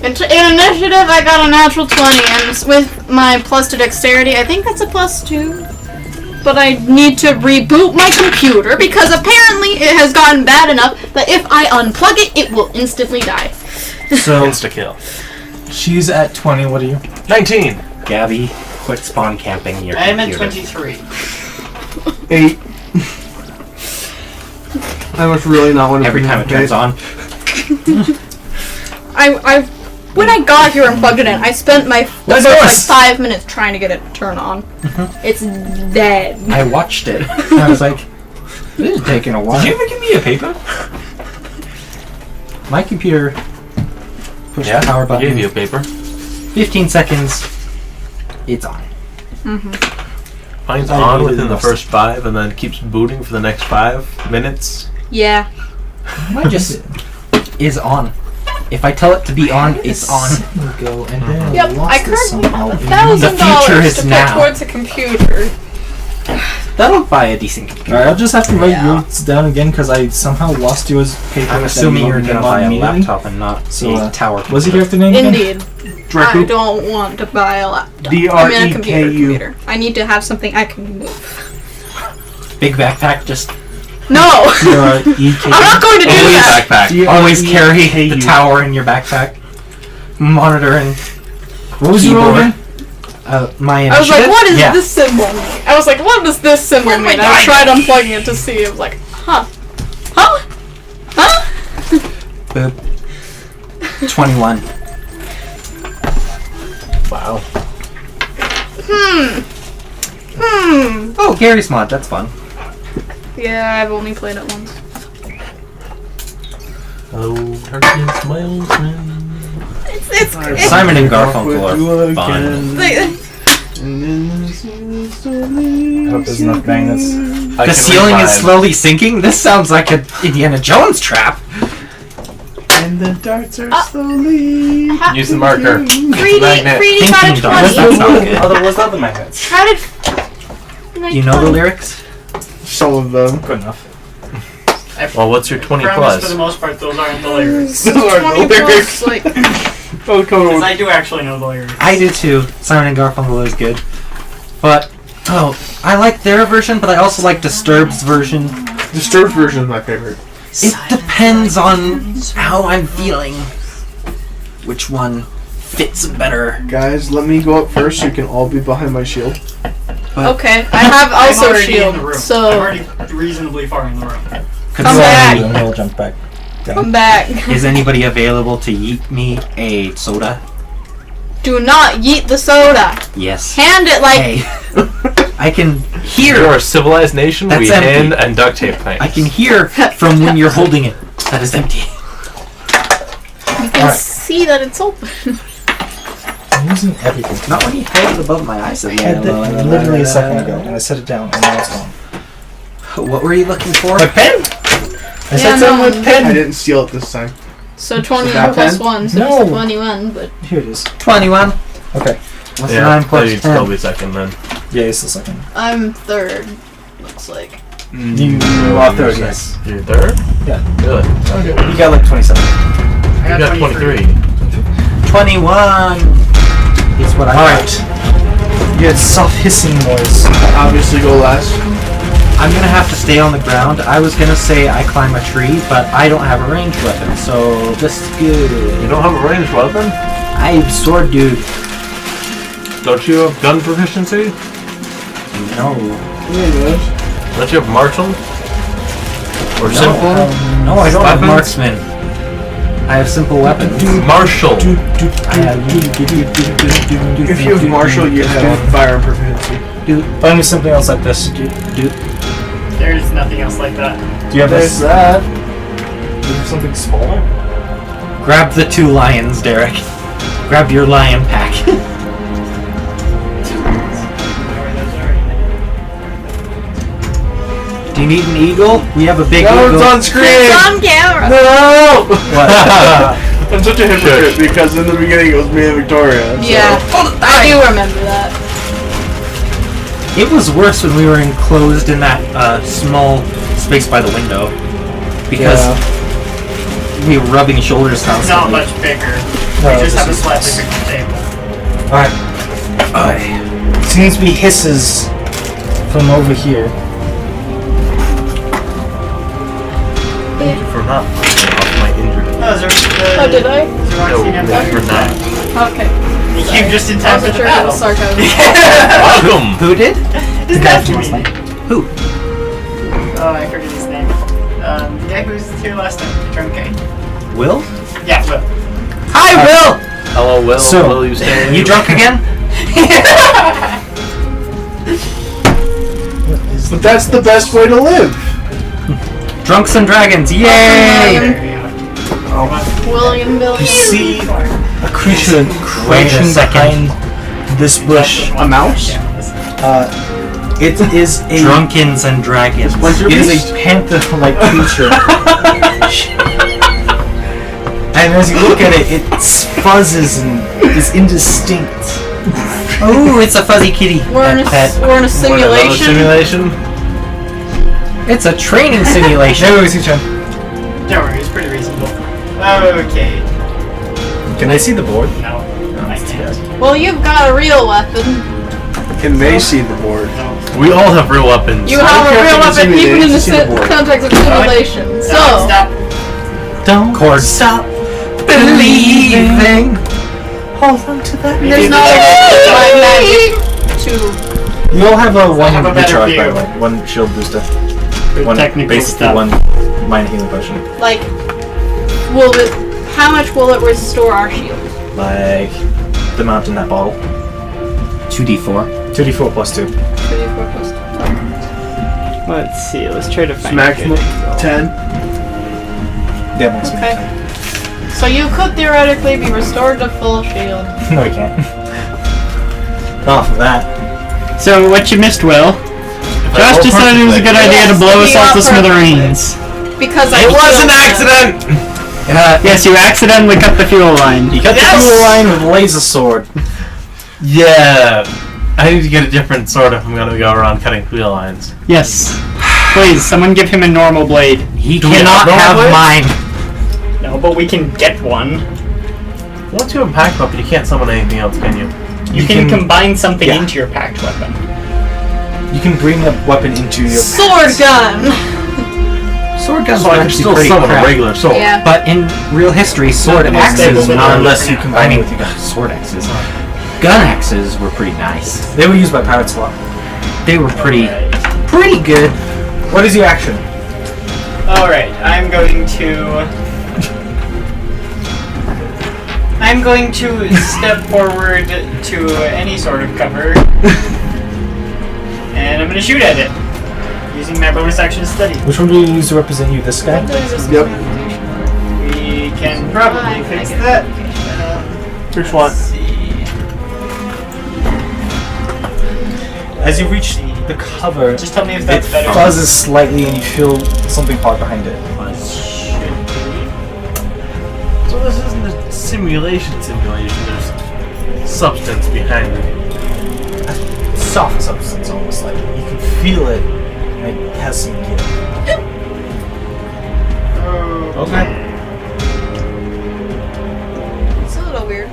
In initiative, I got a natural 20, and with my plus to dexterity, I think that's a plus 2. But I need to reboot my computer because apparently it has gotten bad enough that if I unplug it, it will instantly die. So Insta kill. she's at 20. What are you? 19. Gabby, quit spawn camping your I am at computer. 23. 8. I must really not want to. Every time it turns on. When I got here and plugged it in, I spent the Let's first go. 5 minutes trying to get it to turn on. It's dead. I watched it. I was like, this is taking a while. Did you ever give me a paper? My computer push the power I button. gave you a paper. 15 seconds. It's on. Mine's I on needed within the most. first 5 and then keeps booting for the next 5 minutes. Yeah. Mine just is on. If I tell it to be on, it's on. Go and then Yep. I currently have $1,000 The future is to put now. towards a computer. That'll buy a decent computer. Alright, I'll just have to write yours down again because I somehow lost yours paper. I'm that assuming you you're wrote gonna down buy a immediately. laptop and not So, a tower. Was it your after name again? Indeed. I don't want to buy a laptop. I mean a computer. I need to have something I can move. Big backpack, just No! EK. I'm not going to do that! Backpack. always carry the tower in your backpack. Monitor and What was your roll keyboard. again? My I was like, initiative? what is Yeah. this symbol mean? I was like, what does this symbol mean? I tried unplugging it to see. I was like, huh? Huh? Huh? Boop. 21. Wow. Oh, Gary's mod, that's fun. Yeah, I've only played it once. Hello, Turkey Smilesman. It's Simon and Garfunkel are fun. I hope there's enough magnets. The ceiling is slowly sinking? This sounds like an Indiana Jones trap. And the darts are slowly. Use the marker. 3D out of Thinking darts, 20. that's not good. Other was the other magnets. How did... Do you know the lyrics? Some of them. Good enough. Well, what's your 20 Promise plus? for the most part, those aren't the lyrics. Those are the 20 lyrics. plus, like... Oh, come Because on. I do actually know the lyrics. I do too. Simon and Garfunkel is good. But, I like their version, but I also like Disturbed's version. Disturbed version is my favorite. It depends on how I'm feeling. Which one fits better. Guys, let me go up first so you can all be behind my shield. Okay, I have I'm also already in the shield, room. I'm so... already reasonably far in the room. Come back! And we'll jump back. Come back. Is anybody available to yeet me a soda? Do not yeet the soda. Yes. Hand it like... Hey. I can hear. You're a civilized nation. That's We empty. hand and duct tape things. I can hear from when you're holding it. That is empty. You can see that it's open. I'm using everything. Not when you hold it above my eyes. I had that literally a second ago, and I set it down, and now it's gone. What were you looking for? My pen! I said something with I pen! didn't steal it this time. So 20 that plus 10? 1, so No. it's 21, but... Here it is. 21. Okay. What's Yeah, 9 plus you'd 10? still be second then. Yeah, it's the second. I'm third, looks like. You are third, yes. You're third? Yeah. Good. Okay. You got like 27. I You got 23. 21 is what I Alright. You had soft hissing noise. Obviously, go last. I'm gonna have to stay on the ground. I was gonna say I climb a tree, but I don't have a ranged weapon, so this is good. You don't have a ranged weapon? I'm sword dude. Don't you have gun proficiency? No. Don't you have martial? Or simple? No, I don't have Weapons? marksman. I have simple weapons. Martial. I have If you have martial, you have firearm proficiency. Find me something else like this. There's nothing else like that. Do you have There's this? that. Do you have something smaller? Grab the 2 lions, Derek. Grab your lion pack. Do you need an eagle? We have a big No, eagle. it's on screen! It's on camera! No! What? I'm such a hypocrite because in the beginning it was me and Victoria. So. Yeah, I do remember that. It was worse when we were enclosed in that small space by the window. Because we were rubbing shoulders It's not constantly. much bigger. No, We just this have a is slightly nice. bigger table. Alright. Seems to be hisses from over here. Thank you for not knocking off my injured. Oh, is there, Oh, did I? Is there No, Roxy have that? for not. Okay. You came just in I time for wasn't the sure if it battle. was sarcasm. Welcome! Who did? His nephew. Who? Oh, I forget his name. The guy who was here last time. Drunk K. Will? Yeah, Will. Hi, Will! Hello, Will. So, Will you stay? You drunk again? But that's the best way to live. Drunks and Dragons, yay! There you go. William Billiam. You see a creature Wait a crouching second. behind this bush. A mouse? It is a Drunkens and dragons. it is a panther-like creature. And as you look at it, it fuzzes and is indistinct. Oh, it's a fuzzy kitty. We're in a simulation. Simulation. It's a training simulation. Maybe we see Chen. Don't worry, it's pretty reasonable. Okay. Can I see the board? No, I can't. Well, you've got a real weapon. Can they see the board? We all have real weapons. You have a care if real you can weapon see even me, in the you can see the board. context of simulation. No, So, stop. Don't Cord. stop Believing. Hold on to that. there's no my magic to. You all have a one have a better recharge, by view. the way. One shield booster. One technical basically stuff. one minor healing potion. Like, how much will it restore our shield? Like the amount in that bottle. 2d4. 2d4 plus 2. 34 plus 2. Let's see, let's try to find Maximum 10. Yeah, maximum. Okay. So you could theoretically be restored to full shield. No, we can't. Off of that. So, what you missed, Will? Josh decided it was a good idea to blow us all to smithereens. Because I It was an killed them. accident. Yes, you accidentally cut the fuel line. You cut the fuel line with a laser sword. Yeah. I need to get a different sword if I'm gonna go around cutting wheel lines. Yes. Please, someone give him a normal blade. He Do we cannot have normal have blades? mine. No, but we can get one. Once you have a pack weapon, you can't summon anything else, can you? You can combine something yeah. into your packed weapon. You can bring a weapon into your Sword gun! Sword guns So are I can actually still pretty summon crap. a regular sword. Yeah. But in real history, sword Not the most stable, axes, but not they're- unless you combine combine with your guns. sword axes. Gun axes were pretty nice. They were used by pirates a lot. They were pretty good. What is your action? Alright, I'm going to step forward to any sort of cover. And I'm gonna shoot at it. Using my bonus action to study. Which one do you use to represent you? This guy? Yep. We can probably fix that. Which one? Let's see. As you reach the cover, Just tell me if it that's better. fuzzes slightly and you feel something hard behind it. So this isn't a simulation. There's substance behind it. Soft substance, almost like you can feel it. And it has some give. Okay. It's a little weird.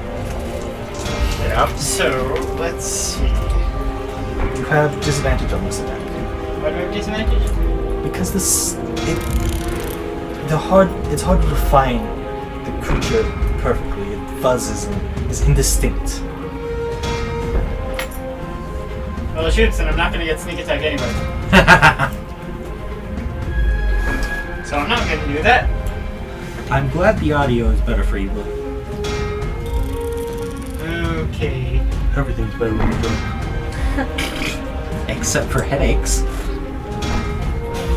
So, let's see. You have disadvantage on this attack What do I have disadvantage? because it's hard to define the creature perfectly. It fuzzes and is indistinct. Well, it shoots, and I'm not gonna get sneak attack anyway. So I'm not gonna do that. I'm glad the audio is better for you. Okay. Everything's better when you go. Except for headaches.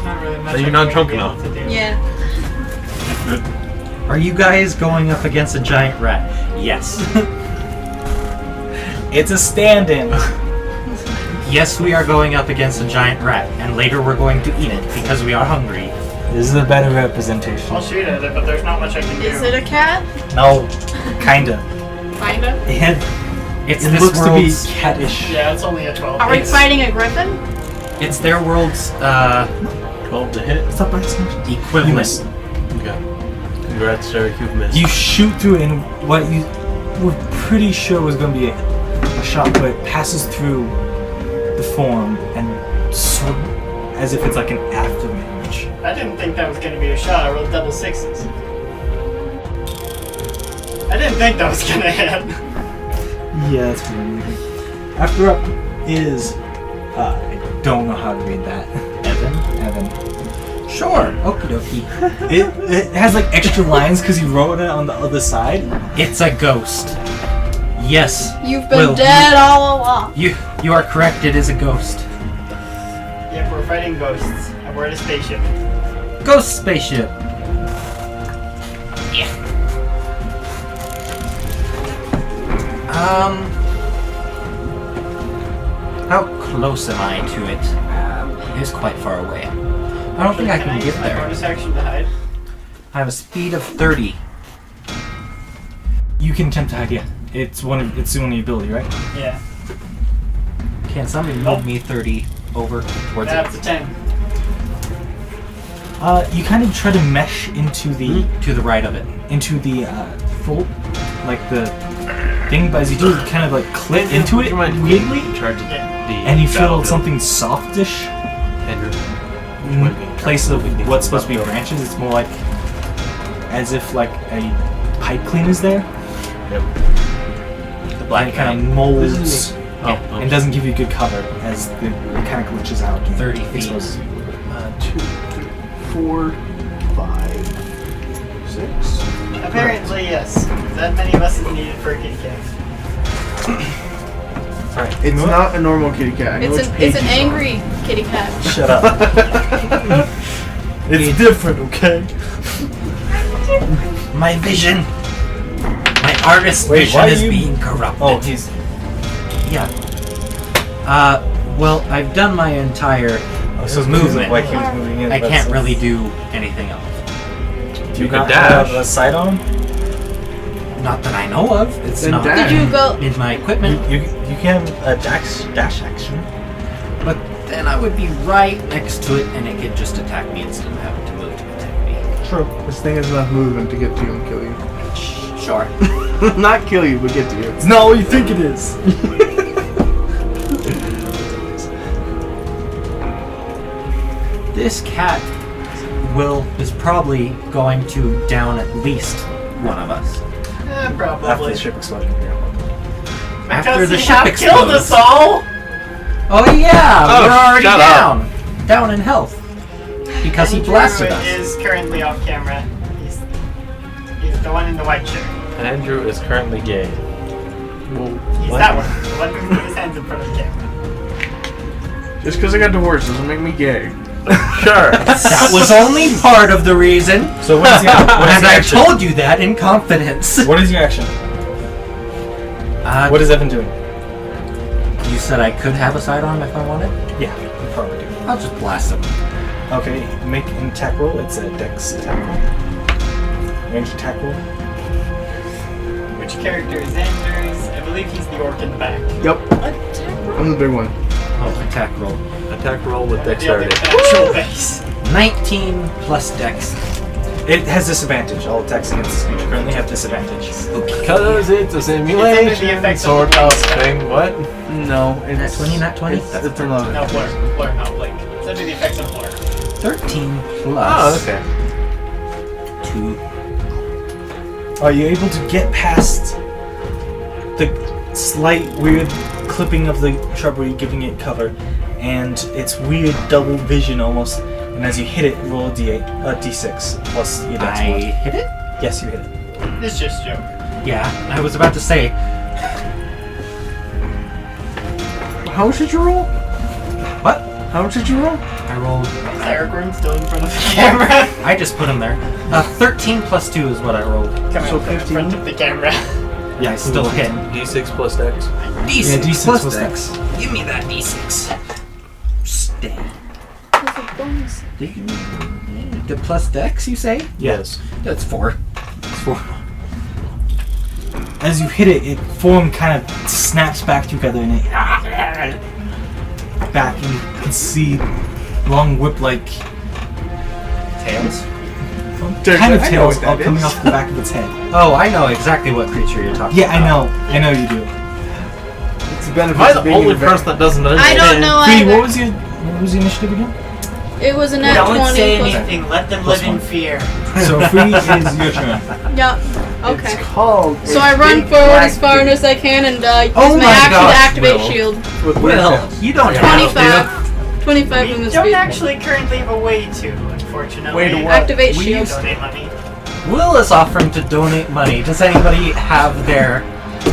Not really much Are you I'm not gonna drunk be able enough? to do. Yeah. Are you guys going up against a giant rat? Yes. It's a stand-in. Yes, we are going up against a giant rat, and later we're going to eat it because we are hungry. This is a better representation. I'll shoot at it, but there's not much I can do. Is it a cat? No, kinda. Kinda. It's It this looks to be world's. cattish. Yeah, it's only a 12. Are we It's- fighting a griffin? It's their world's 12 to hit. Stop by this much. You equivalent. missed. Okay. Congrats, Derek. You've missed. You shoot through it, and what you were pretty sure was going to be a shot, but it passes through the form and sort of as if it's like an afterimage. I didn't think that was gonna be a shot. I rolled double sixes. I didn't think that was gonna hit. Yeah, that's weird. After up is I don't know how to read that. Evan. Sure. Okie dokie. It has like extra lines because you wrote it on the other side. It's a ghost. Yes. You've been Will, dead all along. You are correct. It is a ghost. Yep, we're fighting ghosts. I'm aboard a spaceship. Ghost spaceship. Yeah. How close am I to it? It is quite far away. I don't think I can get use my there. bonus action to hide? I have a speed of 30. You can attempt to hide, yeah. It's the only ability, right? Yeah. Can somebody move me 30 over towards That's it? a 10. You kind of try to mesh into the To the right of it. fold, like the thing, but as you do, you kind of like clip into it weirdly, Charge and you feel something softish Andrew. in place of what's supposed to be branches. It's more like as if like a pipe clean is there. Yep. The And black it kind kind of molds Oh, and doesn't give you good cover as it kind of glitches out. 30 feet. Exposes. 2, 3, 4, 5, 6. Apparently, yes. That many of us is needed for a kitty cat. It's not a normal kitty cat. I know It's pages an on. angry kitty cat. Shut up. It's different, okay? My vision! My artist's Wait, vision why is you- being corrupted. Oh, he's. Yeah. Well, I've done my entire So it's movement. like he was moving in. I but can't it's- really do anything else. Do you can not dash. have a sight on? Not that I know of. It's Then not dash. Did you go? in my equipment. You can have a dash action. But then I would be right next to it and it could just attack me instead of having to move to attack me. True. This thing has enough movement to get to you and kill you. Sure. Not kill you, but get to you. It's not what you think it is. This cat is probably going to down at least one of us. Probably. After the ship explosion. After the he ship half killed explodes. us all! Oh yeah, Oh, we're already shut down. Down in health. Because he blasted us. Is currently off camera. He's the one in the white shirt. Andrew is currently gay. He's What? that one. The one who put his hands in front of the camera. Just because I got divorced doesn't make me gay. Sure. That was only part of the reason. So what is your, And I told you that in confidence. What is your action? What is Evan doing? You said I could have a sidearm if I wanted? Yeah, you probably do. I'll just blast him. Okay, make an attack roll. It's a dex attack roll. Range attack roll. Which character is Anders? I believe he's the orc in the back. Yep. I'm the big one. Oh, attack roll. Attack roll with The other dexterity. actual base. 19 plus dex. It has disadvantage. All attacks against this creature currently have disadvantage. Because it's a It's under the simulation effects of sort the of blink. thing. What? No, Nat it's 20, nat 20? It's another. No, blur, not blink. It's under the effects of blur. 13 Oh, plus okay. 2. Are you able to get past the slight weird clipping of the shrubbery, giving it cover, and its weird double vision almost? And as you hit it, roll a d6 plus your dex I mod. hit it? Yes, you hit it. It's just a joke. Yeah, I was about to say. How much did you roll? What? How much did you roll? I rolled. Is Aragorn still in front of the camera? I just put him there. 13 plus 2 is what I rolled. Coming So up in 15? front of the camera. Yeah, I still hit. D6 plus dex. D6, Yeah, D6 plus plus dex. Give me that D6. Stay. The plus dex, you say? Yes. That's 4. As you hit it, its form kind of snaps back together and it back, and you can see long whip-like Tails? kind of I know tails what that all coming is. off the back of its head. Oh, I know exactly what creature you're talking Yeah, about. I know you do. It's the benefit Am I of the being only in a vet. person that doesn't I don't know Fee, either. what was your initiative again? It was a nat Don't 20 say plus. anything. Let them Plus live in one. fear. So Fee is your turn. Yeah. Okay. It's called. So a I run big forward black as far kitty as I can and use Oh my my action gosh, to activate Will. shield. with weird Will, tails. you don't have 25. 25 We movement don't speed. actually currently have a way to, unfortunately. Way to what? Activate We shield. used Donate money. Will is offering to donate money. Does anybody have their...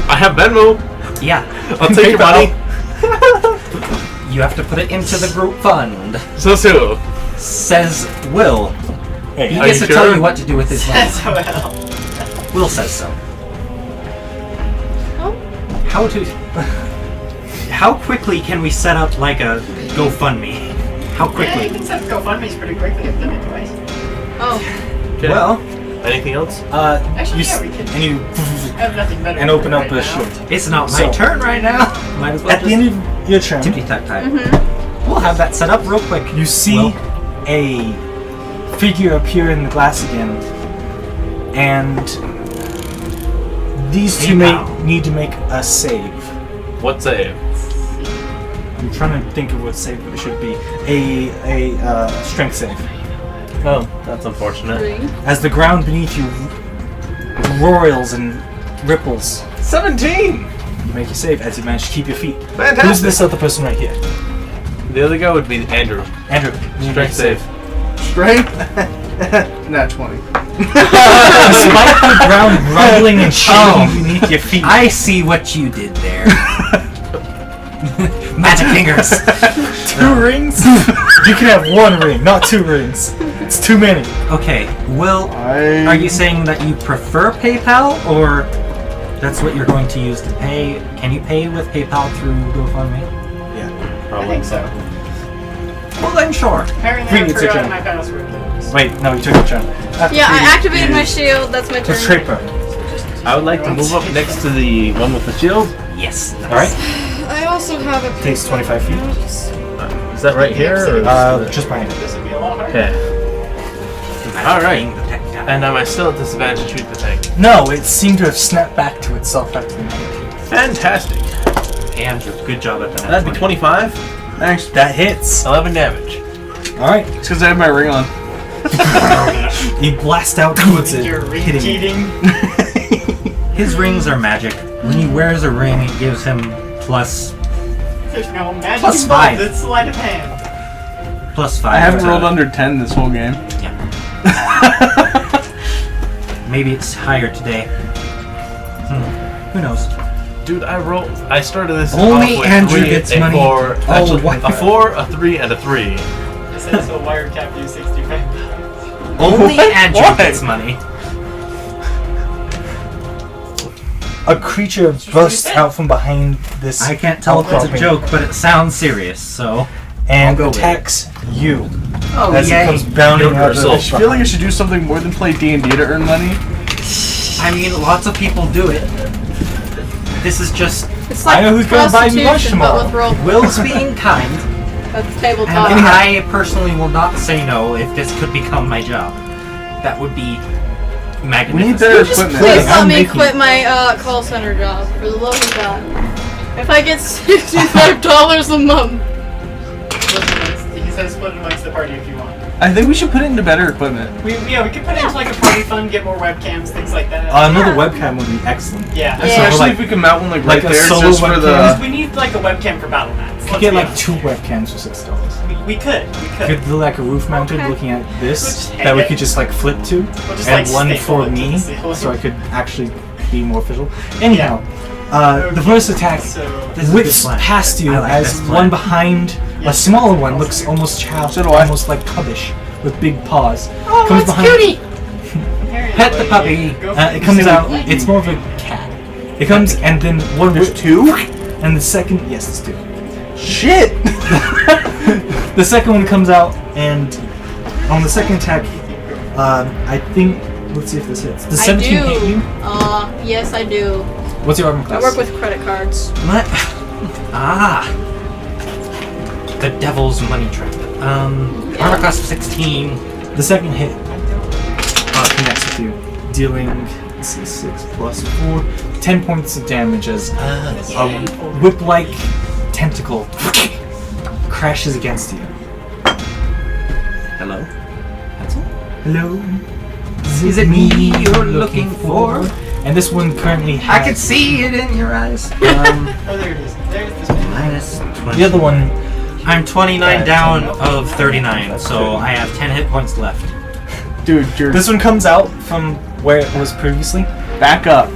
I have Venmo. Yeah. I'll take your money. You have to put it into the group fund. So. Says Will. Hey, He are gets you to tell sure? you what to do with his money. As well. Will says so. How quickly can we set up like a GoFundMe? How Yeah, you quickly? can set up GoFundMe's pretty quickly. I've done it twice. Oh, Okay. Well, Anything else? Actually, yeah, we can. and you I have nothing better and to open do up right a now. shield. it's not my So- turn right now. Might as well At the end of your turn, tippy tack time. mm-hmm. We'll have that set up real quick. you see Well, a figure appear in the glass again, and these two PayPal. need to make a save. What save? I'm trying to think of what save it should be. A strength save. Oh, that's unfortunate. 3. As the ground beneath you roils and ripples, 17! you make your save as you manage to keep your feet. Fantastic! Who's this other person right here? The other guy would be Andrew. Andrew. you make Strength a save. Strength? Nat 20. Despite the ground rumbling and shaking beneath your feet, I see what you did there. Magic fingers. 2 rings? You can have 1 ring, not 2 rings. It's too many. Okay, Will, are you saying that you prefer PayPal, or that's what you're going to use to pay? Can you pay with PayPal through GoFundMe? I think so. Well, then sure. Apparently, I It's your forgot turn. my password. Wait, no, you took your turn. Yeah, I activated my shield. That's my turn. Let's trade per. I would like to move up next to the one with the shield. Yes. Alright, I also have a. takes 25 feet. Is that right here? Or Just behind it. This would be a lot harder. Okay. Alright. And am I still at disadvantage to shoot the tank? No, it seemed to have snapped back to itself after the night. Fantastic. Andrew, good job at that. That'd be 25. Thanks. That hits. 11 damage. Alright, It's because I have my ring on. you blast out towards it, You're hitting it. cheating. His rings are magic. When he wears a ring, it gives him plus There's no magic Plus involved. 5. It's sleight of hand. +5. I haven't to- rolled under 10 this whole game. Maybe it's higher today. Who knows? Dude, I started this Only off with Andrew 3, gets a money. 4, Oh, actually, wow. a 4, a 3, and a 3. It says a wire cap you 65. Only Andrew Why? gets money. A creature bursts out from behind this I can't tell if it's a outcropping joke, but it sounds serious, so. and I'll go with attacks you Oh, as it comes bounding out of Universal. I the feel like I should do something more than play D&D to earn money. I mean, lots of people do it. This is just It's like I know who's gonna buy me lunch prostitution, but tomorrow. with role Will's being kind, at the and tabletop. I personally will not say no if this could become my job. That would be We need magnificent. better Just equipment. please let I'm me making- quit my call center job for the love of God. If I get $65 a month, He says split it amongst the party if you want. I think we should put it into better equipment. We could put it into like a party fund, get more webcams, things like that. Another webcam would be excellent. Yeah. Yeah. Especially like- if we can mount one like like right a there solo just for webcam. the... We need like a webcam for battle mats. You Let's get be like honest. 2 webcams for $6. We could. You could do like a roof mounted Okay. looking at We'll this just hang that we it. could just like flip to, We'll just, and like, one staple for it to me, the ceiling. so I could actually be more visual. Anyhow, the first attack So This is a good whips plan. past you I like as this plan. one behind a smaller one looks almost childish, So do I. almost like cubbish, with big paws. oh, Comes that's behind- cutie. Pet the puppy. It comes out. It's more of a cat. It comes and then one There's whip, 2? and the second yes, there's 2. Shit! The second one comes out, and on the second attack, I think. Let's see if this hits. Does I 17 do. hit you? Yes, I do. What's your armor I class? work with credit cards. What? Ah. The devil's money trap. Armor class of 16. The second hit connects with you, dealing let's see, 6 plus 4, 10 points of damage as a whip-like tentacle crashes against you. Hello? Hello? Is it me you're looking for? And this one currently has... I can see it in your eyes. Oh, there it is. There's this one. Minus 20. The other one, I'm 29 Yeah, down 10. of 39, so I have 10 hit points left. Dude, you're... this one comes out from where it was previously. Back up.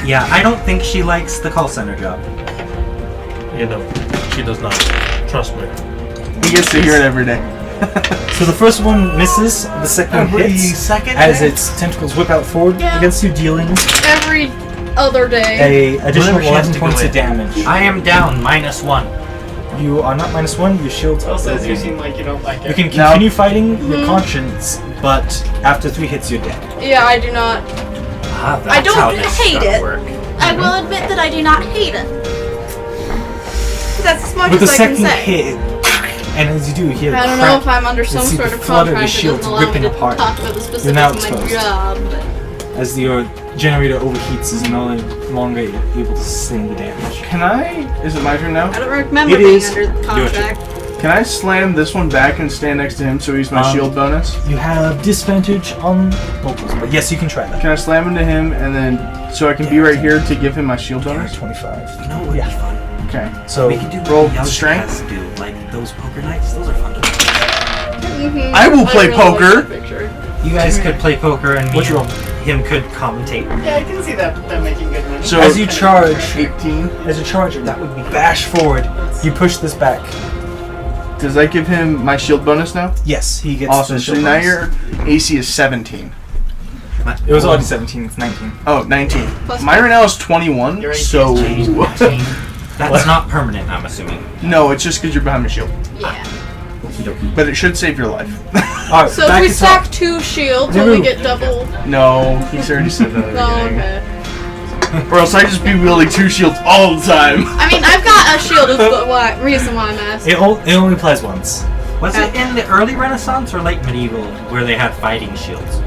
Yeah, I don't think she likes the call center job. You know, she does not. Trust me. He gets to hear it every day. So the first one misses, the second one hits second as its tentacles whip out forward Yeah. against you, dealing Every other day. A additional Whenever she has 11 to go points of in. damage. I am down -1. You are not -1. Your shield's Well, up. says you seem like you don't like it. You can continue fighting your conscience, but after 3 hits, you're dead. Yeah, I do not. Ah, I that's how don't this hate stuff it. work. I will admit that I do not hate it. That's as much With the as I can second say. hit, and as you do, you hear I don't crack. know if I'm under some see sort the of flutter of contract the that shields doesn't allow me ripping to apart. talk about the You're now specifics of my exposed. job. But As your generator overheats, is no longer able to sustain the damage. Can I? Is it my turn now? I don't remember It being is under the contract. Can I slam this one back and stand next to him so he's my shield bonus? You have disadvantage on vocals, but yes, you can try that. Can I slam into him and then so I can be right here to give him my shield bonus? 25. You know what would be fun? Okay. So We could do roll what the strength. Outcasts do, like those poker nights. Those are fun to play. Mhm. I will play really like poker. that picture. You guys could play poker and me What's and wrong? him could commentate. Yeah, I can see that making good money. So as you charge, 18. as you charge, that would be bash forward. You push this back. Does that give him my shield bonus now? Yes, he gets. Awesome. the So shield now bonus. your AC is 17. It was already 17. It's 19. Oh, 19. Plus Mine right now is 21. Your AC So is That's not permanent, I'm assuming. no, it's just because you're behind my shield. Yeah. But it should save your life. All right, So if back we to stack top. 2 shields, No. will we get double? No, he's already said that. at the No, beginning. okay. Or else I just be wielding 2 shields all the time. I mean, I've got a shield. Is the reason why I'm asking. It only applies once. Was it in the early Renaissance or late medieval where they had fighting shields?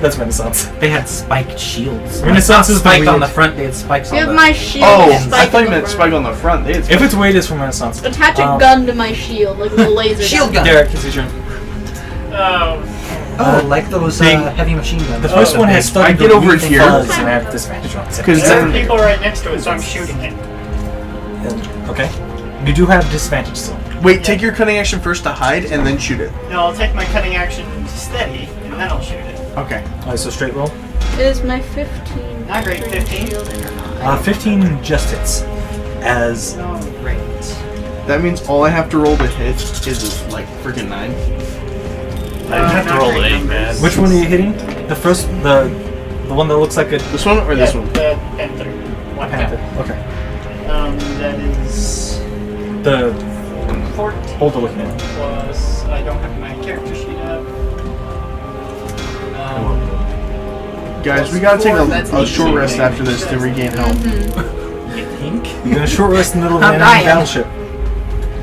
That's Renaissance. They had spiked shields. Renaissance is spiked on weird. the front. They had spikes You on have the. my shield. Oh, with I spike thought in you the meant front. spike on the front. They had If it's weight, it's from Renaissance. Attach a gun to my shield, like a little laser Shield gun. gun. Derek, it's your turn. Oh, Oh, like those heavy machine guns. The first one has started I get to over weave here. fuzz and I have disadvantage on it. Because there are then people right next to it, so I'm shooting it. Okay. You do have disadvantage still. wait, take your cutting action first to hide and then shoot it. No, I'll take my cutting action to steady, and then I'll shoot it. Okay. Alright, so straight roll. It is my 15. Not great, 15. Shield in or not. 15 just hits. As Oh, great. That means all I have to roll to hit is like freaking 9. I have to roll it, man. which one are you hitting? The first, the one that looks like a This one or this one? The Panther. One panther. Okay. That is The 14 hold the looking at. plus. I don't have my character sheet up. Guys, we gotta take That's a short 18 rest after this to regain health. You think? You're gonna short rest in the middle of I'm an enemy dying. battleship.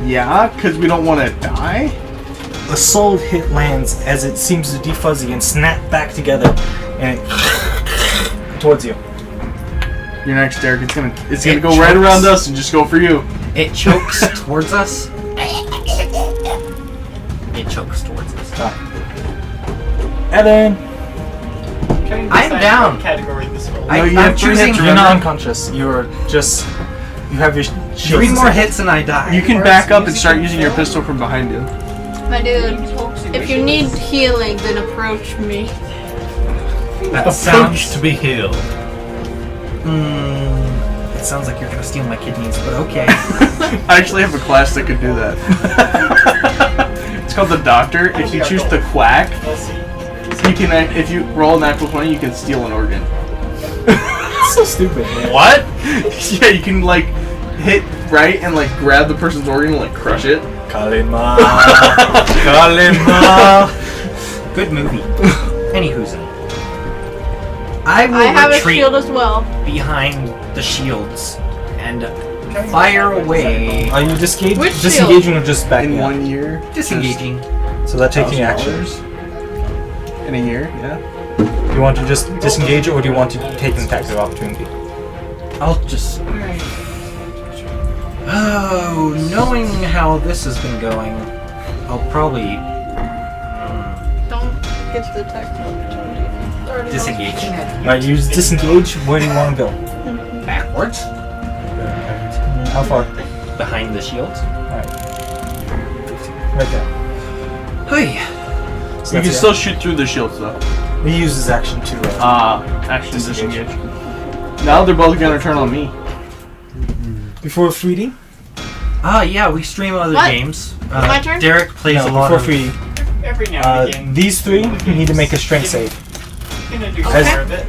Yeah, because we don't want to die. A solid hit lands as it seems to defuzzy and snap back together, and it towards you. You're next, Derek. It's gonna It go right chokes. around us and just go for you. It chokes towards us. It chokes towards us. Evan, I'm down. What category this rolls. No, you I'm have 3 choosing- hits. you're Remember? not unconscious. You're just you have your shield. 3 more hits and I die. You can back up and start using your pistol from behind you. My dude, if you need healing, then approach me. That sounds. to be healed. It sounds like you're gonna steal my kidneys, but okay. I actually have a class that could do that. It's called the Doctor. If you choose the Quack, We'll see. you can. If you roll a natural 20, you can steal an organ. so stupid. What? Yeah, you can like hit right and like grab the person's organ and like crush it. Kalima. Kalima. Good movie. Anywho's. I will I have a retreat shield as well. behind the shields and fire away. Are you disengaging? Which shield? Disengaging or just backing In up? 1 year. Disengaging. So that taking action. $1,000 in a year, yeah. Do you want to just disengage or do you want to take an attack of opportunity? I'll just. Oh, knowing how this has been going, I'll probably Don't get the attack of opportunity. Already disengage. Alright, you disengage. Where do you want to go? Backwards? How far? Behind the shields? Right there. Hey. So You can that's still shoot through the shields though. He uses action to. Action Disengage. disengage. Now they're both gonna turn on me. Before 3D? Yeah, we stream other What? games. My turn? Derek plays No, a lot before of. 3D. Every now and again. These 3 need to make a strength save. I'm gonna do As- more of it.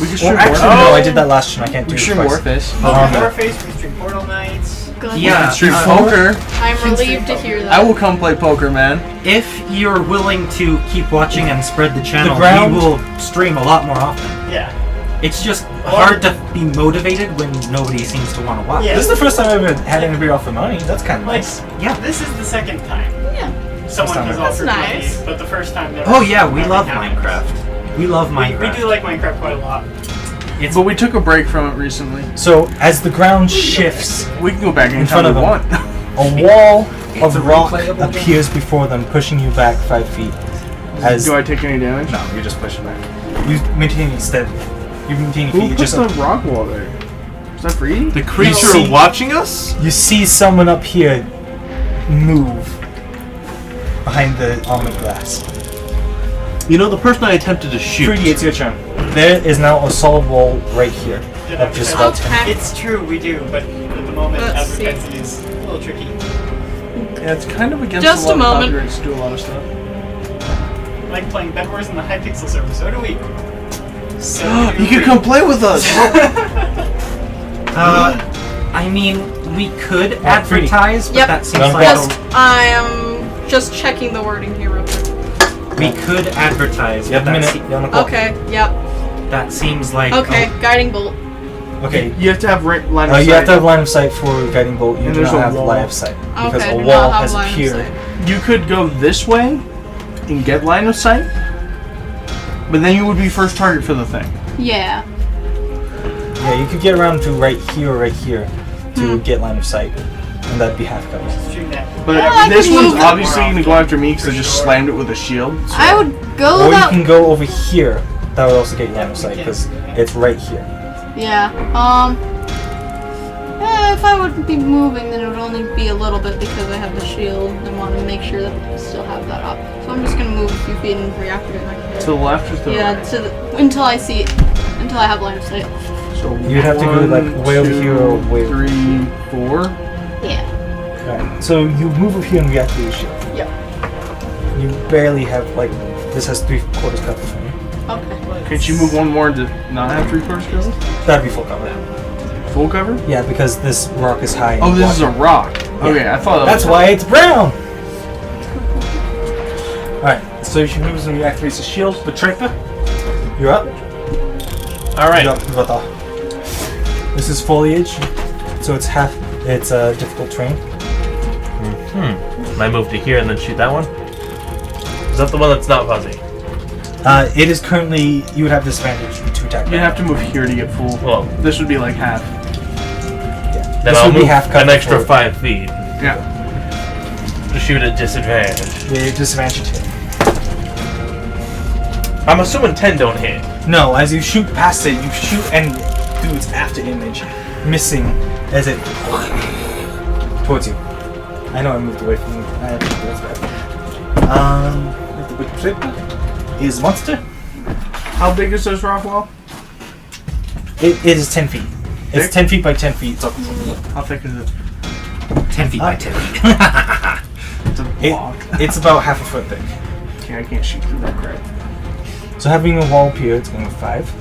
We can Or stream actually, Warface. no, I did that last time. I can't do We it stream twice. Warface. Warface, we stream Portal Knights. Good. Yeah. Stream uh, poker. I'm relieved to hear that. I will come play poker, man. If you're willing to keep watching and spread the channel, ground- we will stream a lot more often. Yeah. It's just hard to be motivated when nobody seems to want to watch. Yeah. This is the first time I've ever had anybody offer money. That's kind of Like, nice. Yeah. this is the second time. Yeah. Someone time has I've- offered That's money, nice. but the first time never. Oh yeah, we nothing love happened. Minecraft. We love Minecraft. We do like Minecraft quite a lot. But we took a break from it recently. So as the ground shifts, We can go back In front anytime we of want. a wall It's a of rock replayable game. appears before them, pushing you back 5 feet. As Do I take any damage? no, you just push it back. You maintain steady. You maintain your Who feet. You put just the rock wall there? Is that free? The creature see- watching us? you see someone up here move behind the armored glass. You know, the person I attempted to shoot. Fruity, it's your turn. There is now a solid wall right here. Did Of just advertise- about 10. Okay. It's true, we do, but at the moment, Let's see. advertising is a little tricky. Yeah, it's kind of against Just a lot a moment. of copyrights to do a lot of stuff. Like playing Bed Wars in the Hypixel server, so do we. So do You can we. come play with us! I mean, we could Fruity. advertise, but Yep. that seems None like Just, I am just checking the wording here real quick. we could advertise. You have but a that minute. You're on the clock. Okay, yep. that seems like Okay, guiding bolt. Okay. You have to have line of sight. You have to have line of sight for guiding bolt. You And do there's not a have wall. line of sight because Okay, a do wall not have has line of appeared. sight. You could go this way and get line of sight, but then you would be first target for the thing. Yeah. Yeah, you could get around to right here to get line of sight, and that'd be half cover. Stream that. But Yeah, I this can one's move- obviously going to go after me because I just slammed it with a shield. So. I would go Or you that. can go over here. That would also get you line of sight because it's right here. Yeah. If I would be moving, then it would only be a little bit because I have the shield and want to make sure that I still have that up. So I'm just gonna move a few feet and reactivate my To the left or to the Yeah, right? until I see it, until I have line of sight. So You'd have to go, like, way over here or way over 3, 4. Yeah. Okay. So you move over here and reactivate your shield. Yep. You barely have this has 3/4 cover from you. Okay. Can't you move one more to not have 3/4 cover? That'd be full cover. Full cover? Yeah, because this rock is high. Oh, and this is a blocky. rock. Okay, I thought that That's was why it's brown. Alright, so she moves and reactivates the shield. Betraypa, you're up. Alright. Vata. This is foliage, so it's a difficult terrain. I move to here and then shoot that one? Is that the one that's not fuzzy? It is currently, you would have disadvantage to attack. You'd have to move here to get full. Well, This would be like half. then This I'll would be move half an cover extra for- 5 feet Yeah. to shoot at disadvantage. Yeah, disadvantage to hit. I'm assuming 10 don't hit. No, as you shoot past it, you shoot and do its after image, missing as it towards you. I know I moved away from you. That's bad. The Betraypa is monster. How big is this rock wall? It is 10 feet. It's Thick? 10 feet by 10 feet. So How thick is it? 10 feet by 10 feet. It's a block. it's about half a foot thick. Okay, I can't shoot through that crap. So having a wall here, it's going to 5.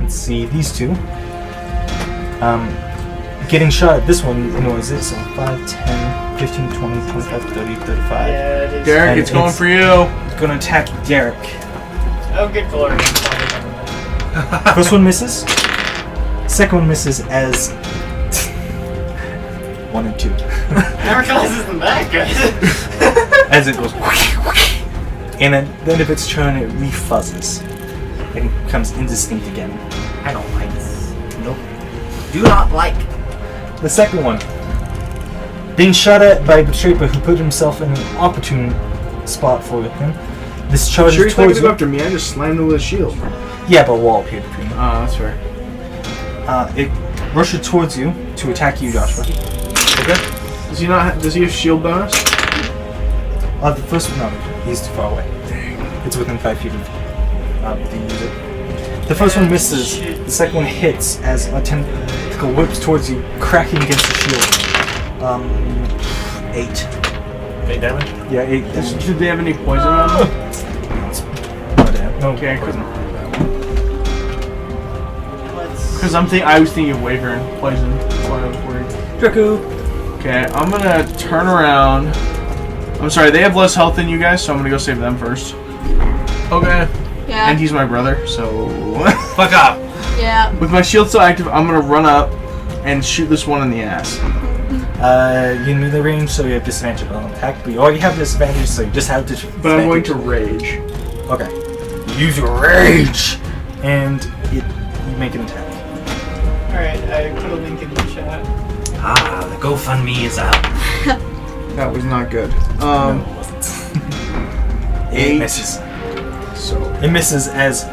Let's see, these two. Getting shot at this one annoys it, so 5, 10, 15, 20, 25, 30, 35. Yeah, it is. Derek, And it's going it's- for you. It's going to attack Derek. Oh, good glory. First one misses. Second one misses as 1 and 2. Narcos isn't that good. As it goes, and at the end of its turn, it refuzzes and becomes indistinct again. I don't like this. Nope. Do not like. The second one, being shot at by Betraypa, who put himself in an opportune spot for him. This charges Sure, he's not towards gonna go you. after me. I just slammed him with a shield. Yeah, but a wall appeared between them. Oh, that's fair. It rushes towards you to attack you, Joshua. Okay. Does he not? Does he have shield bonus? The first one, no, he's too far away. It's within 5 feet of the user. The first one misses. The second one hits as a tentacle whips towards you, cracking against the shield. 8. 8 damage? Yeah, 8. Did they have any poison on them? No, Okay, I couldn't. Because I was thinking of Wyvern poison. That's why I was worried. Draco. Okay, I'm gonna turn around. I'm sorry, they have less health than you guys, so I'm gonna go save them first. Okay. Yeah. And he's my brother, so. Fuck off. Yeah. With my shield still active, I'm gonna run up and shoot this one in the ass. You need the range, so you have disadvantage on attack. But you already have disadvantage, so you just have disadvantage. But I'm going to rage. Okay. You use your rage, and you make an attack. Alright, I put a link in the chat. Ah, the GoFundMe is out. That was not good. No, it wasn't. It 8. misses. So. It misses as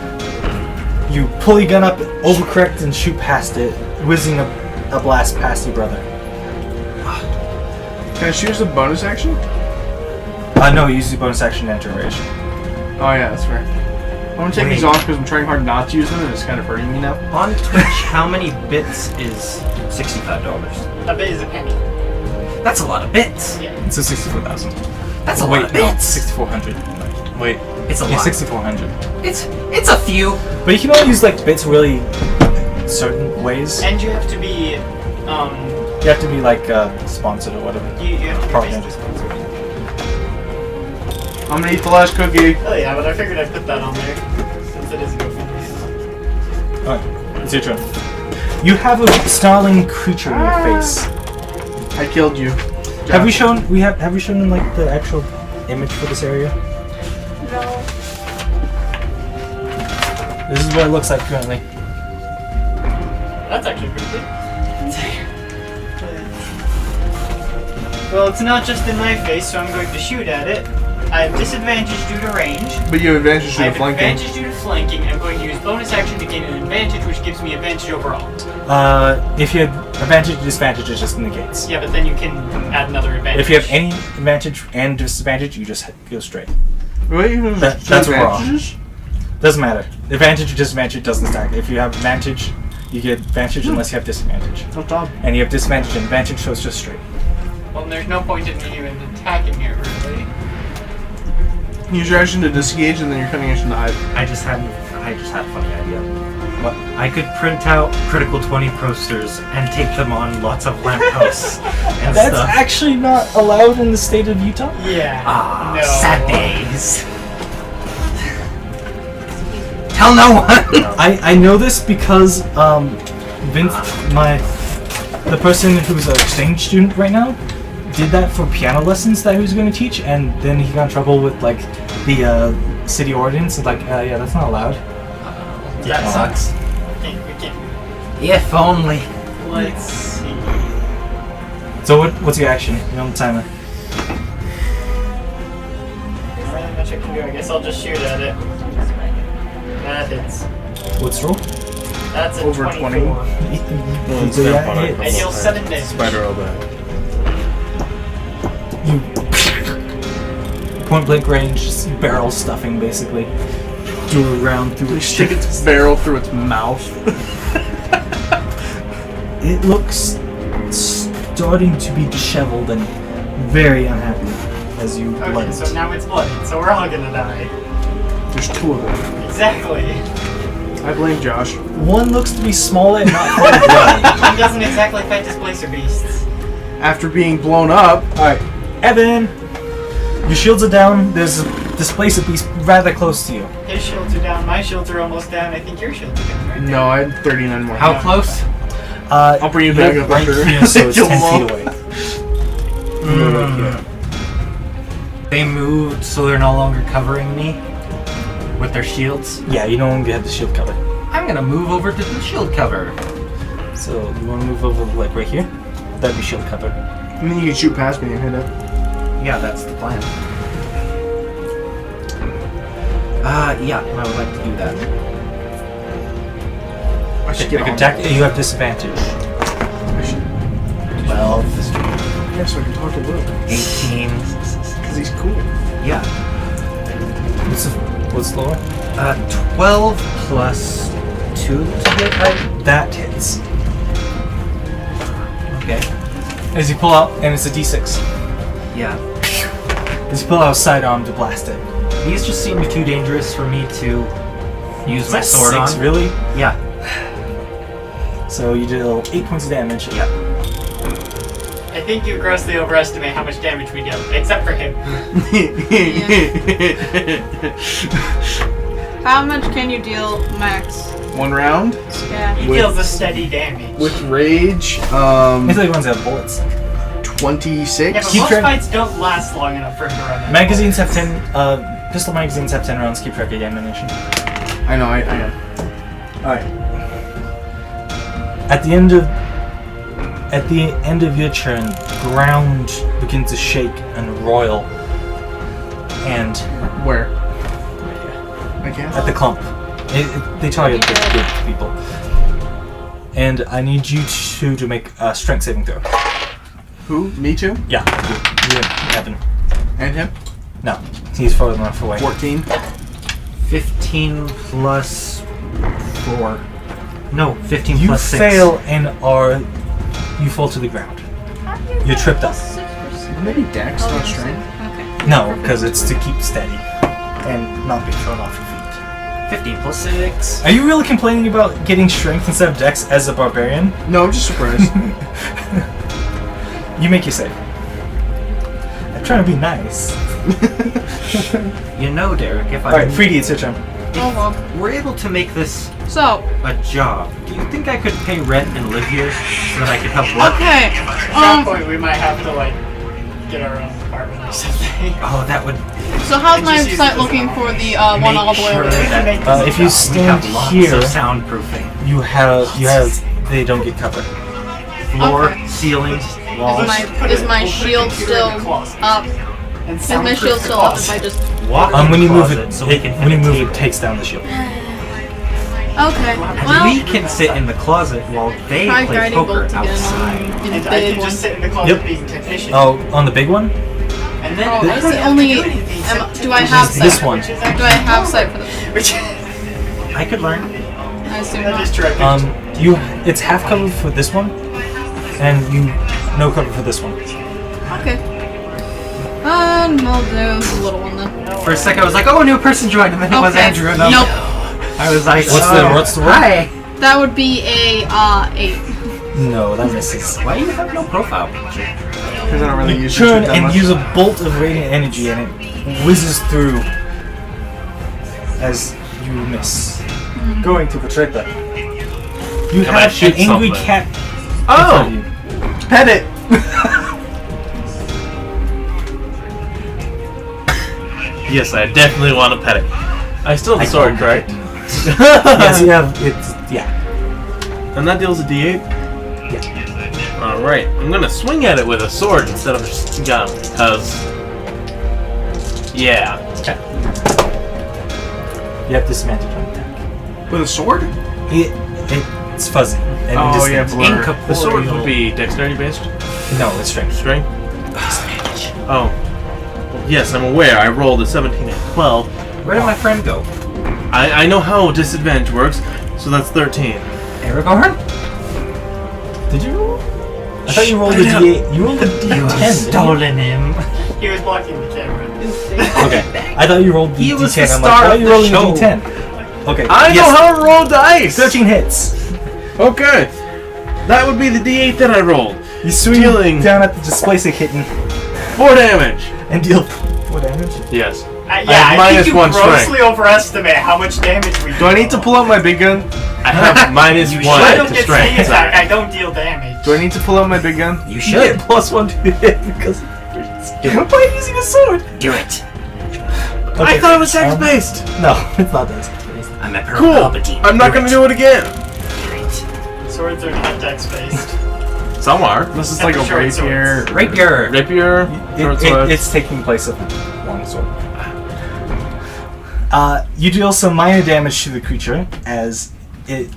you pull your gun up, overcorrect, and shoot past it, whizzing a blast past your brother. Can I shoot as a bonus action? No, you use the bonus action to enter rage. Oh yeah, that's fair. I'm gonna take these off because I'm trying hard not to use them and it's kind of hurting me now. On Twitch, how many bits is $65? A bit is a penny. That's a lot of bits. It's a 64,000. That's a Wait, lot of no, bits. 6,400. Wait, It's a yeah, lot. 6,400. It's a few. But you can only use like bits really certain ways. And you have to be, You have to be like sponsored or whatever. you have to be Propaganda basically- sponsored. I'm gonna eat the last cookie. Oh yeah, but I figured I'd put that on there, since it is a GoFundMe. Alright, it's your turn. You have a snarling creature in your face. I killed you. Have you shown have you shown like the actual image for this area? No. This is what it looks like currently. That's actually pretty good. Well, it's not just in my face, so I'm going to shoot at it. I have disadvantage due to range. But you have advantage I to have the flanking. advantage due to flanking. I'm going to use bonus action to gain an advantage, which gives me advantage overall. If you have advantage, disadvantage, it just negates. Yeah, but then you can add another advantage. If you have any advantage and disadvantage, you just go straight. Wait, you have That's wrong. advantages? Doesn't matter. Advantage or disadvantage doesn't stack. If you have advantage, you get advantage unless you have disadvantage. Top top. And you have disadvantage and advantage, so it's just straight. Well, there's no point in me even attacking it, really. Use your action to disengage and then your cunning action to hide. I just had a funny idea. What? I could print out critical 20 posters and tape them on lots of lampposts and That's stuff. actually not allowed in the state of Utah? Yeah. Ah, no. sad days. Tell no one. I know this because Vince, the person who's an exchange student right now, did that for piano lessons that he was going to teach, and then he got in trouble with like the city ordinance. And like, yeah, that's not allowed. That sucks. We can't. If only. Let's see. So what's your action? You're on the timer. Not really much I can do. I guess I'll just shoot at it. That hits. What's the roll? That's a Over 24. 20. So yeah, it I hits. deal 7 damage. Spider all that. You point blank range, just barrel stuffing basically. Do a round through You its stick chest. its barrel through its mouth. It looks starting to be disheveled and very unhappy as you Okay, blood so it. now it's blooded, so we're all gonna die. There's 2 of them. Exactly. I blame Josh. One looks to be smaller and not full of blood. He doesn't exactly fight displacer beasts. After being blown up, Alright, Evan! Your shields are down. There's a displacer beast rather close to you. His shields are down, my shields are almost down. I think your shields are down, right? no, I had 39 more. How close? I'll bring you back up right after. here, so it's Kill 10 them all. feet away. You're right here. They moved so they're no longer covering me with their shields. Yeah, you no longer have the shield cover. I'm gonna move over to the shield cover. So you want to move over like right here? That'd be shield cover. And then you can shoot past me and hit it. Yeah, that's the plan. Yeah, I would like to do that. I should Make get an on attack. that. You have disadvantage. I should, 12, yeah, so I can talk to Luke. 18. Because he's cool. Yeah. What's lower? 12 plus 2 to hit, right? That hits. Okay. As you pull out, and it's a d6. Yeah. As you pull out a sidearm to blast it. These just seem too dangerous for me to use my Is that sword 6, on. really? Yeah. So you deal 8 points of damage. Yep. I think you grossly overestimate how much damage we deal, except for him. How much can you deal max? 1 round Yeah. He With- deals a steady damage. with rage. Until he runs out of bullets. 26. Yeah, but Keep most track- fights don't last long enough for him to run out. Magazines have 10. Pistol magazines have 10 rounds. Keep track of ammunition. I know. I am. All right. At the end of your turn, ground begins to shake and roil, and Where? I can't. at the clump, they tell you they're good people. And I need you two to make a strength saving throw. Who? Me too? Yeah, you Evan. And him? No, he's far enough away. 14. 15 plus 4. No, 15 You plus 6. fail and you fall to the ground. You're tripped up. Maybe Dex, not strength. Okay. No, because it's to keep steady and not be thrown off your feet. 15 plus 6. Are you really complaining about getting strength instead of dex as a barbarian? No, I'm just surprised. You make your save. I'm trying to be nice. You know, Derek, if Alright, 3D, it's your turn. Oh well. we're able to make this So, a job, do you think I could pay rent and live here so that I could help work? okay. At that point, we might have to, like, get our own apartment or something. Oh, that would So how's my Just use site this looking as for the one all the way sure over there? that If you we stand have lots here, of soundproofing. you have, they don't get cover. Floor, Okay. ceilings, Is walls. my shield still up? And Is my shield still up if I just... Walk in When the you move closet it, so we can when you have a move table. it takes down the shield. Okay, And well, we can sit in the closet while they try play guiding poker bolt again outside. in And the I big can one. just sit in the closet Yep. being technician. Oh, on the big one? And then Oh, I is don't it have to only... do anything do I have sight? This one. Which is Do I have sight for this? Which I could learn. I assume that is not. true. It's half cover for this one, and no cover for this one. Okay. And I'll do the little one then. For a second, I was like, "Oh, a new person joined," and then it was Okay. Andrew. And Nope. I was like, What's the roll? Hi. That would be a 8. No, that misses. Why do you have no profile picture? Because I don't really use Turn YouTube that and much. use a bolt of radiant energy, and it whizzes through as you miss. Going to protect that. You Can I have shoot an angry something? cat. Oh! in front of you. Pet it! Yes, I definitely want to pet it. I still have the sword, correct? Yes, you have. Yeah. And that deals a d8? Yeah. Alright, I'm gonna swing at it with a sword instead of a gun, because... Yeah. You have disadvantage on attack. With a sword? It's fuzzy. And Oh, yeah, blur. The sword would be dexterity based? No, it's strength. Strength? Oh. Well, yes, I'm aware. I rolled a 17 and 12. Where did my friend go? I know how disadvantage works, so that's 13. Aragorn? Did you roll? I thought you rolled a d8. You rolled a d10. You have didn't you? stolen him. He was blocking the camera. Okay. I thought you rolled the He d10. was the I'm star like, why are of you the rolling show. a d10? Okay. I know how to roll dice! 13 hits. Okay. That would be the d8 that I rolled. You swing Dealing- down at the displacing hitting 4 damage. and deal 4 damage. Yes. Yeah, have I minus think you 1 grossly strength. overestimate how much damage we do. Do I need to pull out my big gun? I have minus You 1 should. I don't to get strength. sneak attack. I don't deal damage. Do I need to pull out my big gun? You You should. get +1 to hit because you're by using a sword. Do it. I thought it was dex based. No, it's not dex based. I'm a Cool. Palpatine. I'm not gonna do it again. Swords are not dex based. Some are. This is like a Short rapier. Rapier. Rapier. Short sword. It's taking place of long sword. You deal some minor damage to the creature as it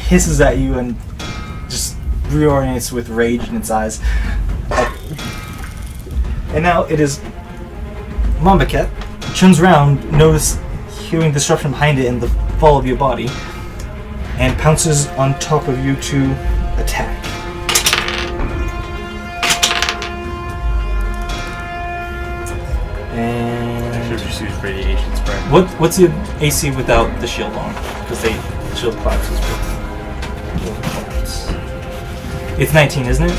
hisses at you and just reorients with rage in its eyes. And now it is Mombaket. Turns around, hearing disruption behind it in the fall of your body, and pounces on top of you to attack. And I should just use radiation spray. what's your AC without the shield on? Because the shield collapses with It's 19, isn't it?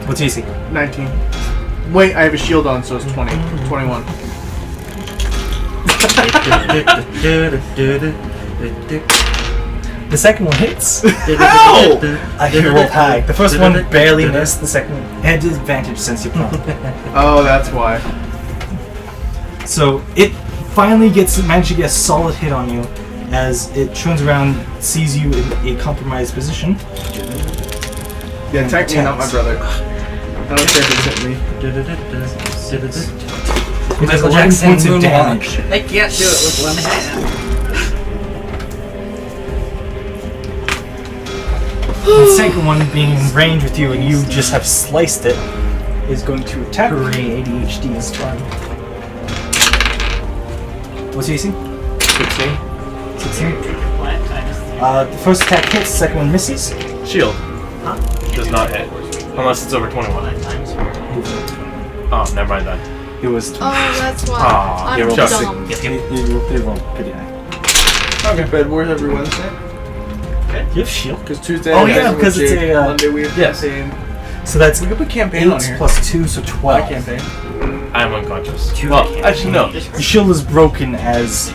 What's AC? 19. Wait, I have a shield on, so it's 20. 21. The second one hits. Ow! I hear roll high. The first one barely missed. The second had disadvantage since you prone. Oh, that's why. So it finally managed to get a solid hit on you as it turns around, sees you in a compromised position. Yeah, attack me, not my brother. I don't care if it's hit me. It does 11 points of damage. I can't do it with one hand. The second one being in range with you and you just have sliced it is going to attack. Hooray, ADHD is fun. What's AC? 16. 16. The first attack hits, the second one misses. Shield. Does not hit. Unless it's over 21. Oh, never mind that. It was. Oh, that's why. Aw, I'm you're just- dumb. It rolled pretty high. Okay, but where's every Wednesday? You have shield? Because Tuesday. Oh, I'm yeah, dancing with because it's Jake. a, Monday we have yes. campaign. So that's We could put campaign on 8 here. plus 2, so 12. My campaign. I'm unconscious. Two Well, hit. actually, no. The shield is broken as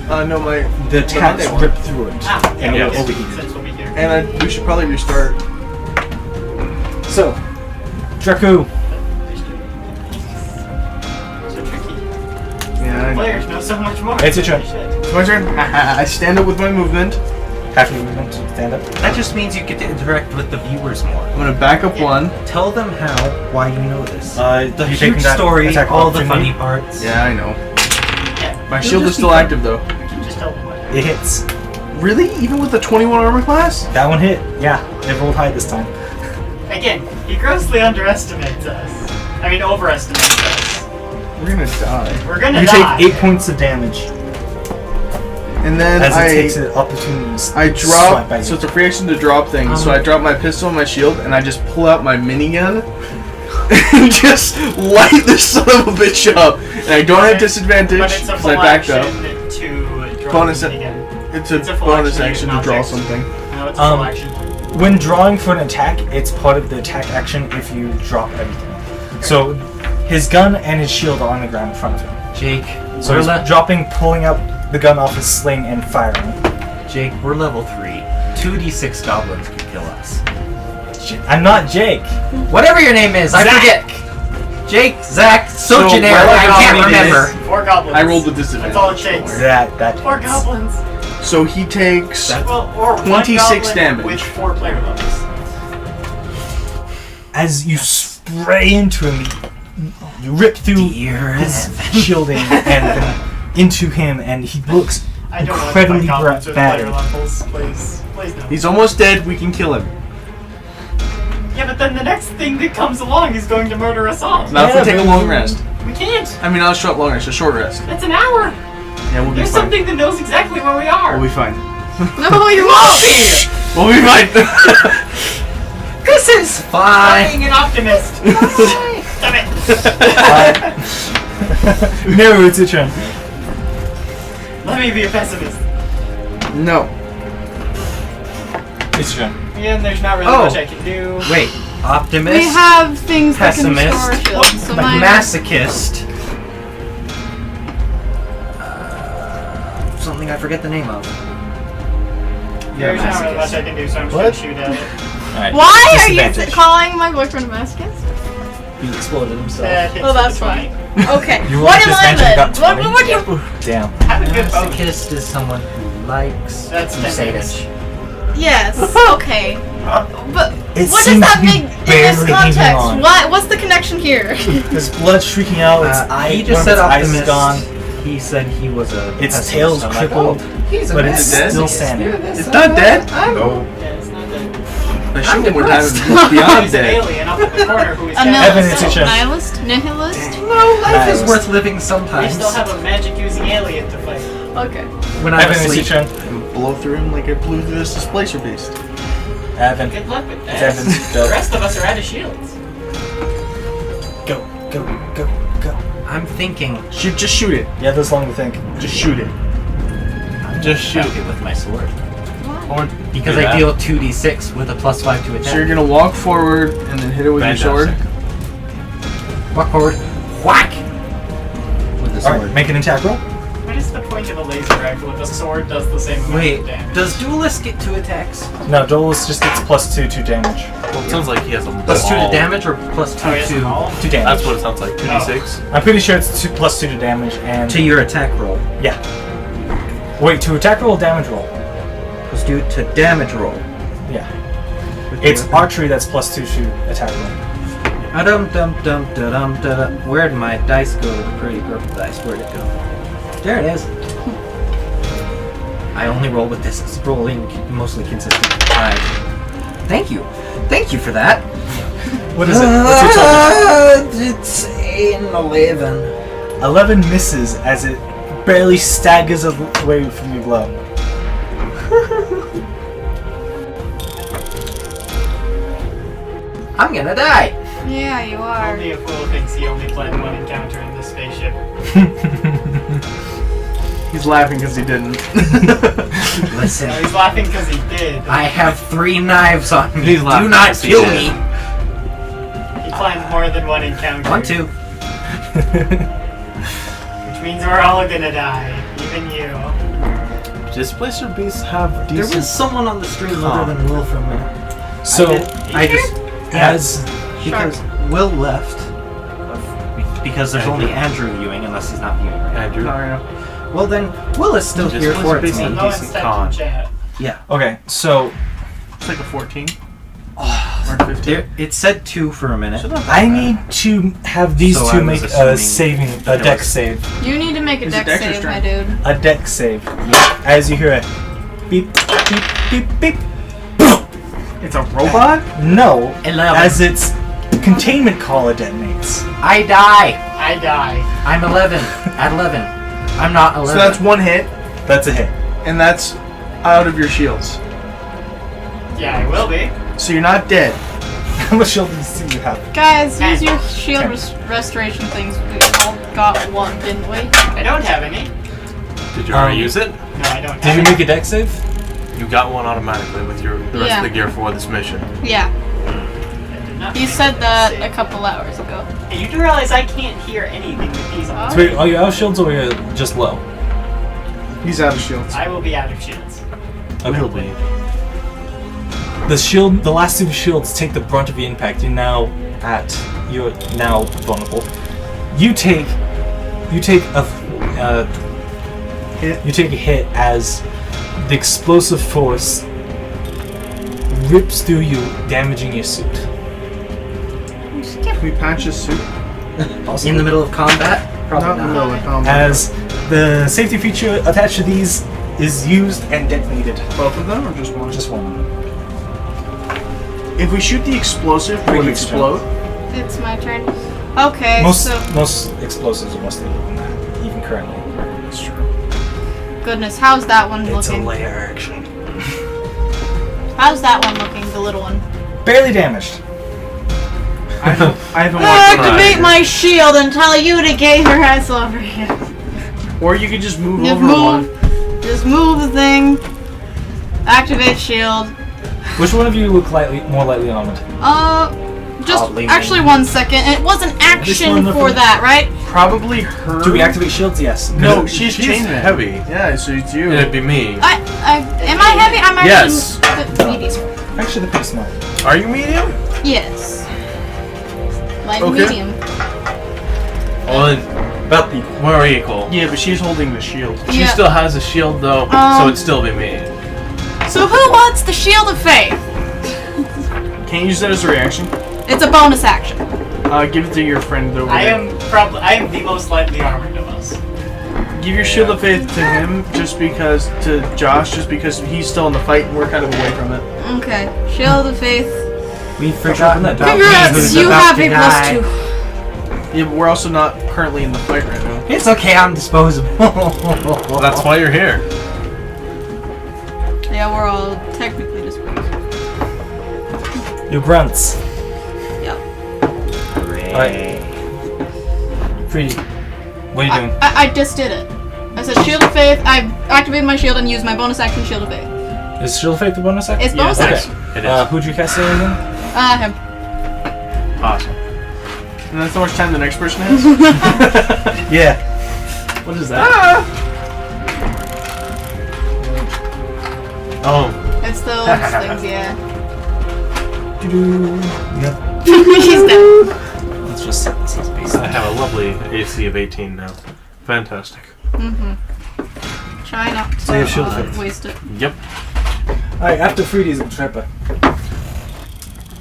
No, my. the attacks Monday one. rip through it. And Yeah. it overheated. Since we'll be here. And we should probably restart. So, Draco. So tricky. Yeah, I know. Players know so much more. It's your turn. Shit. It's my turn. I stand up with my movement. Half your movement, stand up. That just means you get to interact with the viewers more. I'm gonna back up one. Tell them why you know this. The The huge story, attack all the opportunity. funny parts. Yeah, I know. Yeah, My shield is still active though. we can just tell them what. It hits. Really? Even with the 21 armor class? That one hit. Yeah, it rolled high this time. Again, he grossly underestimates us. I mean, overestimates us. We're gonna die. We're gonna You die. take 8 points of damage And then as it takes an opportunity. I to swipe drop, by so you. it's a free action to drop thing. So I drop my pistol and my shield, and I just pull out my minigun and just light this son of a bitch up. And I don't have disadvantage But it's a because full I backed action up. to draw Bonus something again. It's It's a a full bonus action, action you to can draw object. something. No, it's a full action. When drawing for an attack, it's part of the attack action if you drop everything. So his gun and his shield are on the ground in front of him. Jake, So we're, he's dropping, pulling out the gun off his sling and firing. Jake, we're level 3. 2d6 goblins can kill us. I'm not Jake. Whatever your name is, I Zach. forget. Jake, Zach, so So generic, what I can't goblin is- remember. 4 goblins. I rolled with disadvantage. That's all it takes. That 4 hits. goblins. So he takes. Well, or 26 1 goblin damage. with 4 player levels. As you spray into him, you rip through his shielding and then into him, and he looks I don't incredibly want to fight goblins with bad. player levels. Please. Please no. He's almost dead. We can kill him. Yeah, but then the next thing that comes along is going to murder us all. Not if Yeah, we take a but- long rest. We can't. I mean, not a short long rest, a short rest. That's an hour. Yeah, we'll be There's fine. something that knows exactly where we are. We'll be fine. No, you won't be! We'll be fine. This is fine. Being an optimist. Damn it. No, it's your turn. Let me be a pessimist. No. It's your turn. Yeah, and there's not really Oh. much I can do. Wait, optimist, We have things that can Pessimist. restore shields, so mine. masochist, something I forget the name of. There's not really much I can do, so I'm just What? gonna shoot at it. Alright. Why are you Disadvantage. calling my boyfriend a masochist? He exploded himself. That hits Oh, that's the 20. Okay. You What rolled am I disadvantage, then? you got What 20. would you? Damn. Have a good bonus. Masochist is someone who likes That's 10 sadist. damage. Yes. Okay. But It what does seems that to be make in this barely hanging context? on. What's the connection here? There's blood streaking out. Its eye, he one just of said its eyes is optimist. gone. He said he was a. Its pessimist. tail's I'm like, crippled, oh, he's a but it's dead? still standing. It's not dead? No. Yeah, it's not dead. I shoot one more time. depressed. It's beyond He's an dead. alien up in the corner who is A dead. Evan, it's nihilist? your turn. Nihilist? Nihilist? No, life is Nice. worth living We sometimes. still have a magic using alien to fight. Okay. When I'm Evan, it's your asleep. turn. Blow through him like I blew through this displacer beast. Evan, Good luck with that. Evan's The go. rest of us are out of shields. Go, go, go, go. I'm thinking. Just shoot it. Yeah, this long to think. Just shoot it. Just shoot Shoot it with my sword. Why? Or Because do I that. deal 2d6 with a +5 to attack. So you're gonna walk forward and then hit it with your sword. Fantastic. Walk forward. Whack! With the sword. Alright, make an attack roll. What is the point of a laser rifle if a sword does the same amount Wait, of damage? does Duelist get 2 attacks? No, Duelist just gets +2 to damage. Well, it sounds like he has a +2 ball. to damage or +2 Oh, he has them all? To damage. That's what it sounds like. 2d6. I'm pretty sure it's +2 to damage and to your attack roll? yeah. Wait, to attack roll or damage roll? +2 to damage roll. Yeah. It's archery that's +2 to attack roll. Dum-dum-dum-da-dum-da-dum. Where'd my dice go? The pretty purple dice. Where'd it go? There it is. I only roll with this. It's rolling mostly consistent. 5. Thank you. Thank you for that. What is it? What's your total? It's an 11. 11 misses as it barely staggers away from your blow. I'm gonna die. Yeah, you are. Only a fool thinks he only planned one encounter in this spaceship. He's laughing because he didn't. Listen, No, he's laughing because he did. I have 3 knives on me. He's Do laughing not because he kill did. me. He planned more than one encounter. 1, 2. Which means we're all gonna die. Even you. Displacer beasts have There decent. was someone on the stream other than Will for a minute. So, I just as because Will left because there's only Andrew viewing unless he's not viewing right Andrew. now. Well then, Will is still Just here was for its busy. me. No one's Decent typed con. in chat. Yeah. okay, so It's like a 14. Oh, Or 15. there, it said 2 for a minute. I need to have these So I two was make a assuming a deck save. You need to make a Is it dex dex or save, my strength? dude. A deck save. As you hear a beep, beep, beep, beep. It's a robot? No, 11. as its containment collar detonates. I die. I die. I'm 11. At 11. I'm not 11. So that's 1 hit, That's a hit. and that's out of your shields. Yeah, I will be. So you're not dead. How much shield does you have? Guys, use Ten. your shield restoration things. We all got one, didn't we? I don't have any. Did you already use it? No, I don't Did have you any. make a deck save? You got one automatically with the rest Yeah. of the gear for this mission. Yeah. I did not You make said a that save. a couple hours ago. Hey, you do realize I can't hear anything with these on. So wait, are you out of shields or are you just low? He's out of shields. I will be out of shields. Okay. The last two shields take the brunt of the impact. You're now vulnerable. You take a hit as the explosive force rips through you, damaging your suit. Can we patch his suit? in the middle of combat? Probably Not in the not. middle of combat. As the safety feature attached to these is used and detonated. Both of them or just one? Just one. If we shoot the explosive, will it Quick explode? It's my turn. Okay, Most so explosives are more stable than that, even currently. That's true. goodness, how's that one It's a looking? layer action. How's that one looking, the little one? Barely damaged. I haven't watched Activate my shield and tell you to get your ass over here. Or you could just move Just over one. Just move the thing. Activate shield. Which one of you look more lightly armored? Just Oddly actually named. 1 second. It was an one action looking- for that, right? Probably her. Do we activate shields? Yes. No, she's She's chainmail. heavy. Yeah, so it's you. It'd be me. Am I heavy? I'm actually Yes. medium. Actually, they're pretty small. Are you medium? Yes. Light Okay. medium. Well, then, about the we're equal. Yeah, but she's holding the shield. She Yeah. still has a shield though, so it'd still be me. So who wants the shield of faith? Can't you use that as a reaction. It's a bonus action. Give it to your friend over I there. am the most lightly armored of us. Give your shield of faith to him, to Josh, just because he's still in the fight and we're kind of away from it. Okay. Shield of faith. We've forgotten about Congrats, who's you about have to a die. +2. Yeah, but we're also not currently in the fight right now. It's okay, I'm disposable. Well, that's why you're here. Yeah, we're all technically disposed. Your grunts. Yep. Alright. Pretty. What are you doing? I just did it. I said shield of faith. I activated my shield and used my bonus action shield of faith. Is Shield of Faith the bonus action? It's bonus Okay. action. It is. Who'd you cast it again? Him. Awesome. And that's how much time the next person has? Yeah. What is that? Oh, It's those things, yeah. Yep. He's dead. Let's just set this as base. I have a lovely AC of 18 now. Fantastic. Try not So you have shield to effect. waste it. Yep. Alright, after Freedy's a tripper.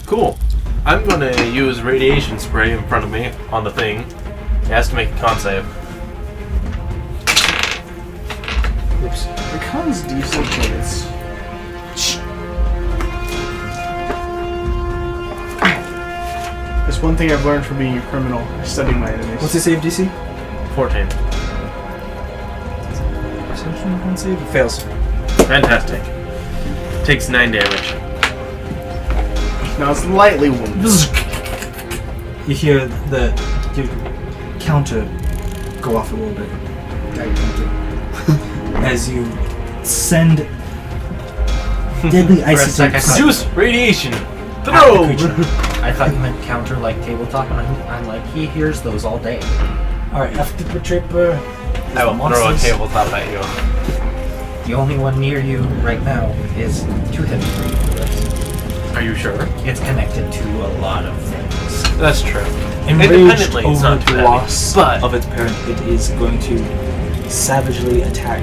Cool. I'm going to use radiation spray in front of me on the thing. It has to make a con save. Oops. The con's decent, but it's... It's one thing I've learned from being a criminal, studying my enemies. What's the save DC? 14. Perception con save? It fails. Fantastic. Takes 9 damage. Now it's lightly wounded. You hear your counter go off a little bit. As you send deadly isotopes. Juice! Radiation! at the Throw! creature. I thought you meant counter like tabletop, and I'm like, he hears those all day. Alright, after the tripper. I will throw a tabletop at you. The only one near you right now is too heavy for you for this. Are you sure? It's connected to a lot of things. That's true. Enraged Independently, it's over not too the heavy, loss but- of its parent, it is going to savagely attack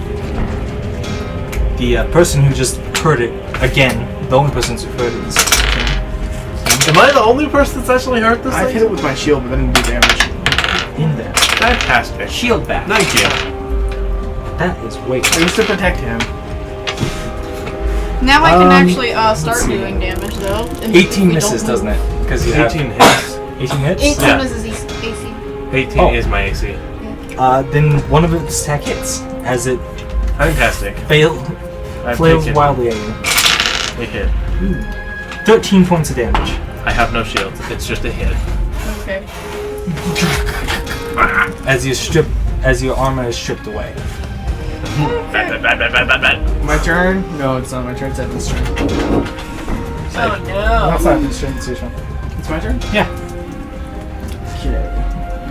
the person who just heard it. Again, the only person who heard it is Am I the only person that's actually hurt this I've thing? hit it with my shield, but that didn't do damage. in there. Fantastic. Shield back. Thank you. That is way. I used to protect him. Now I can actually start doing damage though. and 18 we misses, don't doesn't move. it? Because you have 18 hits. 18 hits? 18 Yeah. is his AC. 18 Oh. is my AC. Then one of its attack hits as it Fantastic. I've flails taken wildly at you. a hit. 13 points of damage. I have no shield. It's just a hit. Okay. As your armor is stripped away. My turn? No, it's not my turn. It's Evan's turn. Oh no. That's not his turn, it's your turn. It's my turn? Yeah. Okay.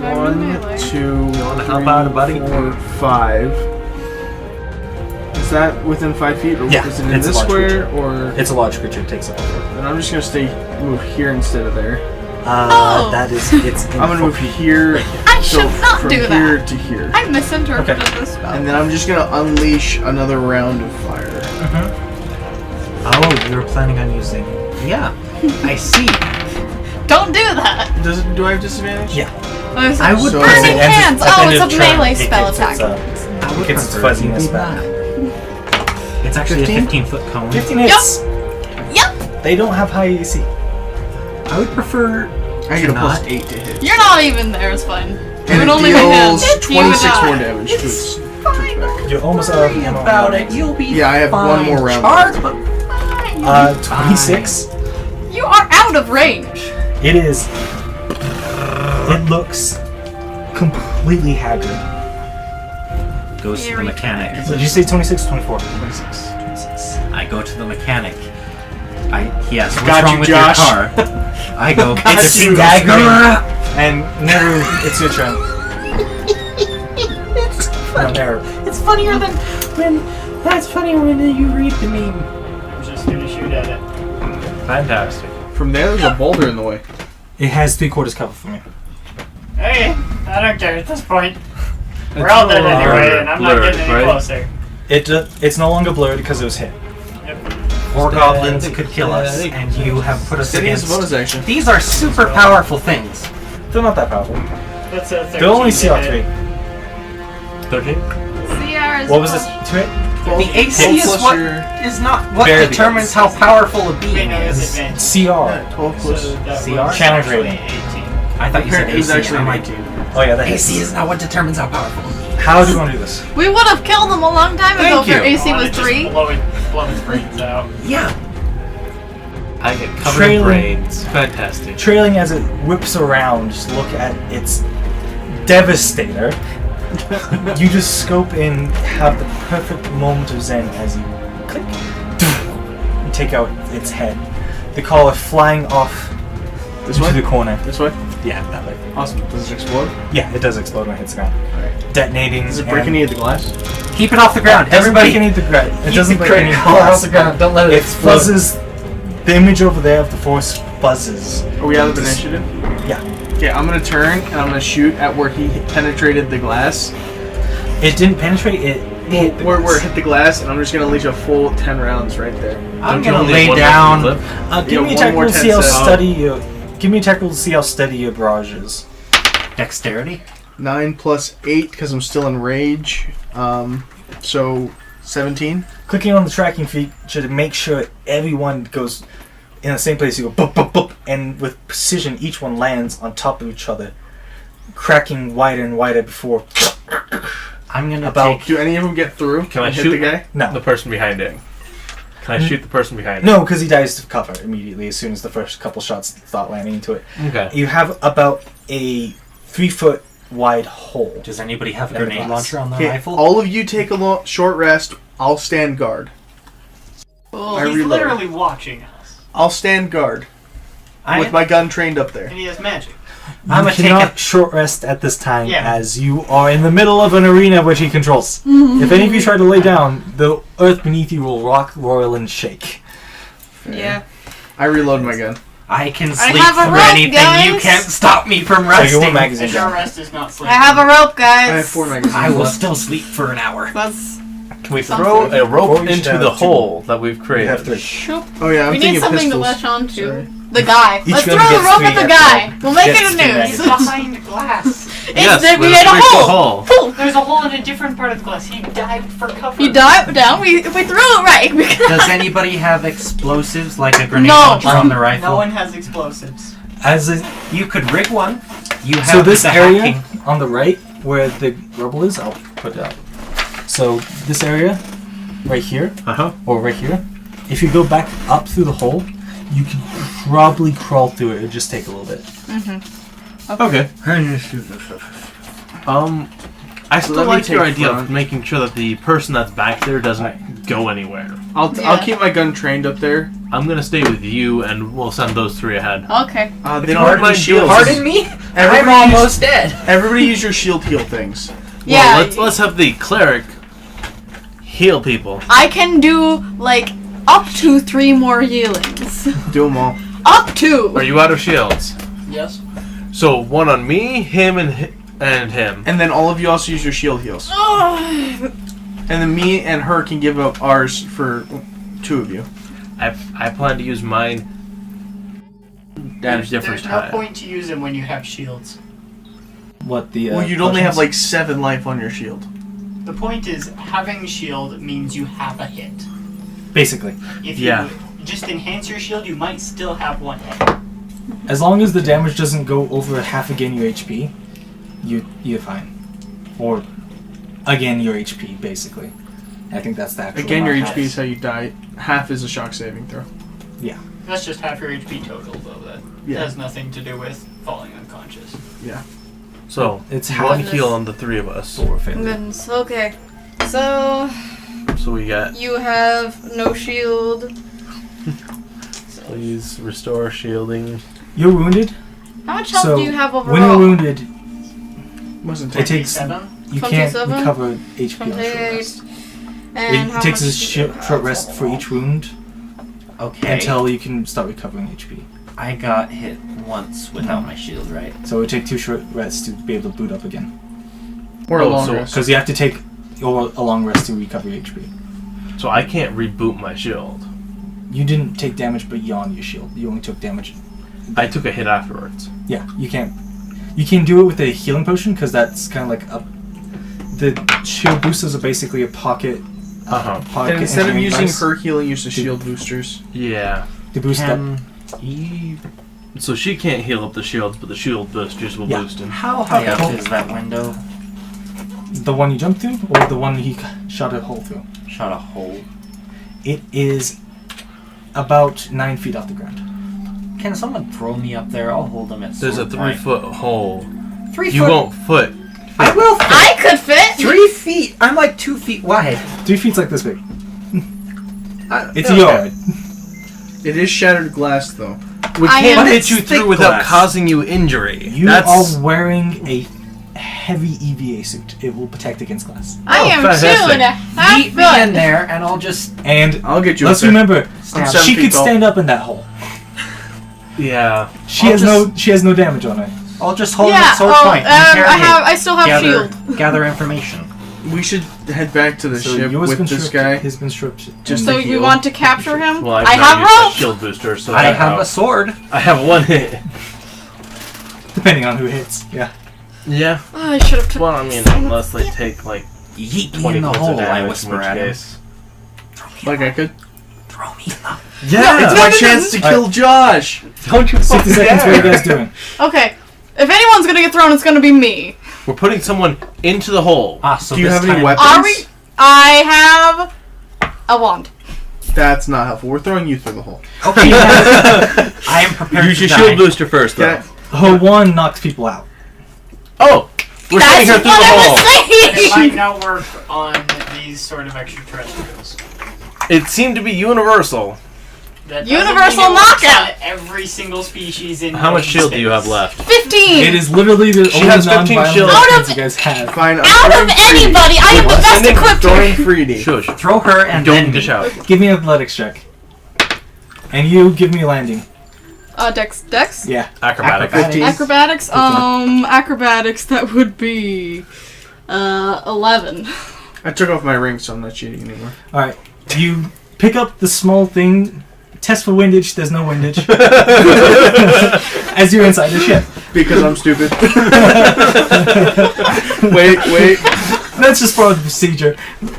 I One, really like- two, wanna help out, buddy? 4, 5. Is that within 5 feet, or Yeah, is it in it's a this large square, or? It's a large creature, it takes up over. Then I'm just gonna move here instead of there. Oh. That is, it's in I'm gonna move 4 feet. here. I So should not from do here that. to here, I misinterpreted Okay. this spell. and then I'm just gonna unleash another round of fire. Oh, you were planning on using... Yeah, I see. Don't do that. Do I have disadvantage? Yeah. I would So- Burning At the hands. end of Oh, it's a turn, melee it spell gets attack. its, I would It gets its prefer fuzziness you do back. that. It's actually 15? a 15-foot cone. 15 hits! Yep. They don't have high AC. I would prefer... I get a Not. +8 to hit. You're not even there. It's fine. And It it only my hands. deals You would 26 die. more damage to its back. You're almost out of ammo. about it. You'll be Yeah, I have fine. one more round Charge, left. but 26. You are out of range. It is. It looks completely haggard. goes to the mechanic. Did you say 26 or 24? 26. 26. I go to the mechanic. He asks, what's Got wrong you, with Josh." your car? I go, it's you. a dagger. And Neru, it's your turn. No, Neru. It's funnier than when... That's funnier when you read the meme. I'm just gonna shoot at it. Fantastic. From there, there's a boulder in the way. It has 3/4 cover for me. Hey, I don't care at this point. We're all dead anyway, and I'm not blurred, getting any right? closer. It's no longer blurred because it was hit. Four goblins could kill us, and you have put us Steady is a against... bonus action. These are super powerful things. They're not that powerful. That's a 13 They're only to CR hit. 3. 13? CR is What was this? 2 hit? The AC 12 is plus what your- is not what Barely. determines how powerful a Wait, being no, it's is. advanced. CR. 12 plus. So that CR? was Challenge actually rating. 18. I thought you said It was AC. actually I'm an like, 18. Oh yeah, that hits. AC is not what determines how powerful a being is. How do you want to do this? We would have killed them a long time ago Thank if their you. AC was 3. Blow its brains out. Yeah. I get covered Trailing. in brains. Fantastic. Trailing as it whips around, just look at its devastator. You just scope in, have the perfect moment of zen as you click. take out its head. The collar flying off This into way? the corner. This way? Yeah, that way. Awesome. Does it explode? Yeah, it does explode when it hits the ground. Alright. Detonating. Does it break any of the glass? Keep it off the ground. Everybody Everybody, can eat the ground. It keep doesn't the break any collar glass. off the ground. Don't let it It explode. fuzzes. The image over there of the force buzzes. Are we out of initiative? Yeah. Okay, I'm gonna turn and I'm gonna shoot at where he penetrated the glass. It didn't penetrate. It hit the Where it glass. hit the glass, and I'm just gonna unleash a full 10 rounds right there. I'm Don't you gonna only lay have one down. left to live? Give me a one more technical to 10 see how seconds. steady you. Give me a technical to see how steady your barrage is. Dexterity. 9 plus 8 because I'm still in rage. So 17. Clicking on the tracking feature to make sure everyone goes in the same place. You go boop boop boop, and with precision, each one lands on top of each other, cracking wider and wider before. I'm gonna About- take. Do any of them get through? Can I and hit shoot the guy? No, The person behind it. Can I shoot the person behind it? no, because he dies to cover immediately as soon as the first couple shots start landing into it. Okay. You have about a 3-foot wide hole. Does anybody have a Never grenade glass. launcher on their Okay, rifle? all of you take a short rest. I'll stand guard. I He's reload. literally watching us, I'll stand guard with my gun trained up there. and he has magic. I'm You gonna take cannot it. short rest at this time Yeah. as you are in the middle of an arena which he controls. If any of you try to lay down, the earth beneath you will rock, roil, and shake. Yeah. I reload my gun. I can I sleep have a through rope, anything. You guys. can't stop me from So your one resting. magazine And your down. rest is not I sleeping. have a rope, guys. I have 4 magazines. I will left. still sleep for an hour. Let's. Can we Something. throw a rope Before we into shout the to- hole that we've You created? have 3. Shoop. Oh yeah, I'm We thinking need something pistols. to latch on to. Sorry. The guy. Each Let's one throw the gets rope 3 at the extra. guy. We'll make Gets it a 3 news. magazines. Behind glass. Yes, We let's made a break the hole. hole. Poof. There's a hole in a different part of the glass. He dived for cover. You dive down. We threw it right. Does anybody have explosives like a grenade No. launcher on the rifle? No one has explosives. As a, You could rig one. You have so this the area hacking. on the right where the rubble is, I'll put it up. So this area, right here, Uh-huh. or right here, if you go back up through the hole, you can probably crawl through it. It'll just take a little bit. Okay. I still Let me like your take idea front. of making sure that the person that's back there doesn't go anywhere. I'll Yeah. keep my gun trained up there. I'm gonna stay with you, and we'll send those 3 ahead. Okay. They don't have my shields. Pardon me? Everybody I'm use- almost dead. Everybody use your shield heal things. Yeah. Well, let's have the cleric heal people. I can do like up to 3 more healings. Do them all. Up to. Are you out of shields? Yes. So 1 on me, him, and him. And then all of you also use your shield heals. And then me and her can give up ours for 2 of you. I plan to use mine at a different There's no time. point to use them when you have shields. What the? Well, you'd only have like 7 life on your shield. The point is, having shield means you have a hit. basically, If Yeah. you just enhance your shield, you might still have 1 hit. as long as the damage doesn't go over half again your HP, you're fine. Or again your HP, basically. I think that's the actual. Again, your amount. HP is how you die. Half is a shock saving throw. That's just half your HP total, though. That Yeah. has nothing to do with falling unconscious. So It's one half heal on the 3 of us. for failure. Goodness. Okay. So So we got you have no shield. please restore shielding. You're wounded. How much health So do you have overall? when you're wounded, Wasn't it takes 27? you can't 27? recover HP on short 28. rest. And how It takes much a do you short rest for each wound Okay. until you can start recovering HP. I got hit once without my shield, right? So it would take 2 short rests to be able to boot up again. Or a Oh, long so- rest. Because you have to take a long rest to recover your HP. So I can't reboot my shield. You didn't take damage beyond your shield. You only took damage. I took a hit afterwards. Yeah, you can't. You can do it with a healing potion because that's kind of like a. The shield boosters are basically a pocket. Uh-huh. Pocket And instead of engineering using device her healing, use the shield boosters. Yeah. to boost up. So she can't heal up the shields, but the shield boosters will Yeah. boost him. How high up is that window? The one you jumped through, or the one he shot a hole through. Shot a hole. It is about 9 feet off the ground. Can someone throw me up there? I'll hold them at There's a sword point. 3-foot hole. 3 You foot. won't foot. I will fit. I could fit. 3 feet. I'm like 2 feet wide. 3 feet's like this big. It's a okay. yard. It is shattered glass, though. We I can't am- hit you through thick without glass. causing you injury. You That's are wearing a heavy EVA suit. It will protect against glass. I am fantastic. 2.5 Meet me in foot. there, and I'll just And I'll get you. let's up there. remember, I'm 7 she feet could tall. stand up in that hole. yeah. She I'll has no damage on her. I'll just hold Yeah. it sword Oh, point. and interrogate, I still have shield. gather information. We should head back to the So ship yours with been this stripped, guy. His been stripped. Just and So to you heal. want to capture him? Well, I I've have not used rope. a shield booster, so I have a sword. I have one hit. depending on who hits. Yeah. Yeah. Oh, I should have took. Well, I mean, unless they take like Yeet me 20 in the points of hole, I damage, in whisper which at him. case. Like I could. Throw me in the... Yeah. It's my chance to kill Josh. Don't you 60 seconds. What are you guys doing? Okay. If anyone's gonna get thrown, it's gonna be me. We're putting someone into the hole. Ah, so Do you this have any time- weapons? Are we? I have a wand. That's not helpful. We're throwing you through the hole. Okay, I am prepared Use to your die. shield booster first, though. Yeah. Her wand knocks people out. Oh! We're sending her That's through what the I hole! was It might saying. not work on these sort of extraterrestrials. It seemed to be universal. That doesn't Universal mean it works knockout. on every single species in How much space. shield do you have left? 15. It is literally the She only has 15 non-violent shields. Out defense of- you guys have. Fine. I'm Out of throwing 3D. anybody, I am the best Sending- equipped. Throwing 3D. Shush. Throw her and Don't then dish me. out. Give me an athletics check. And you give me a landing. Dex. Yeah. Acrobatics. 15. Acrobatics. Acrobatics. That would be 11. I took off my ring, so I'm not cheating anymore. Alright. You pick up the small thing. Test for windage. There's no windage. As you're inside the ship. Because I'm stupid. wait. That's just part of the procedure.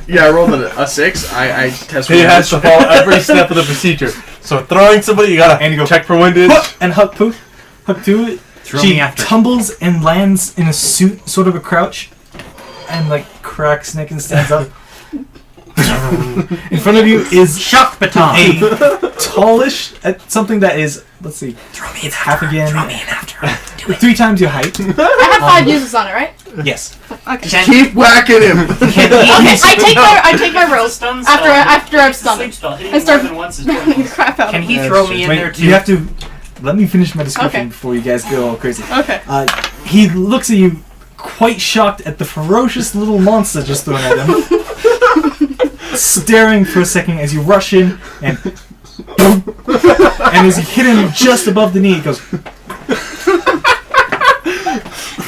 Yeah, I rolled a 6. I test for He has windage. to follow every step of the procedure. So throwing somebody, you gotta And you go, check for windage. And Huck to it. Throw She me after. tumbles and lands in a suit, sort of a crouch, and like cracks neck and stands up. In front of you is Shock baton. a tallish, something that is, let's see, Throw me in half after. again. Throw me in after. 3 times your height. I have 5 uses on it, right? Yes. Okay. Keep whacking him. Can Okay, he, I take my rope Stun after I've stunned Sleep it. spell. Hitting I you start more than once is pounding the pointless. crap out can of he Yeah, throw that's me in Wait, there too? you have to let me finish my description Okay. before you guys go all crazy. it. Okay. He looks at you, quite shocked at the ferocious little monster just thrown at him, staring for a second as you rush in and as you hit him just above the knee, he goes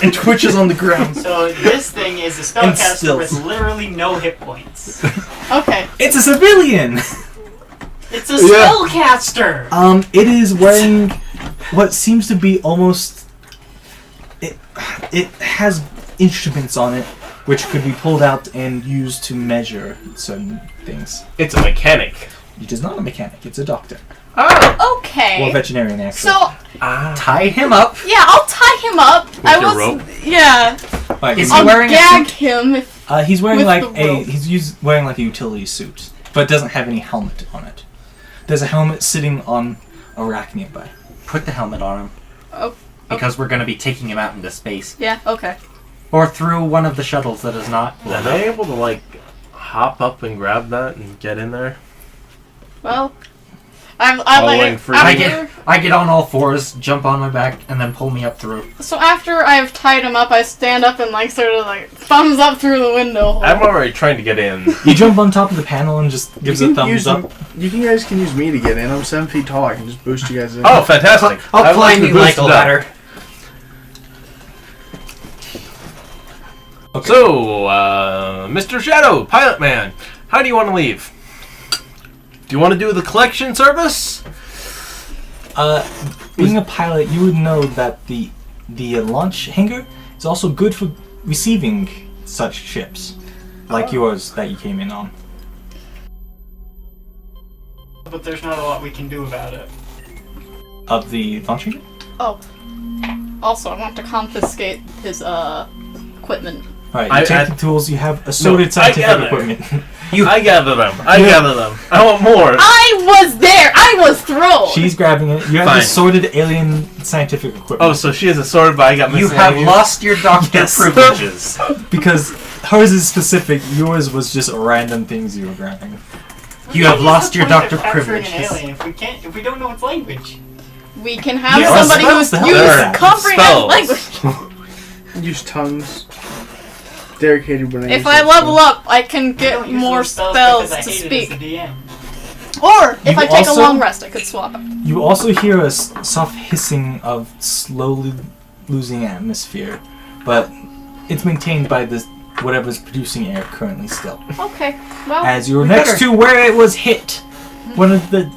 and twitches on the ground. So this thing is a And spellcaster stills. with literally no hit points. Okay. It's a civilian. It's a spellcaster. It is wearing what seems to be almost. It has instruments on it, which could be pulled out and used to measure certain things. It's a mechanic. It is not a mechanic; it's a doctor Oh. or Okay. veterinarian. Actually, So Tie him up. yeah, I'll tie him up. I your was rope? yeah. Right, Is he's, he wearing a gag suit? him. If, he's wearing with like the rope? wearing like a utility suit, but doesn't have any helmet on it. There's a helmet sitting on a rack nearby. Put the helmet on him. Oh. Because we're going to be taking him out into space. yeah. Okay. Or through one of the shuttles that is not... Are they able to, like, hop up and grab that and get in there? Well, I'm Following like free. I get on all fours, jump on my back, and then pull me up through. So after I've tied him up, I stand up and like sort of like thumbs up through the window. I'm already trying to get in. You jump on top of the panel and just gives a thumbs up. You guys can use me to get in. I'm 7 feet tall. I can just boost you guys in. Oh, fantastic! I'll I'd climb to you boost like a it up. ladder. So, Mr. Shadow, Pilot Man, how do you want to leave? Do you want to do the collection service? Being a pilot, you would know that the launch hangar is also good for receiving such ships, like yours that you came in on. But there's not a lot we can do about it. Of the launch hangar? Oh. Also, I want to confiscate his equipment. Alright, I- you take I- the tools, you have assorted I scientific gather. equipment. I gather them. I gather them. I want more. I was there. I was thrown. She's grabbing it. You have Fine. assorted alien scientific equipment. Oh, so she has a sword, but I got You have miscellaneous. lost your doctor Yes. privileges. Because hers is specific, yours was just random things you were grabbing. You have What is lost the your point of doctor capturing privileges. an alien if we don't know its language? We can have Yeah, somebody spells who's to help used us. comprehend Spells. language. Use tongues. Dedicated when I If use I that level stuff. up, I can I get don't use more those spells because I to hate speak. it as a DM. Or if You I take a also- long rest, I could swap it. You also hear a soft hissing of slowly losing atmosphere, but it's maintained by this whatever's producing air currently still. Okay, well, As you're next to where it was hit, one of the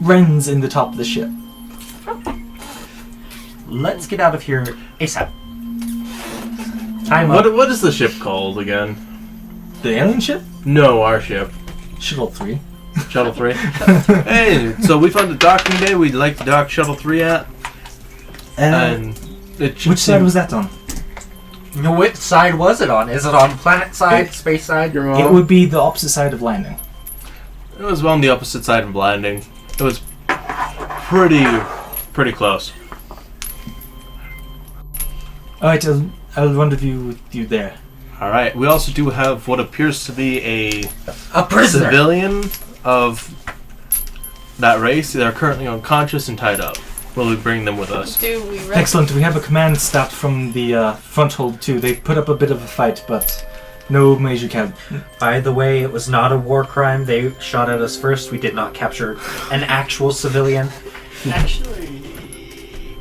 wrens in the top of the ship. Let's get out of here ASAP. Time up. What is the ship called again? The alien ship? No, our ship. Shuttle 3. Shuttle 3. Hey, so we found a docking bay we'd like to dock Shuttle 3 at. And it should Which side was that on? Now, which side was it on? Is it on planet side, space side? Your It mom. would be the opposite side of landing. It was on the opposite side of landing. It was pretty close. Alright, I'll rendezvous with you there. Alright, we also do have what appears to be a A prisoner. civilian of that race. They're currently unconscious and tied up. Will we bring them with us? do we rest? Excellent, we have a command staff from the front hold too. They put up a bit of a fight, but no major By the way, it was not a war crime. They shot at us first. We did not capture an actual civilian. Actually,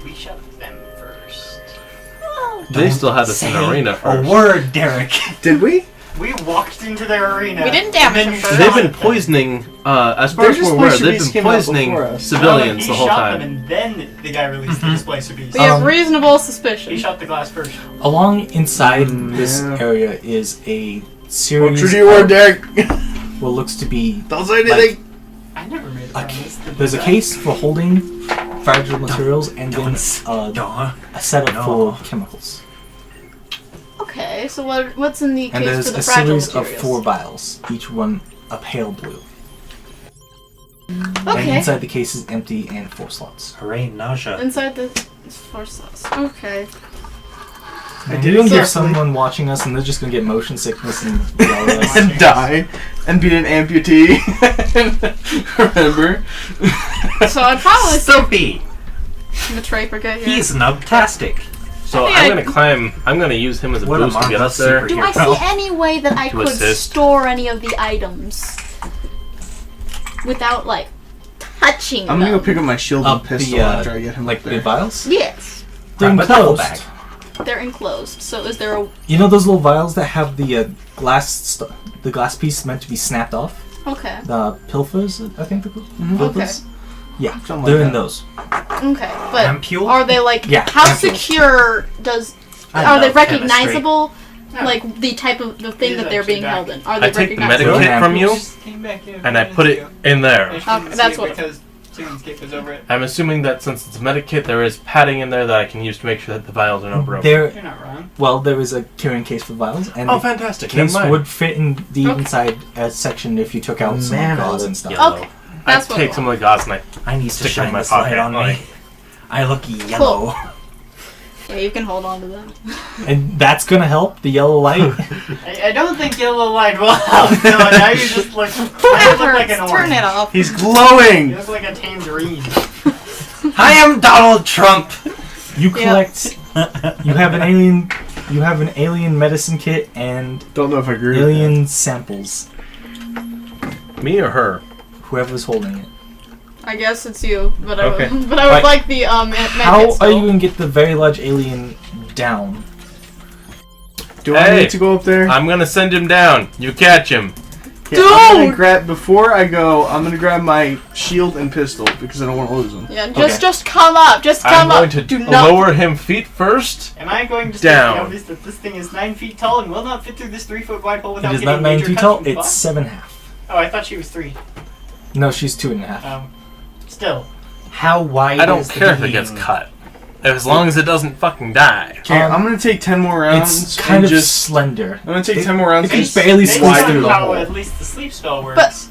we shot them first. They still had us in the arena A first. word, Derek. Did we? We walked into their arena. We didn't damage and then them first. you They've shot been them. poisoning, as far They're as we're just aware, supposed to they've be been scheming out poisoning before us. civilians he the whole shot time. them and then the guy released the displacer beast. We have Um, reasonable He suspicion. shot the glass first. Along inside this yeah. area is a What series true to your word, of Derek? what looks to be Don't say anything. I never made a a promise. there's a case for holding fragile materials and then No. a setup No. full of chemicals. Okay, so what's in the And case there's for the a fragile series of materials? 4 vials, each one a pale blue. And Okay. inside the case is empty and 4 slots. Hooray, nausea. Inside the 4 slots. Okay. And did you don't it get carefully. someone watching us and they're just gonna get motion sickness and yell at us. And die. And be an amputee. Remember? So I'd probably Sophie. betray Brigade here. He's nubtastic. So I think I'm gonna use him as a What a boost to get marvelous up there. superhero. Do I see any way that I To could assist. store any of the items without like touching I'm them? gonna go pick up my shield Up and pistol the, after I get him like up the there. vials? Yes, They're Grab a duffel enclosed. bag. They're enclosed. So is there a You know those little vials that have the the glass piece meant to be snapped off? okay? The pilfers, I think they're called? Pilfers? Yeah, Something they're like in that. those. Okay, but Ampule? are they like Yeah, how ampules. secure does I are they love chemistry. recognizable? No. Like the type of the thing He's that they're actually being back. held in. Are they I take the recognizable? medikit from you Just came back here and I put it in there. that's what- because Tunescape was over it. I'm assuming that since it's a medikit, there is padding in there that I can use to make sure that the vials are not broken. There, You're not wrong. well, there is a carrying case for vials, and Oh, the fantastic! Never case mind. would fit in the Okay. inside section if you took out some Man, gauze I and stuff. yellow. Okay, I that's what take some of the gauze and I need to Stick it in shine my this light pocket. on Like- me. I look yellow. yeah, you can hold on to that. And that's gonna help the yellow light. I don't think yellow light will help. No, now you just look. Now you That look like an hurts. orange. Turn it off. He's glowing! You look like a tangerine. I am Donald Trump. You collect. You have an alien. You have an alien medicine kit and Don't know if I agree with alien samples. me or her. Whoever's holding it. I guess it's you, but I Okay. would, but I would Right. like the How medkit are you still. gonna get the very large alien down? that. Do I Hey, need to go up there? I'm gonna send him down. You catch him. Yeah, I'm gonna Dude! grab, before I go, I'm gonna grab my shield and pistol because I don't want to lose them. Yeah, Okay. just come up. Just I'm come going up. to Do not. lower him feet first. Am I going to Down. state the obvious that this thing is 9 feet tall and will not fit through this 3-foot wide hole It without is getting not 9 major feet cuts tall. from the It's bottom? 7.5. Oh, I thought she was 3. No, she's 2.5. Still. How wide I don't is the care if it gets beam? cut. As long as it doesn't fucking die. Okay, I'm gonna take 10 more rounds. It's kind and of just. slender. I'm gonna take 10 more rounds. it can and just barely Based squeeze on through the how hole. at least the sleep spell works,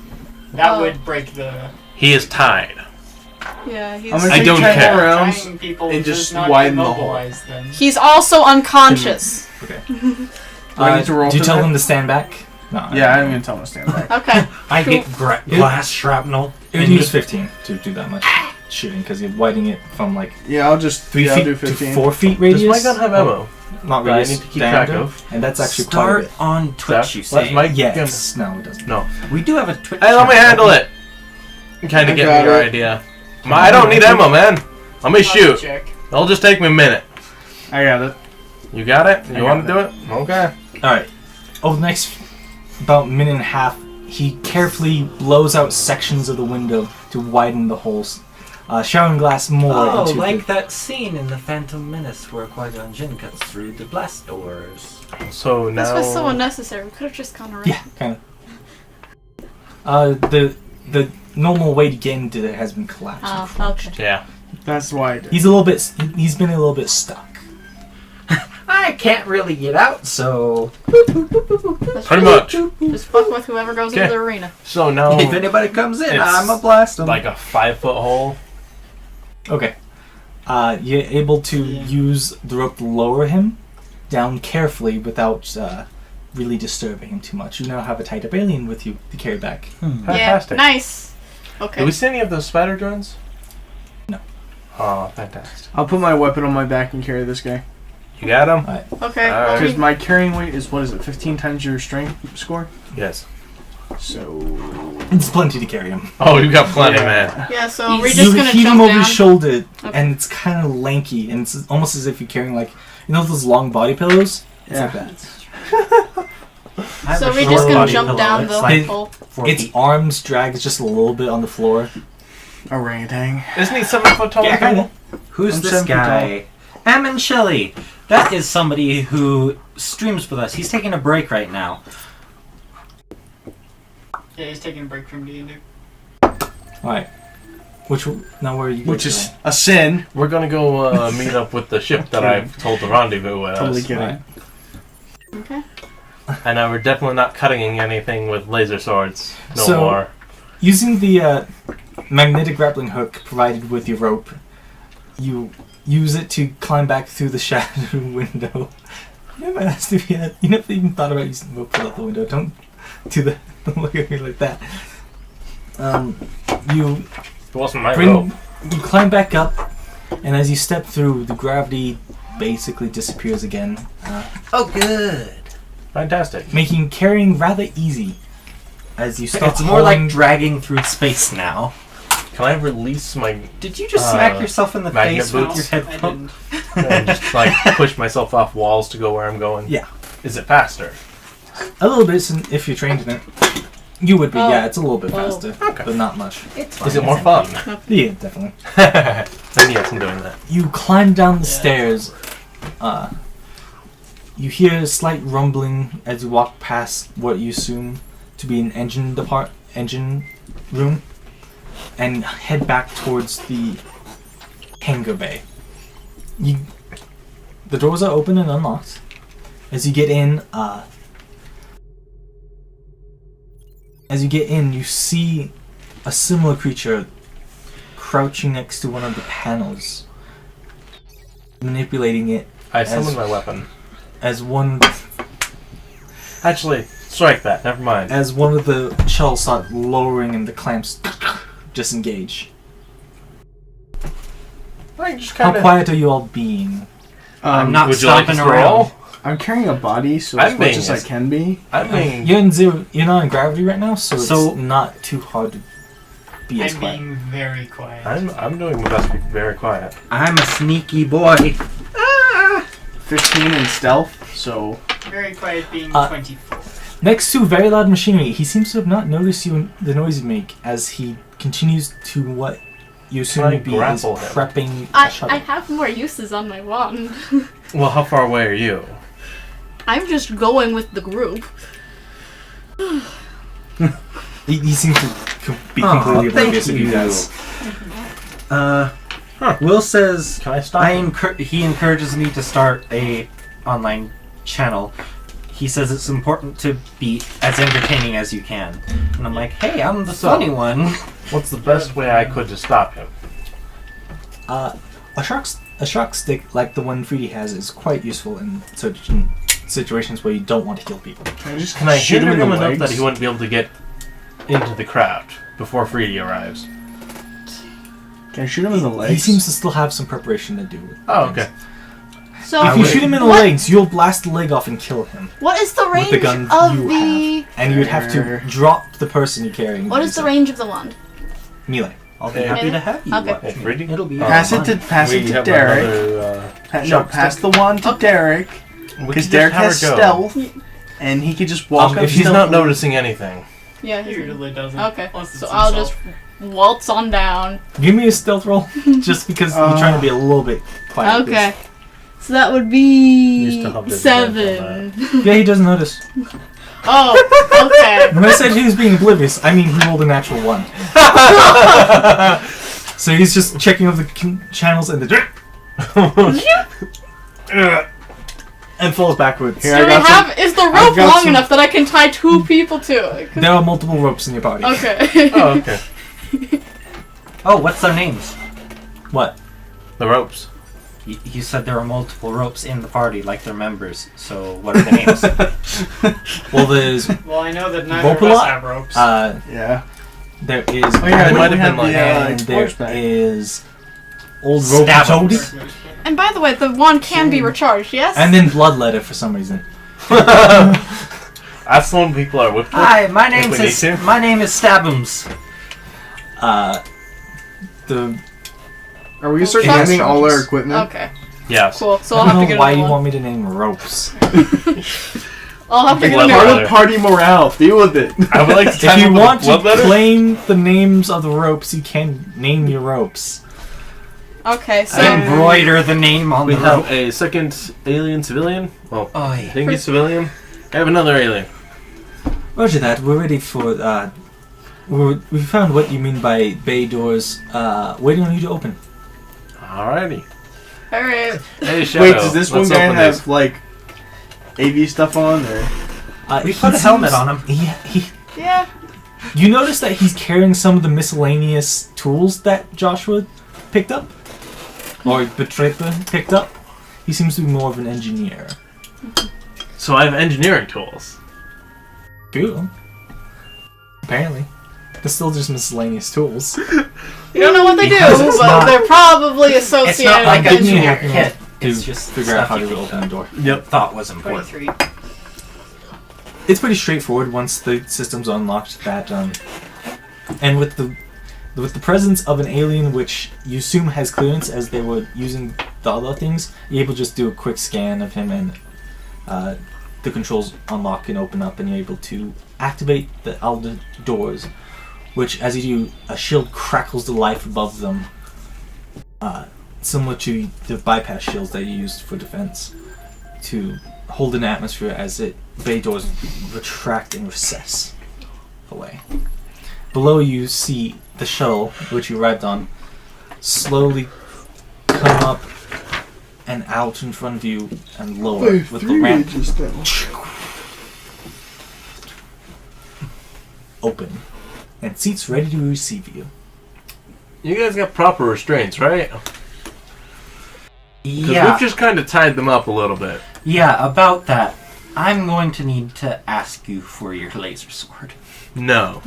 But- that would break the... He is tied. Yeah, he's I'm gonna I take don't 10 care. more rounds. Trying people and does just not widen the hole. immobilize them. he's also unconscious. Do I need to roll do you for tell that? them to stand back? No. Yeah, I'm gonna tell him to stand back. Okay. I get glass shrapnel. It would use 15 to do that much shooting because you're widening it from like Yeah, I'll just 3 I'll feet do to 15. 4 feet Does radius. my gun have ammo? Not that I radius. need to keep track diameter, of? and that's actually quite a Start bit. on Twitch, you What's say? my Yes. No, it doesn't. No. We do have a Twitch. Hey, let me channel. handle it. Kind I of get got me your it. idea. I don't need ammo, man. Let me shoot. Check. It'll just take me a minute. I got it. You got it? I You got want to do it? Okay. Alright. Over the next about minute and a half, he carefully blows out sections of the window to widen the holes, showering glass more Oh, into like the... that scene in The Phantom Menace where Qui-Gon Jinn cuts through the blast doors. So now. This was so unnecessary. We could have just gone around. Yeah, kind of. The normal way to get into it has been collapsed. Oh, okay. Yeah. That's why I did. He's been a little bit stuck. I can't really get out, so That's Pretty much. Just fuck with whoever goes into Okay. the arena. So now. if anybody comes in, It's I'm a blast 'em. like a 5-foot hole. Okay. You're able to use the rope to lower him down carefully without really disturbing him too much. You now have a tied up alien with you to carry back. Fantastic. Yeah, nice. Okay. Did we see any of those spider drones? No. Oh, fantastic. I'll put my weapon on my back and carry this guy. You got him? Okay. Alright. well, Because my carrying weight is, what is it, 15 times your strength score? Yes. So... It's plenty to carry him. Oh, you got plenty, man. yeah, so we're You just gonna heave jump him over down. his shoulder, Okay. and it's kind of lanky, and it's almost as if you're carrying those long body pillows. It's like that. I have So a we short just gonna body jump pillow. down It's the like hole. 4 Its feet. arms drag just a little bit on the floor. Orangutan. Isn't he 7 foot tall? Yeah, kind of. Who's I'm this 7 feet guy? Ammon Shelley. That is somebody who streams with us. He's taking a break right now. Yeah, he's taking a break from D&D. Alright. Now where are you Which guys is a sin. We're gonna go meet up with the ship that I've told to rendezvous with Totally us. kidding. Right. Okay. And we're definitely not cutting anything with laser swords. No So- more. Using the magnetic grappling hook provided with your rope, you use it to climb back through the shadow window. You never asked if you never even thought about using the rope out the window. Don't look at me like that. You It wasn't my rope. you climb back up, and as you step through, the gravity basically disappears again, Oh, good. Fantastic. making carrying rather easy. As you start It's more like hauling- dragging through space now. Can I release my Did you just smack yourself in the magnet face with boots? your I headphone? didn't. and just like push myself off walls to go where I'm going? Yeah. Is it faster? a little bit if you're trained in it. You would be, Oh. yeah. It's a little bit Oh. faster, but not much. Is it more fun? Yeah, definitely. Then yes, I'm doing that. You climb down the Yeah. stairs. You hear a slight rumbling as you walk past what you assume to be an engine room, and head back towards the hangar bay. The doors are open and unlocked. As you get in, you see a similar creature crouching next to one of the panels, manipulating it I As- summoned my weapon. as one Actually, strike that. Never mind. as one of the shells start lowering and the clamps disengage. I just How kind of. quiet are you all being? I'm not Would you like to stomping scroll? around. I'm carrying a body, so I'm as much being as I as- can be. I mean, You're not in gravity right now, so So- it's not too hard to be as I'm quiet. being very quiet. I'm doing my best to be very quiet. I'm a sneaky boy. 15 in stealth, so... Very quiet being 24. Next to very loud machinery, he seems to have not noticed the noise you make as he continues to what you assume Try to be his grapple him. prepping I shuttle. have more uses on my wand. Well, how far away are you? I'm just going with the group. He seems to be Aw, completely thank oblivious of you you. guys. Will says Can I stop? he encourages me to start a online channel. He says it's important to be as entertaining as you can. And I'm like, hey, I'm the funny one. What's the best way I could to stop him? A shock stick like the one Freedy has is quite useful in situations where you don't want to kill people. Can I shoot hinder him in him the enough legs? that he wouldn't be able to get into the craft before Freedy arrives? Can I shoot him in the legs? He seems to still have some preparation to do. With Oh, things. okay. So If you shoot him in the what- legs, you'll blast the leg off and kill him What is the with range the gun of you the? have, and you'd have to drop the person you're carrying. What is the range of the wand? Melee. I'll be Hey. happy to have you. Okay. watch Hey, me. Freedy? It'll be Pass it fun. to Derek. No, pass the wand to Derek because Derek has stealth, and he could just walk up. If he's not stealthily. noticing anything. Yeah. He usually doesn't. Okay. Unless it's So I'll himself. just waltz on down. Give me a stealth roll, just because you're trying to be a little bit quiet. Okay. So that would Used be to have this 7. Yeah, he doesn't notice. Oh, okay. When I said he was being oblivious, I mean he rolled a natural 1. So he's just checking over the channels and the dirt. And falls backwards. Here, Do I we got have? Is the I've rope got long some- enough that I can tie 2 people to it? 'Cause- There are multiple ropes in your body. Okay. Oh, okay. Oh, what's their names? What? The ropes. You said there are multiple ropes in the party, like they're members. So what are the names? Well, there's Well, I know that neither Rope of a us lot? have ropes. Yeah. there is Oh yeah, It we might have have been like- the and there horseback. is old rope Stab 'em. Toady, And by the way, the wand can be recharged. Yes. and then bloodletter for some reason. That's the one people are whipped with. Hi, my If we need to. name is Stabums. The Are we gonna start Fuck. naming all our equipment? Okay. Yes. Cool. So I I'll don't have to know get why a you new one. want me to name ropes. I'll have to get a Blood new Part one. letter. of party morale. Deal with it. I would like to If you want to blood letter. claim the names of the ropes, you can name your ropes. Okay. So. Embroider the name on We the have rope. a second alien civilian. Well, Oh, I yeah. think he's civilian. I have another alien. Roger that. We're ready for. We found what you mean by bay doors. Waiting on you to open. Alrighty. All right. Hey, Shadow. Wait, does this one let's guy open have this. like AV stuff on? Or We He put a helmet seems- on him. Yeah. You notice that he's carrying some of the miscellaneous tools that Joshua picked up, or Betraypa picked up. He seems to be more of an engineer. So I have engineering tools. Cool. Apparently, they're still just miscellaneous tools. You don't know what they do, Because it's but not- they're probably It's associated. not like with a Give me a junior hacking kit. roll It's to just figure out stuff how you to picked open the up. door. Yep. Thought was important. 23. It's pretty straightforward once the system's unlocked. That and with the presence of an alien, which you assume has clearance, as they were using the other things, you're able to just do a quick scan of him, and the controls unlock and open up, and you're able to activate the outer doors. Which, as you do, a shield crackles to life above them, similar to the bypass shields that you used for defense, to hold an atmosphere as bay doors retract and recess away. Below you see the shuttle, which you arrived on, slowly come up and out in front of you and lower with the ramp open and seats ready to receive you. You guys got proper restraints, right? 'Cause Yeah. we've just kind of tied them up a little bit. Yeah, about that. I'm going to need to ask you for your laser sword. No.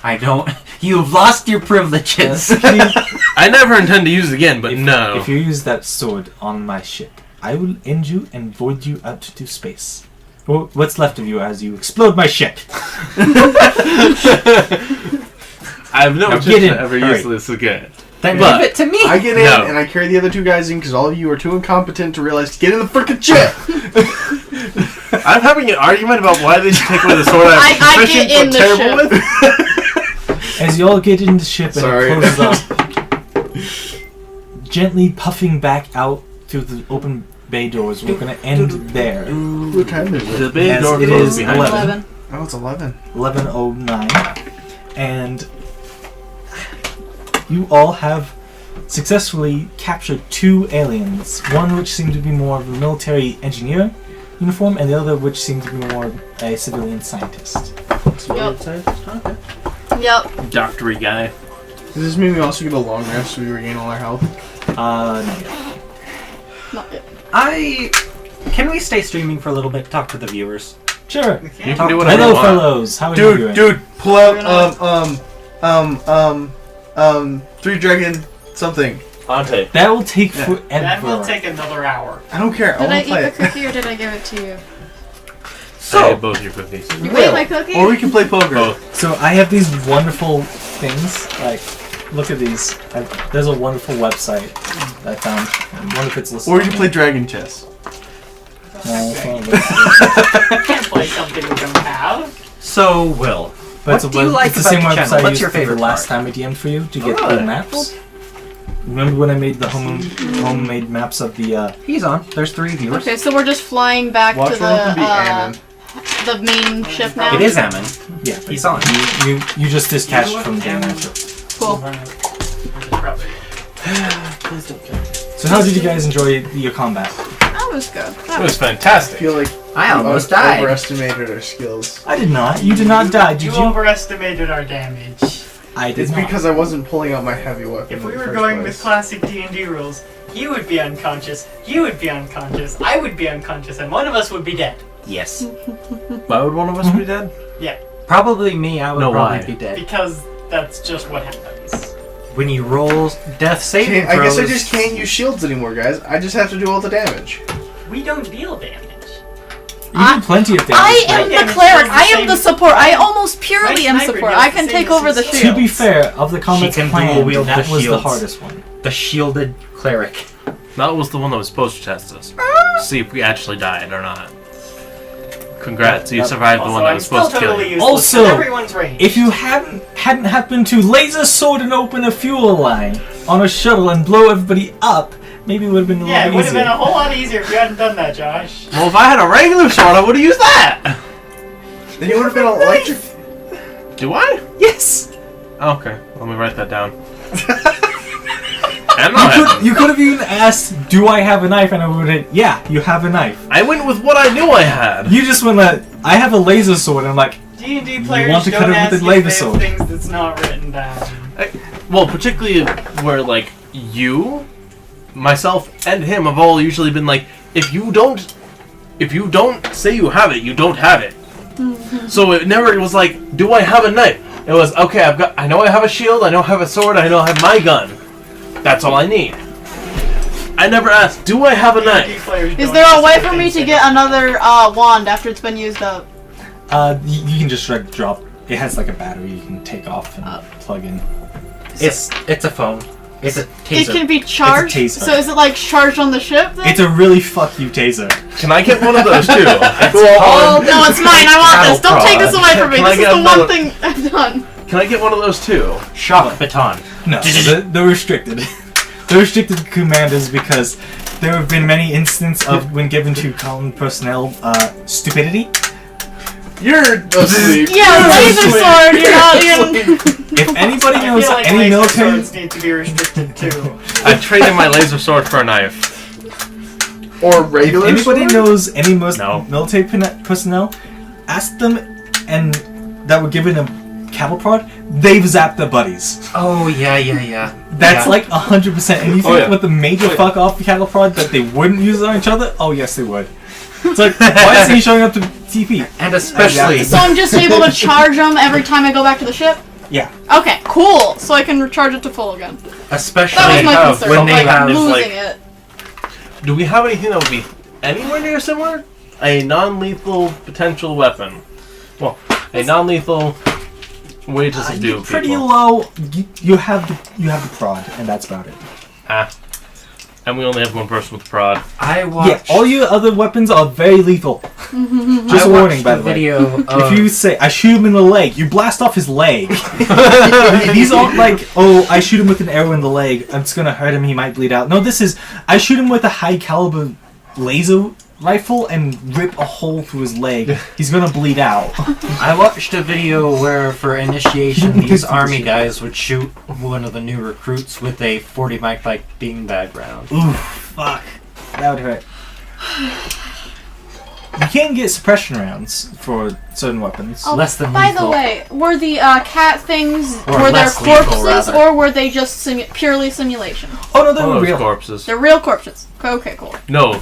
I don't. You've lost your privileges. I never intend to use it again, but no. If you use that sword on my ship, I will end you and void you out to space. Or what's left of you as you explode my ship. I have no Now intention get in. to ever Hurry. use this again. Then But- give it to me. I get in No. and I carry the other 2 guys in because all of you are too incompetent to realize to get in the frickin' ship. I'm having an argument about why they should take away the sword I'm I proficient get in but the terrible ship. with. As you all get in the ship and Sorry. it closes up, gently puffing back out through the open bay doors, we're going to end there. What time is The it? big Yes, door it closes is behind 11. us. Oh, it's 11. 11:09, and you all have successfully captured 2 aliens. One which seemed to be more of a military engineer uniform, and the other which seemed to be more of a civilian scientist. Yep. Yep. Doctory guy. Does this mean we also get a long rest so we regain all our health? No. Not yet. I Can we stay streaming for a little bit? Talk to the viewers. Sure. You can do whatever Hello, you want. fellows. How are you doing? Dude, pull out 3 dragon something. Ante. That will take forever. That will take another hour. I don't care. I Did I want eat to play the it. cookie or did I give it to you? I ate both your cookies. You ate my cookie? Or we can play poker. Both. So I have these wonderful things. Like, look at these. There's a wonderful website that I found. I wonder if it's listed. Or we can play dragon chess. No, it's not listed. You can't play something we don't have. So, Will, But what do you like it's about the same the website channel? I What's used your for the favorite last part? time I DM'd for you to get Oh, the really? maps? Remember when I made the homemade maps of the? He's on. There's 3 viewers. Okay, so we're just flying back Watch to one of them be the Ammon. the main ship now. It is Ammon. Yeah, He's on. You just dispatched from the Cool. So how did you guys enjoy your combat? That was good. It was fantastic. I feel like I almost we died. overestimated our skills. I did not. You did not die, did You you? overestimated our damage. I did It's not. because I wasn't pulling out my heavy weapon. If in we the were first going place. with classic D&D rules, he would be unconscious, you would be unconscious, I would be unconscious, and one of us would be dead. Yes. Why would one of us be dead? Probably me. I would No, probably why? be dead. Because that's just what happens. When you roll death saving I guess I throws- just can't use shields anymore, guys. I just have to do all the damage. We don't deal damage. You did plenty of damage. I My am the damage cleeric. does the I am same- the support. I almost purely My am sniper support. does I the can same take as over the his shield. To be fair, of the combat can plan, dual wield that the was the shields. hardest one. the shielded cleric. That was the one that was supposed to test us. See if we actually died or not. Congrats, you survived the Also, one that I'm was still supposed to kill totally you. useless Also, in everyone's range. If you hadn't happened to laser sword and open a fuel line on a shuttle and blow everybody up, maybe it would have been a yeah, it little would have easier. been a whole lot easier if you hadn't done that, Josh. Well, if I had a regular sword, I would have used that. Then you would have been electric. Do I? Yes. Okay, let me write that down. I'm not. You could have even asked, "Do I have a knife?" And I would have, "Yeah, you have a knife." I went with what I knew I had. You just went like, "I have a laser sword." And I'm like, D&D players want to cut don't it with ask a if laser they have sword. things that's not written down. Well, particularly where like you, myself, and him have all usually been like, if you don't say you have it, you don't have it. So it never was like, do I have a knife? It was okay. I know I have a shield. I know I have a sword. I know I have my gun. That's all I need. I never asked, do I have a D&D knife? players Is don't there a ask way for for me things to that get another wand after it's been used up? you can just drag drop. It has like a battery you can take off and plug in. It's a phone. It's a It taser. can be charged. taser. So is it like charged on the ship then? It's a really fuck you taser. Can I get one of those too? called- no, it's mine. I want this. Don't take this away from me. Can I This is get the another- one thing I've done. Can I get one of those too? Shock baton. No, they're restricted. They're restricted to commanders because there have been many instances of when given to common personnel stupidity. You're asleep. Yeah, laser sword. You're not even. If anybody I knows feel like any laser military, swords need to be restricted too. I traded my laser sword for a knife. Or if regular anybody sword? knows any No. military personnel, ask them, and that were given a cattle prod, they've zapped their buddies. Oh yeah. That's Yeah. like 100%. And you think yeah. with the major fuck off cattle prod that they wouldn't use it on each other? Oh yes, they would. It's like, why isn't he showing up to TP? And especially So I'm just able to charge them every time I go back to the ship. Yeah. Okay, cool. So I can recharge it to full again. especially That was my concern. when they Like have losing like- it. Do we have anything that would be anywhere near similar? A non-lethal potential weapon. Well, a non-lethal way to subdue You're pretty people. low. You have the prod, and that's about it. And we only have one person with prod. I watched. Yeah, all your other weapons are very lethal. Just I a warning, watched by the the way. video. If you say, I shoot him in the leg, you blast off his leg. These aren't like, oh, I shoot him with an arrow in the leg, it's gonna hurt him, he might bleed out. No, this is, I shoot him with a high caliber laser rifle and rip a hole through his leg. He's gonna bleed out. I watched a video where, for initiation, Pick these the army shit. guys would shoot one of the new recruits with a 40 mic like beanbag round. Ooh, fuck. That would hurt. You can get suppression rounds for certain weapons. Oh, Less than by lethal. the way, were the cat things, Or were there less lethal, corpses, rather. or were they just purely simulation? Oh no, they All were those real. corpses. They're real corpses. Okay, cool. No,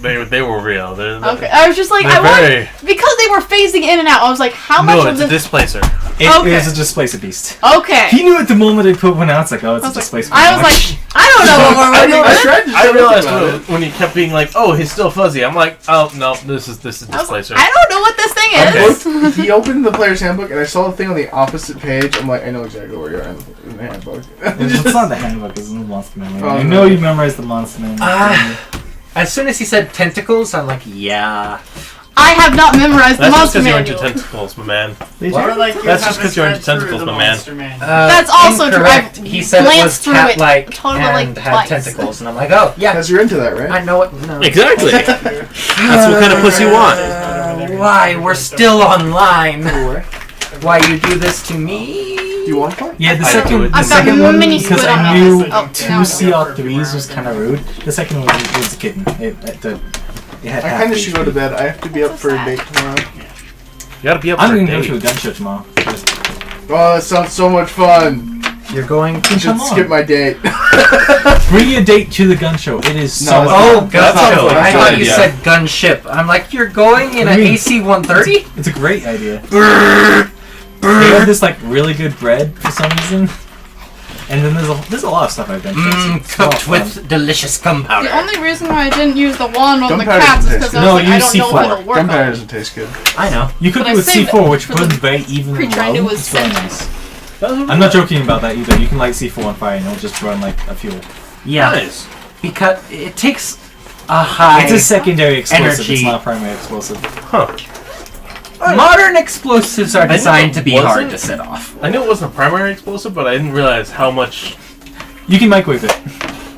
They were real. Okay, I was just like, because they were phasing in and out. I was like, how much No, of it's a this? displacer. It Okay. is a displacer beast. Okay. He knew at the moment they put one out. It's like, oh, it's I a was like, displacer. I was like, I don't know what we're working with. I realized when he kept being like, "Oh, he's still fuzzy." I'm like, "Oh no, this is I was like, displacer." I don't know what this thing is. He opened the player's handbook and I saw the thing on the opposite page. I'm like, I know exactly where you're at in the handbook. It's not the handbook. It's the monster memory. Oh, I no. know you memorized the monster memory. As soon as he said tentacles, I'm like, yeah. I have not memorized the That's just monster because you're into manual. tentacles, my man. Or like you That's just haven't 'cause you're into read through tentacles, the my man. Monster Manual. That's also true. Incorrect. I've He said it was glanced through it cat-like totally, and like, had twice. tentacles, and I'm like, oh, yeah. Because you're into that, right? I know it. No. Exactly. That's what kind of pussy you want. Why? We're still online. Why you do this to me? Do you want one? Yeah, the I do second, it. the I've got second one, mini because squid on I my knew list. Oh, two now I know. CR3s was kind of rude. The second one was a kitten. It had I half kind of should go to HP. bed. I have to be up for a date tomorrow. You gotta be up I'm for a going to go to a date. gun show tomorrow. Oh, that sounds so much fun. You're going. I should Come on. skip my date. Bring your date to the gun show. It is so No, much Oh, fun. gun sounds show. like a I good thought you idea. said gunship. I'm like, you're going in an Really? AC-130? It's a great idea. They have this like really good bread for some reason. And then there's a lot of stuff I've done. It's a lot Cooked of fun. with delicious gunpowder. The only reason why I didn't use the wand on the Gunpowder cats is doesn't because I was taste like, good. No, I use don't know if C4. it'll work Gunpowder on. doesn't taste good. I know. You could But I do with saved C4, it which for the burns very even and pre-trained low. it was It's really cinnamon. nice. I'm not joking about that either. You can light C4 on fire and it'll just run like a fuel. Yeah. Nice. Because it takes a high. It's a secondary explosive. energy. It's not a primary explosive. Huh. Modern explosives are knew designed it to be hard wasn't. to set off. I knew it wasn't a primary explosive, but I didn't realize how much. You can microwave it.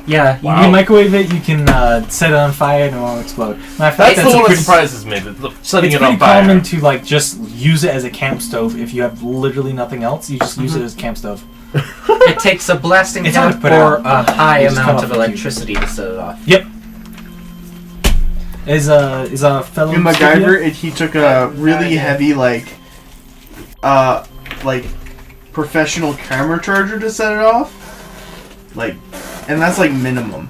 Yeah. You can microwave it. You can set it on fire and it won't explode. Matter of fact, That's the one that pretty- surprises me. Setting It's it on pretty fire. common to like just use it as a camp stove. If you have literally nothing else, you just use it as a camp stove. It takes a blasting It's hard count to put or out. a high You just cut amount off of the fuse. electricity to set it off. Yep. Is a fellow In MacGyver, he took a really heavy professional camera charger to set it off. And that's like minimum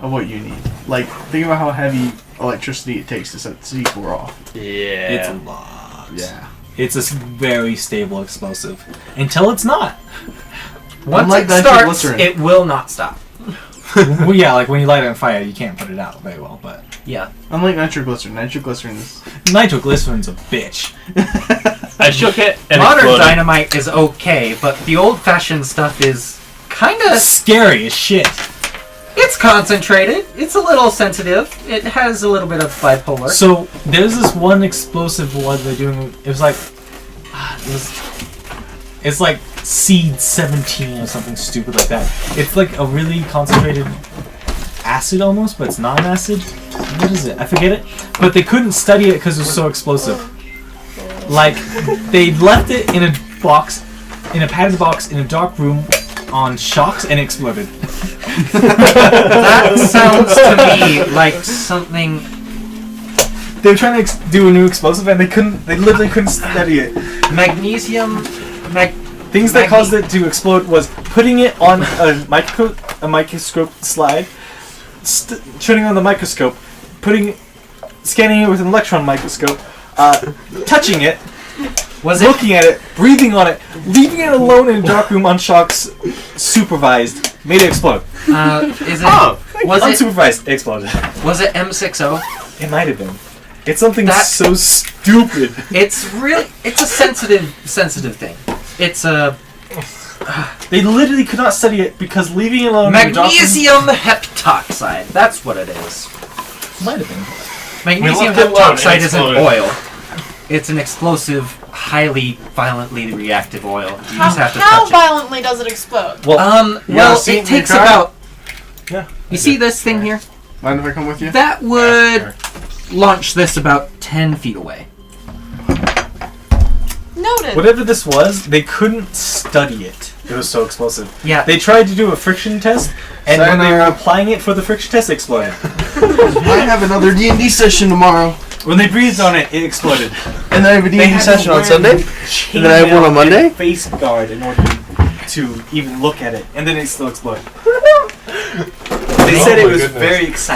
of what you need. Like, think about how heavy electricity it takes to set C4 off. Yeah. It's a lot. Yeah. It's a very stable explosive Until it's not. Once Unlike it starts, nitroglycerin. it will not stop. well, yeah, like when you light it on fire, you can't put it out very well. But Yeah. Unlike nitroglycerin. Nitroglycerin is... nitroglycerin's a bitch. I shook it and Modern exploded. dynamite is okay, but the old-fashioned stuff is kind of... Scary as shit. It's concentrated. It's a little sensitive. It has a little bit of bipolar. So there's this one explosive one they're doing. It was like, it's like Seed 17 or something stupid like that. It's like a really concentrated acid almost, but it's not an acid. What is it? I forget it. But they couldn't study it because it was so explosive. Like they left it in a box, in a padded box in a dark room on shocks and it exploded. That sounds to me like something... They were trying to do a new explosive and they literally couldn't study it. Magnesium... Things that caused it to explode was putting it on a microscope slide, turning on the microscope, scanning it with an electron microscope, touching it, looking at it, breathing on it, leaving it alone in a dark room on shocks, supervised, made it explode. Is it... Was it... Unsupervised, it exploded. Was it M60? It might have been. It's something so stupid. It's really... It's a sensitive thing. It's a... They literally could not study it because leaving it alone in a dark room... Magnesium heptoxide. That's what it is. Might have been. Magnesium left it alone and heptoxide is an exploded. oil. It's an explosive, highly violently reactive oil. You just have to How touch it. violently does it explode? Well, see it takes your car? about... Yeah. You see this thing here? Mind if I come with you? That would launch this about 10 feet away. Noted. Whatever this was, they couldn't study it. It was so explosive. Yeah. They tried to do a friction test, and when they were applying it for the friction test, it exploded. I have another D&D session tomorrow. When they breathed on it, it exploded. And then I have a D&D session on Sunday. And then I have one on Monday. Face guard in order to even look at it, and then it still exploded. They said it was very exciting.